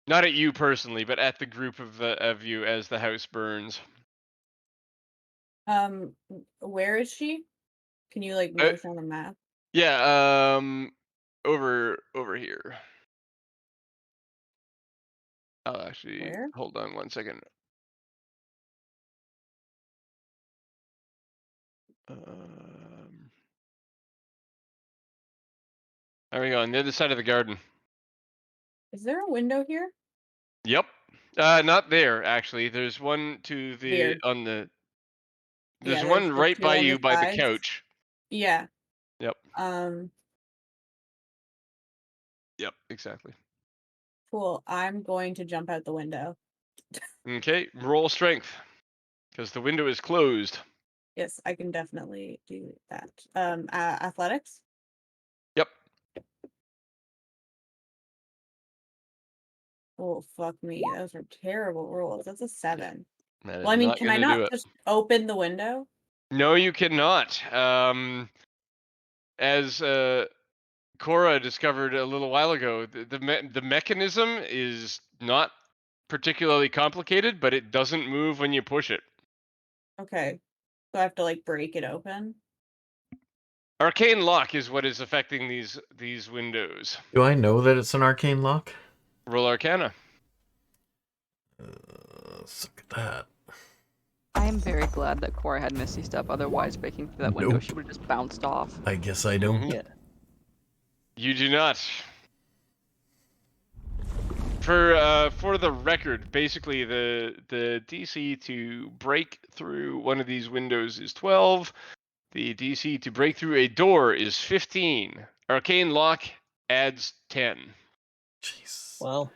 Not at you personally, but at the group of you as the house burns. Where is she? Can you like Uh, motion on the map? yeah, over here. I'll actually Where? hold on one second. There we go, on the other side of the garden. Is there a window here? Yep. Not there actually. There's one to the Here. on the. Yeah, There's there's one the right two by on you the by the sides. couch. Yeah. Yep. Um, Yep. Exactly. cool. I'm going to jump out the window. Okay. Roll strength, because the window is closed. Yes, I can definitely do that. Athletics? Yep. Oh, fuck me. Those are terrible rolls. That's a 7. That Well, is I mean, not can I gonna do not it. just open the window? No, you cannot. As Cora discovered a little while ago, the mechanism is not particularly complicated, but it doesn't move when you push it. Okay. So I have to like break it open? Arcane lock is what is affecting these windows. Do I know that it's an arcane lock? Roll Arcana. Suck at that. I am very glad that Cora had Misty Step. Otherwise, breaking through that window, Nope. she would have just bounced off. I guess I don't. Mhm. Yeah. You do not. For the record, basically the DC to break through one of these windows is 12. The DC to break through a door is 15. Arcane lock adds 10. Jeez. Well,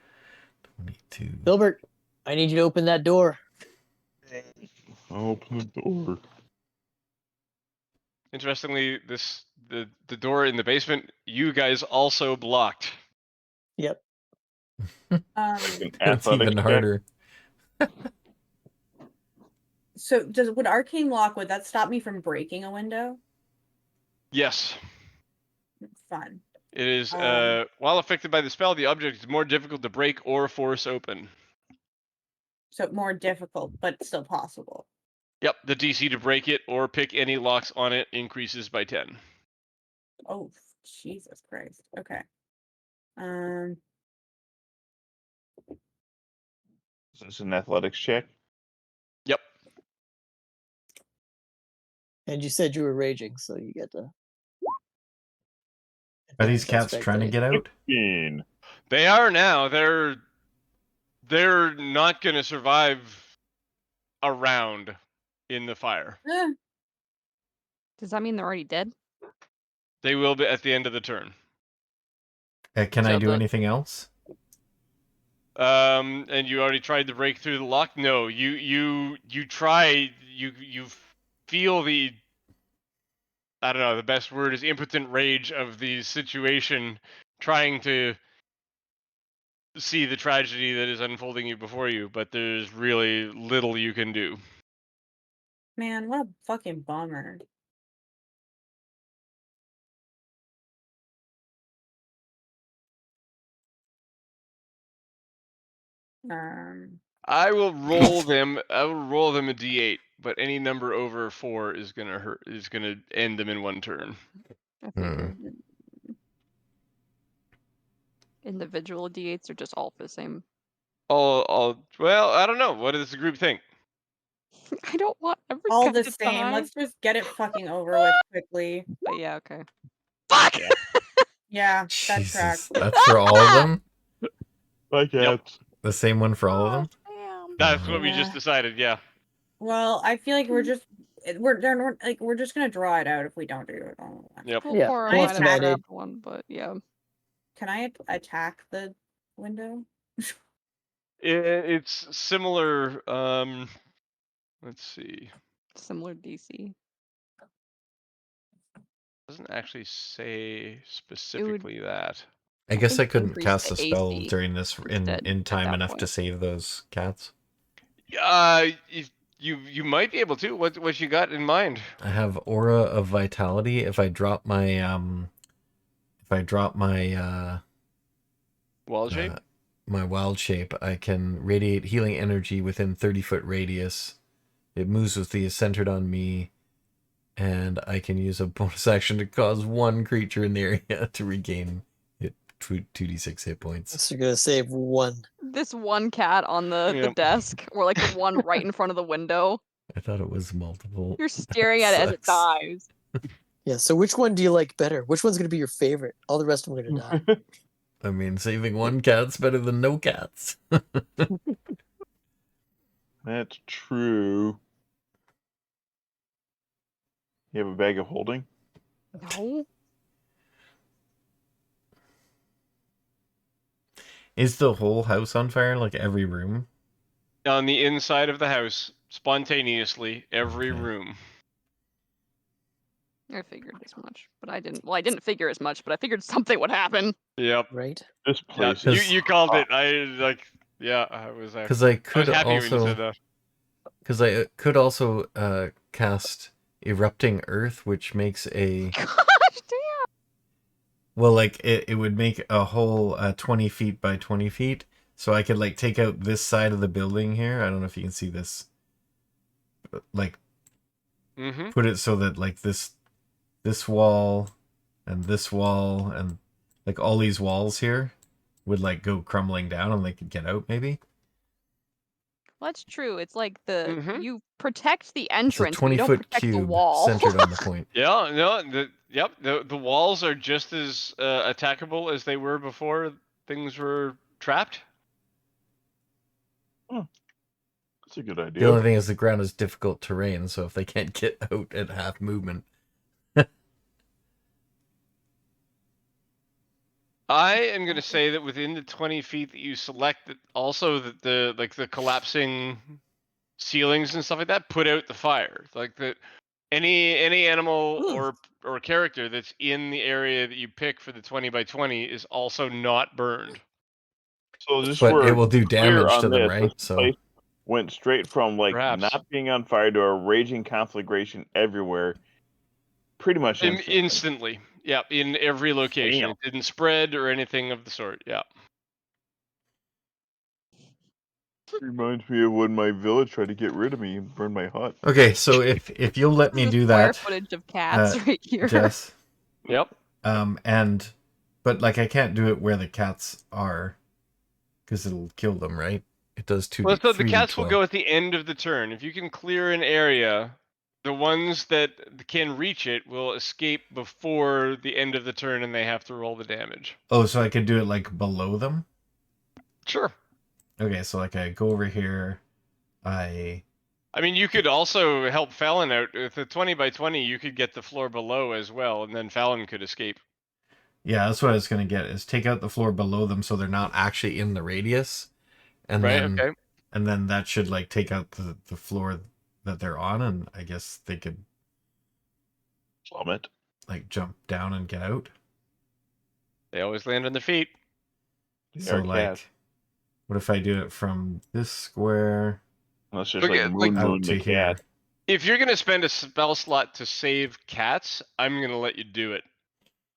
22. Filbert, I need you to open that door. I'll open the door. Interestingly, the door in the basement, you guys also blocked. Yep. An It's even athletics check? harder. So would arcane lock, would that stop me from breaking a window? Yes. Fun. It is, while affected by the spell, the object is more difficult to break or force open. So more difficult, but still possible. Yep, the DC to break it or pick any locks on it increases by 10. Oh, Jesus Christ. Okay. Is this an athletics check? Yep. And you said you were raging, so you get to. Are these advantage on cats trying to strength get out? 16. They are now. They're not going to survive a round in the fire. Eh, Does that mean they're already dead? They will be at the end of the turn. Can I So do the- anything else? And you already tried to break through the lock? No, you try, you feel the, I don't know, the best word is impotent rage of the situation, trying to see the tragedy that is unfolding you before you, but there's really little you can do. man, what a fucking bummer. I will roll them. I will roll them a d8, but any number over 4 is gonna hurt. Is gonna end them in 1 turn. I figured. Individual D8s are just all the same. Well, I don't know. What does the group think? I don't want every All cat the to same. die. Let's just get it fucking over with quickly. But yeah, okay. Fuck! Yeah, that Jesus, tracks. that's for all of them? Bye, cats. The same one for all of them? Damn. That's what we Yeah. just decided. Yeah. Well, I feel like we're just we're just gonna draw it out if we don't do it all. Yep. Well, Yeah, Cora well, might it's have vetted. grabbed one, but yeah. Can I attack the window? It's similar. Let's see. Similar DC. Doesn't actually say specifically that. I guess I think couldn't increase cast the a spell AC during this instead in at time that enough to point. save those cats. You might be able to. What you got in mind? I have Aura of Vitality. If I drop my Wall shape. my wild shape, I can radiate healing energy within 30-foot radius. It moves with the centered on me, and I can use a bonus action to cause one creature in the area to regain 2d6 hit points. So you're gonna save one. This one cat on the Yep. desk, or like the one right in front of the window. I thought it was multiple. You're staring at it as it Sucks. dies. Yeah. So which one do you like better? Which one's gonna be your favorite? All the rest of them are gonna die. I mean, saving one cat's better than no cats. That's true. You have a bag of holding? No. Is the whole house on fire? Like every room? On the inside of the house, spontaneously, every Okay. room. I figured as much, but I didn't. Well, I didn't figure as much, but I figured something would happen. Yep. Right? This Yeah, place you, is... you called it. I like. Yeah, I was. Because I I was could happy when you also. said that. Because I could also cast Erupting Earth, which makes a. Gosh damn. Well, like, it would make a whole 20 feet by 20 feet. So I could, like, take out this side of the building here. I don't know if you can see this. Like, Mm-hmm. put it so that, like, this wall, and like, all these walls here would, like, go crumbling down and they could get out, maybe. Well, that's true. It's like the Mhm. you protect the It's a entrance, but you don't 20-foot protect the cube wall. centered on the point. Yeah. No. The walls are just as attackable as they were before things were trapped. That's a good The idea. only thing is the ground is difficult terrain, so if they can't get out at half movement. I am going to say that within the 20 feet that you select, that also that the collapsing ceilings and stuff like that put out the fire. Like that, any animal or character that's in the area that you pick for the 20 by 20 is also not burned. So just But for it will do clear damage to on them, this, right? this So place went straight from like Perhaps. not being on fire to a raging conflagration everywhere, pretty much instantly. Instantly. Yeah, in every location. Damn. It didn't spread or anything of the sort. Yeah. Reminds me of when my village tried to get rid of me and burn my hut. okay, so if you'll let me This is do square that, footage of cats right here. Jess, Yep. but like I can't do it where the cats are, because it'll kill them, right? It does 2d. Well, so the cats 3d12. will go at the end of the turn. If you can clear an area, the ones that can reach it will escape before the end of the turn, and they have to roll the damage. Oh, so I could do it like below them. Sure. Okay, so like I go over here, I mean, you could also help Fallon out with the 20 by 20. You could get the floor below as well, and then Fallon could escape. yeah, that's what I was gonna get, is take out the floor below them so they're not actually in the radius, and Right? then Okay. and then that should like take out the floor that they're on, and I guess they could Plummet. like jump down and get out. They always land on their feet. They So are like, cats. what if I do it from this square Let's just Look like at- moon out moon to the here? cat. If you're gonna spend a spell slot to save cats, I'm gonna let you do it.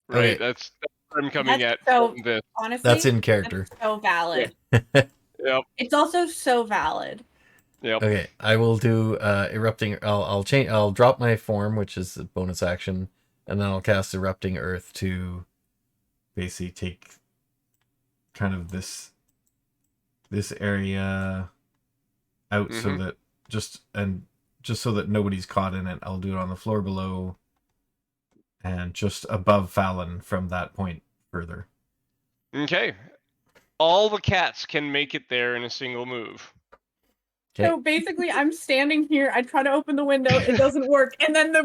Right? Okay. That's what I'm coming That's at. so- from this. Honestly, That's in character. that's so valid. Yeah. Yep. It's also so valid. Yep. Okay, I will do erupting. I'll change. I'll drop my form, which is a bonus action, and then I'll cast erupting earth to basically take kind of this area out so that just so that nobody's caught in it. I'll do it on the floor below and just above Fallon from that point further. Okay. All the cats can make it there in a single move. Okay. So basically, I'm standing here. I try to open the window. It doesn't work, and then the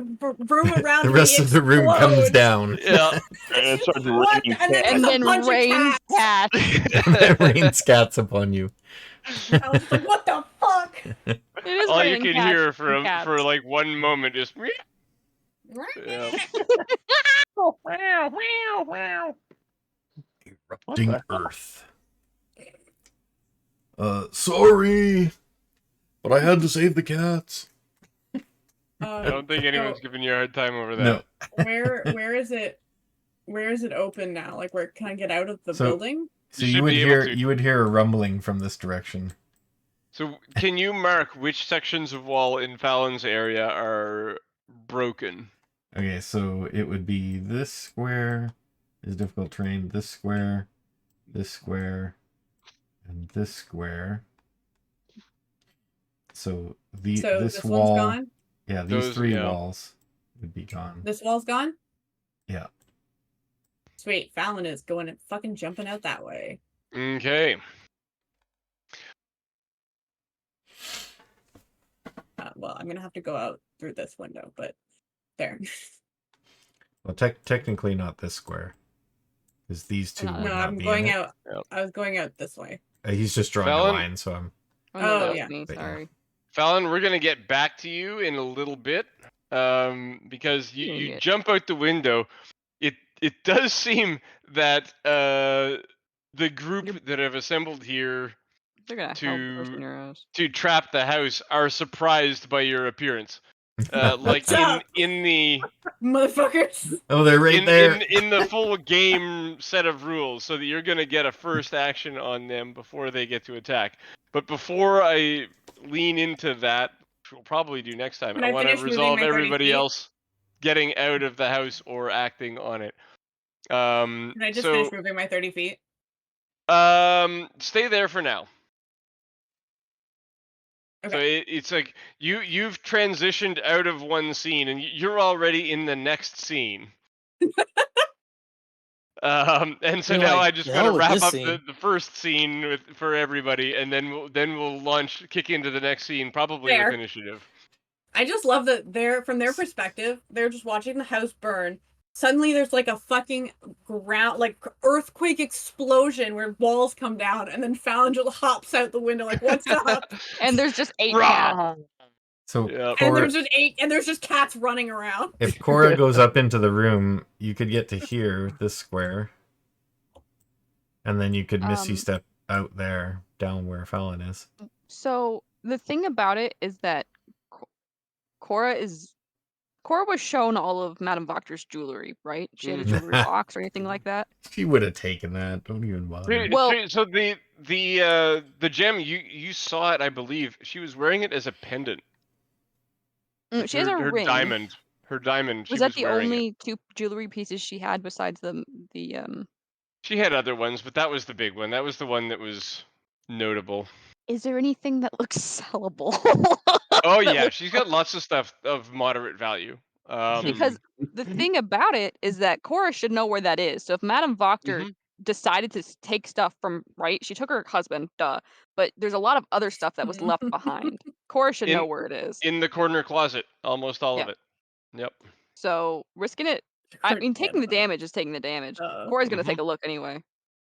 room around The rest me of the room comes explodes. down. Yeah. And it starts What? raining And then cats. And there's a then bunch rains of cats. cats. It rains cats upon you. I was like, what the fuck? It is All you raining can cats hear and for cats. like 1 moment just. Yeah. Erupting earth. Sorry, but I had to save the cats. I don't think anyone's giving you a hard time over that. No. Where is it? Where is it open now? Like, where can I get out of the building? So You you should would be able hear to. a rumbling from this direction. So can you mark which sections of wall in Fallon's area are broken? Okay, so it would be this square is difficult terrain, this square, and this square. So this wall, one's gone? yeah, these Those- three yeah. walls would be gone. This wall's gone? Yeah. Sweet. Fallon is going and fucking jumping out that way. Okay. Well, I'm gonna have to go out through this window, but there. Well, technically not this square, because these two No, would No, not I'm be going in it. out. Yep. I was going out this way. He's just drawing Fallon? a line, so I'm. Oh, no, Oh, that was yeah. me. But yeah. Sorry. Fallon, we're gonna get back to you in a little bit, because you Idiot. jump out the window. It does seem that the group that have assembled here They're gonna help person your ass. to trap the house are surprised by your appearance. Like What's up? in the Motherfuckers! Oh, they're right there. in the full game set of rules, so that you're gonna get a first action on them before they get to attack. But before I lean into that, which we'll probably do next time, Can I I want to finish moving resolve my 30 everybody feet? else getting out of the house or acting on it. Can I just finish moving my 30 feet? Stay there for now. Okay. So it's like you've transitioned out of one scene and you're already in the next scene. And so You're now like, I just "The gotta hell with wrap this up scene." the first scene for everybody, and then we'll kick into the next scene, probably Fair. with initiative. I just love that from their perspective, they're just watching the house burn. Suddenly there's like a fucking earthquake explosion where walls come down, and then Fallon just hops out the window like, what's up? And there's just 8 cats. So Yep. And Cora, there's just 8, and there's just cats running around. if Cora goes up into the room, you could get to here, this square, and then you could Misty step out there, down where Fallon is. So the thing about it is that Cora was shown all of Madame Wachter's jewelry, right? She had a jewelry box or anything like that. She would have taken that. Don't even bother. Well- So the gem you saw it, I believe. She was wearing it as a pendant. She has a her ring. diamond. Her diamond. Was she that the wearing only it. 2 jewelry pieces she had besides the She had other ones, but that was the big one. That was the one that was notable. Is there anything that looks sellable? Oh yeah, she's got lots of stuff of moderate value. Because the thing about it is that Cora should know where that is. So if Madame Wachter decided to take stuff from, right, she took her husband, duh, but there's a lot of other stuff that was left behind. Cora should know where it is. In the corner closet, almost all of it. Yep. So risking it, I mean, taking the damage is taking the damage. Cora's gonna take a look anyway.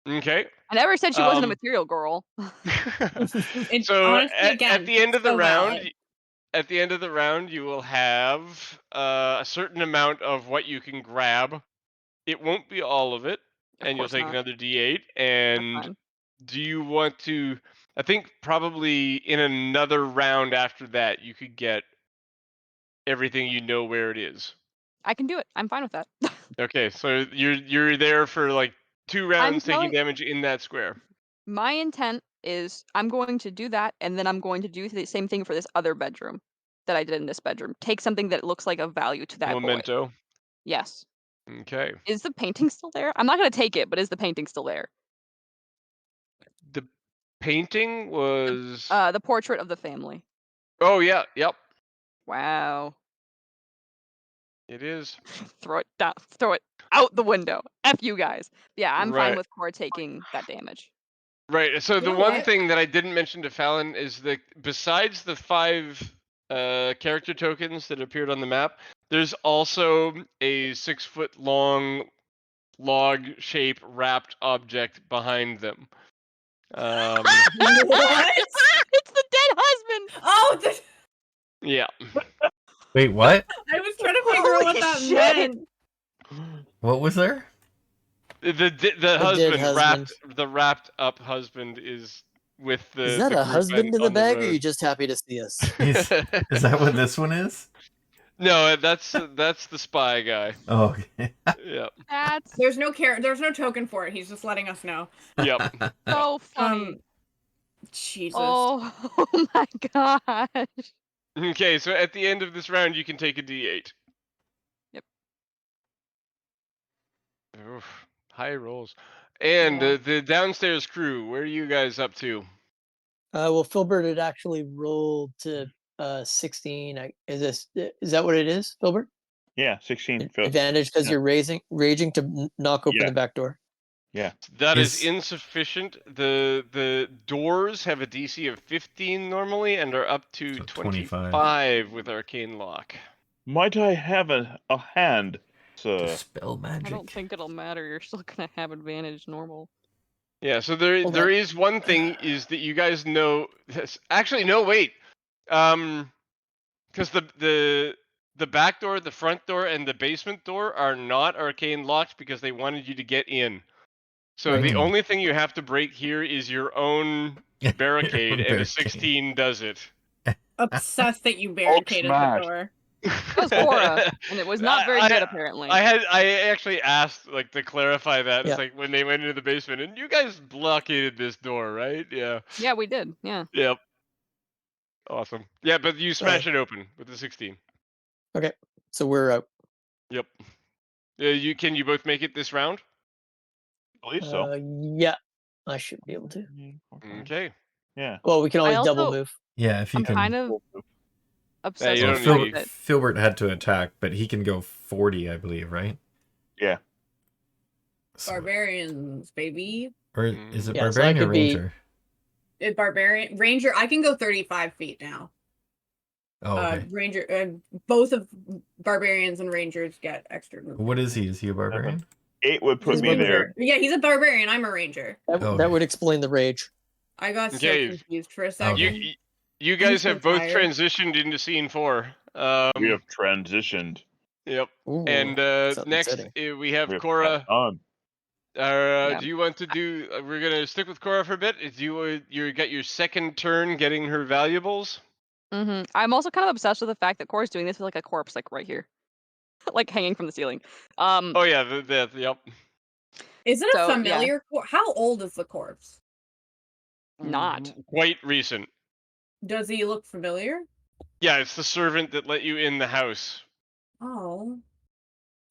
Okay. I never said she wasn't a material girl. So honestly, at the end of the so round, valid. at the end of the round, you will have a certain amount of what you can grab. It won't be all of it, and you'll course take not. another D8. And fine. do you want to? I think probably in another round after that, you could get everything you know where it is. I can do it. I'm fine with that. Okay, so you're there for like 2 rounds taking telling- damage in that square. My intent is I'm going to do that, and then I'm going to do the same thing for this other bedroom that I did in this bedroom. Take something that looks like a value to that boy. Memento. Yes. Okay. Is the painting still there? I'm not gonna take it, but is the painting still there? The painting was. The portrait of the family. Oh yeah. Yep. Wow. It is. Throw it down. Throw it out the window. F you guys. Yeah, I'm fine Right. with Cora taking that damage. Right. So the Yeah, one what? thing that I didn't mention to Fallon is that besides the 5 character tokens that appeared on the map, there's also a 6-foot long log shape wrapped object behind them. What? It's the dead husband. Oh, Yeah. Wait, what? I was trying to figure out what Holy that shit. meant. What was there? The husband, husband. the wrapped up husband is with the. Is that the a group husband in the on bag, or are road. you just happy to see us? Is that what this one is? No, that's the spy guy. Oh, okay. Yep. That's There's no token for it. He's just letting us know. Yep. so funny. Jesus. Oh, oh my gosh. Okay, so at the end of this round, you can take a D8. Yep. Oof, high rolls. And Yeah. the downstairs crew, where are you guys up to? Well, Filbert had actually rolled to 16. Is that what it is, Filbert? Yeah, 16. Advantage because yeah. you're raging to knock open Yeah. the back door. Yeah. That is Is- insufficient. The doors have a DC of 15 normally and are up to So 25 with Arcane Lock. Might I have a hand, sir? Dispel I magic. don't think it'll matter. You're still gonna have advantage normal. Yeah, so there is one thing is that you guys know. Actually, no, wait. Because the back door, the front door, and the basement door are not arcane locked because they wanted you to get in. So Right. the only thing you have to break here is your own barricade, and a Barricade. 16 does it. Obsessed that you barricaded the smash. door. That was Cora, and it was not very good apparently. I actually asked to clarify that. Yeah. It's like when they went into the basement, and you guys blockaded this door, right? Yeah. Yeah, we did. Yeah. Yep. Awesome. Yeah, but you smash it open with the 16. Okay, so we're out. Yep. Can you both make it this round? I believe so. Yeah, I should be able to. Okay. Yeah. Well, we can always double also- move. Yeah, if you I'm can. kind of obsessed you Well, with don't the need- fact that Filbert had to attack, but he can go 40, I believe, right? Yeah. So- Barbarians, baby. or is it Yeah, so I barbarian or could be- ranger? Barbarian Ranger. I can go 35 feet now. Oh, okay. Ranger. Both of barbarians and rangers get extra movement. What is he? Is he a barbarian? 8 would put He's a me there. ranger. Yeah, he's a barbarian. I'm a ranger. That, Okay. that would explain the rage. I got so Okay. confused for a second. Okay. You guys so have both tired. transitioned into scene 4. We have transitioned. Yep. Ooh, And sounds next exciting. we have We have Cora. passed on. Yeah. Do you want to do? We're gonna stick with Cora for a bit. You got your second turn getting her valuables. I'm also kind of obsessed with the fact that Cora's doing this with like a corpse, like right here, like hanging from the ceiling. Oh yeah, yep. Is it So, a yeah. familiar How old is the corpse? Not. Quite recent. Does he look familiar? Yeah, it's the servant that let you in the house. Oh.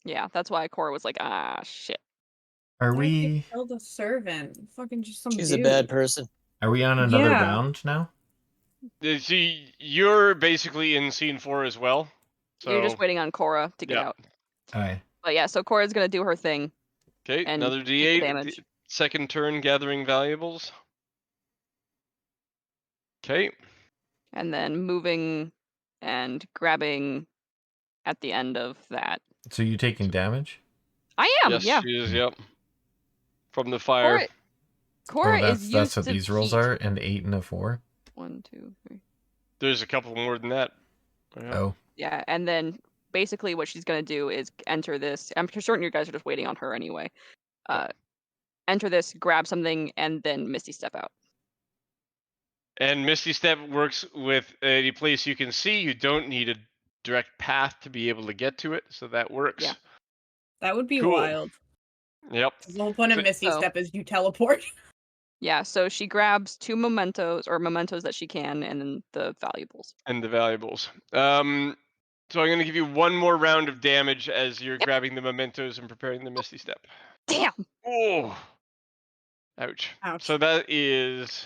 Yeah, that's why Cora was like, ah, shit. Are Why'd you we kill the servant? Fucking just some She's dude. a bad person. are we on another Yeah. round now? See, you're basically in scene 4 as well. So You're just waiting on Cora to get yeah. out. Aye. But yeah, so Cora's gonna do her thing. Okay, and another take the D8. damage. Second turn gathering valuables. Okay. And then moving and grabbing at the end of that. So you taking damage? I am, Yes, yeah. she is. Yep. From the fire. Cora Oh, that's is that's used what to these rolls heat. are, and 8 and a 4. 1, 2, 3. There's a couple more than that. Yeah. Oh, Yeah, and then basically what she's gonna do is enter this. I'm certain you guys are just waiting on her anyway. Enter this, grab something, and then Misty step out. And Misty Step works with any place you can see. You don't need a direct path to be able to get to it, so that works. Yeah. That would be Cool. wild. Yep. The whole point of So- Misty so- Step is you teleport. Yeah, so she grabs 2 mementos that she can, and then the valuables. And the valuables. So I'm going to give you one more round of damage as you're Yep. grabbing the mementos and preparing the Misty Step. Damn. Oh. Ouch. Ouch. So that is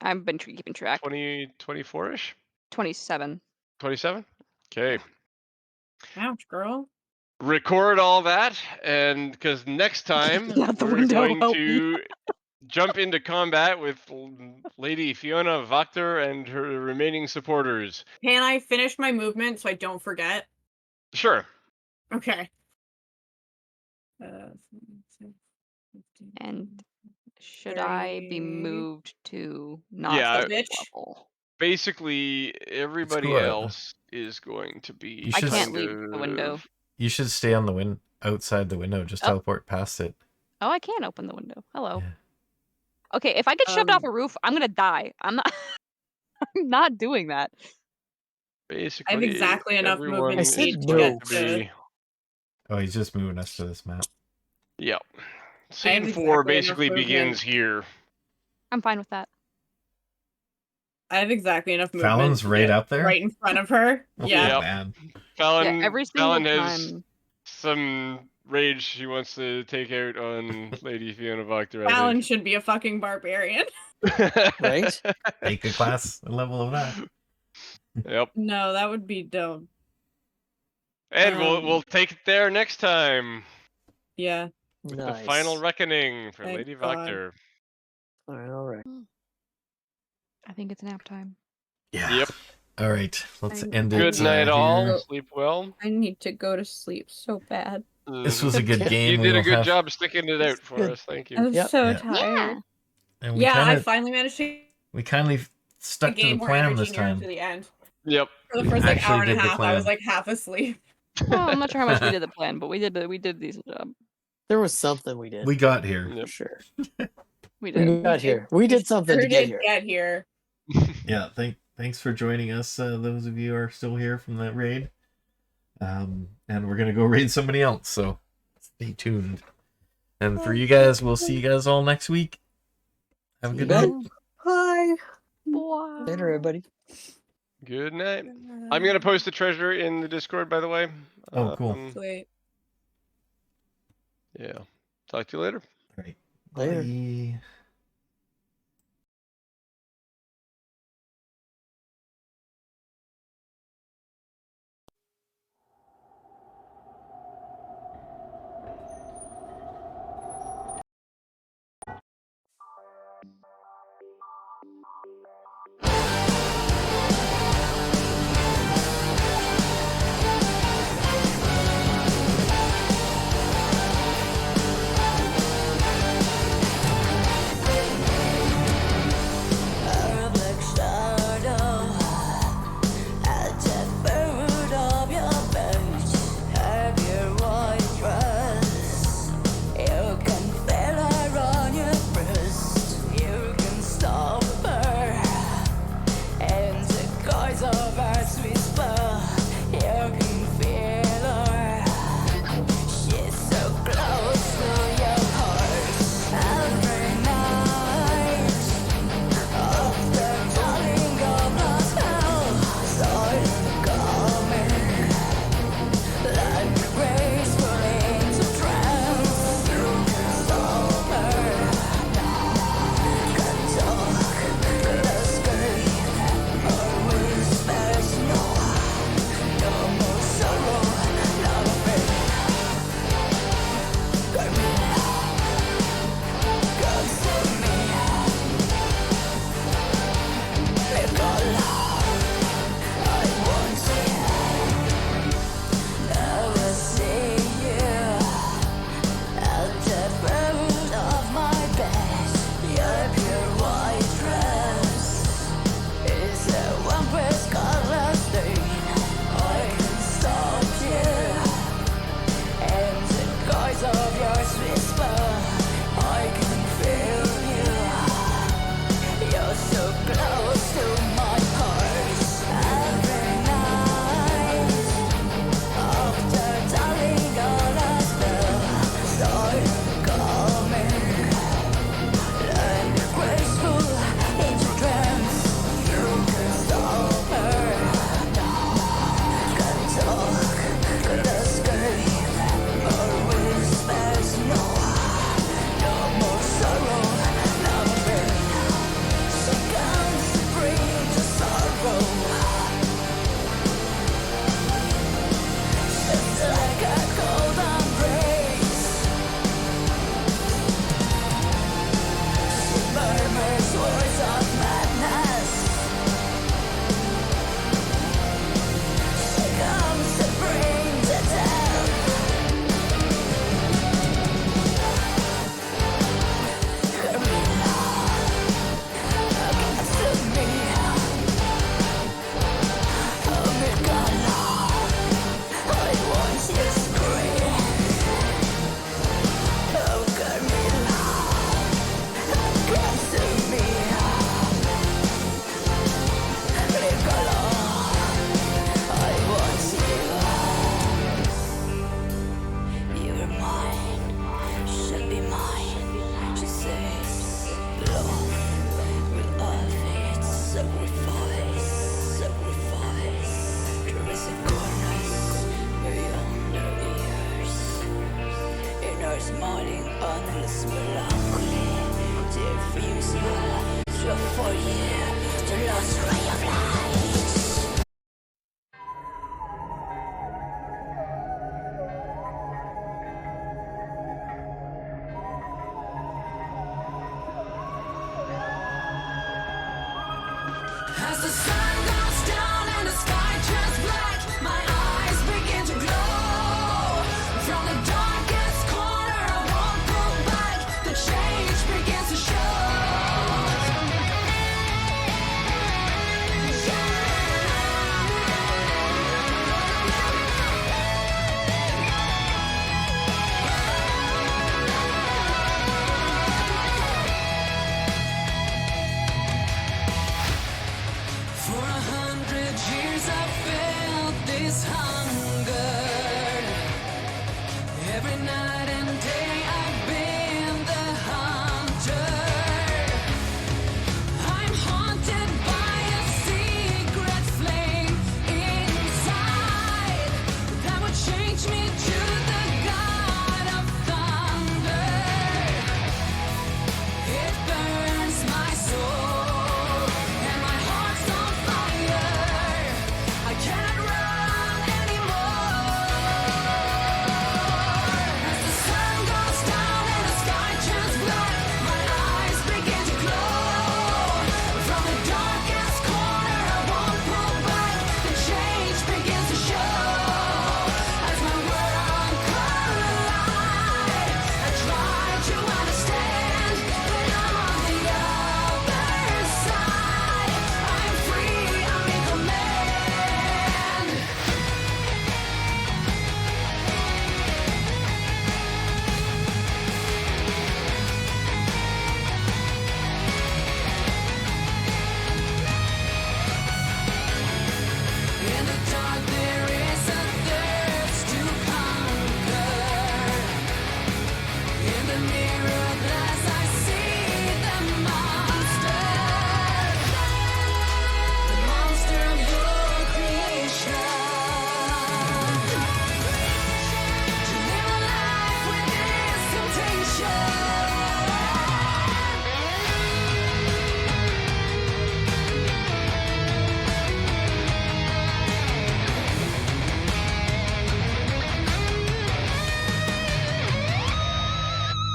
I've been keeping track. 24-ish? 27. 27? Okay. Ouch, girl. Record all that, and because next time Out the we're window, going help to jump into combat with Lady Fiona Wachter and her remaining supporters. Can I finish my movement so I don't forget? Sure. Okay. And should I be 30. moved to not Yeah, the Bitch. level? basically everybody go out. else is going to be. You I should can't kind leave the window. of- You should stay on the outside the window. Just Oh. teleport past it. Oh, I can open the window. Hello. Yeah. Okay, if I get shoved off a roof, I'm gonna die. I'm not. I'm not doing that. Basically, exactly enough everyone movement is speed to going get to to- be. Oh, he's just moving us to this map. Yep. I have Scene 4 exactly enough basically movement. begins here. I'm fine with that. I have exactly enough movement. Fallon's to right get up there? Right in front of her. Oh, Yeah. Yep. man. Fallon, Yeah, every single Fallon has time. some rage she wants to take out on Lady Fiona Wachter. Fallon should be a fucking barbarian. Right? Take a class a level of that. Yep. No, that would be dumb. And we'll take it there next time Yeah. with Nice. the final reckoning for Thank Lady God. Wachter. All right. I think it's nap time. Yeah. Yep. All right. Let's I- end it. Good night, all. here. Sleep well. I need to go to sleep so bad. This was a good Okay. game. You We did a will good have- job sticking it out for Good. us. Thank you. I'm Yep. so Yeah. tired. And we Yeah, I kind of finally managed to stuck to gain the more plan energy this near to time. the end. Yep. For the We first actually hour and a did the half, I was plan. half asleep. Well, I'm not sure how much we did the plan, but we did a decent job. There was something we did. We got here. for Yep. sure. We We did. got here. We did something to Sure get did here. get here. Yeah. Thanks for joining us. Those of you who are still here from that raid. And we're gonna go raid somebody else. So stay tuned. And for you guys, we'll see you guys all next week. Have a good bet. night. Bye. Wow. Later, everybody. Good night. I'm gonna post the treasure in the Discord, by the way. Oh, cool. Sweet. Yeah. Talk to you later. All right. Later. Bye.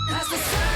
As the sun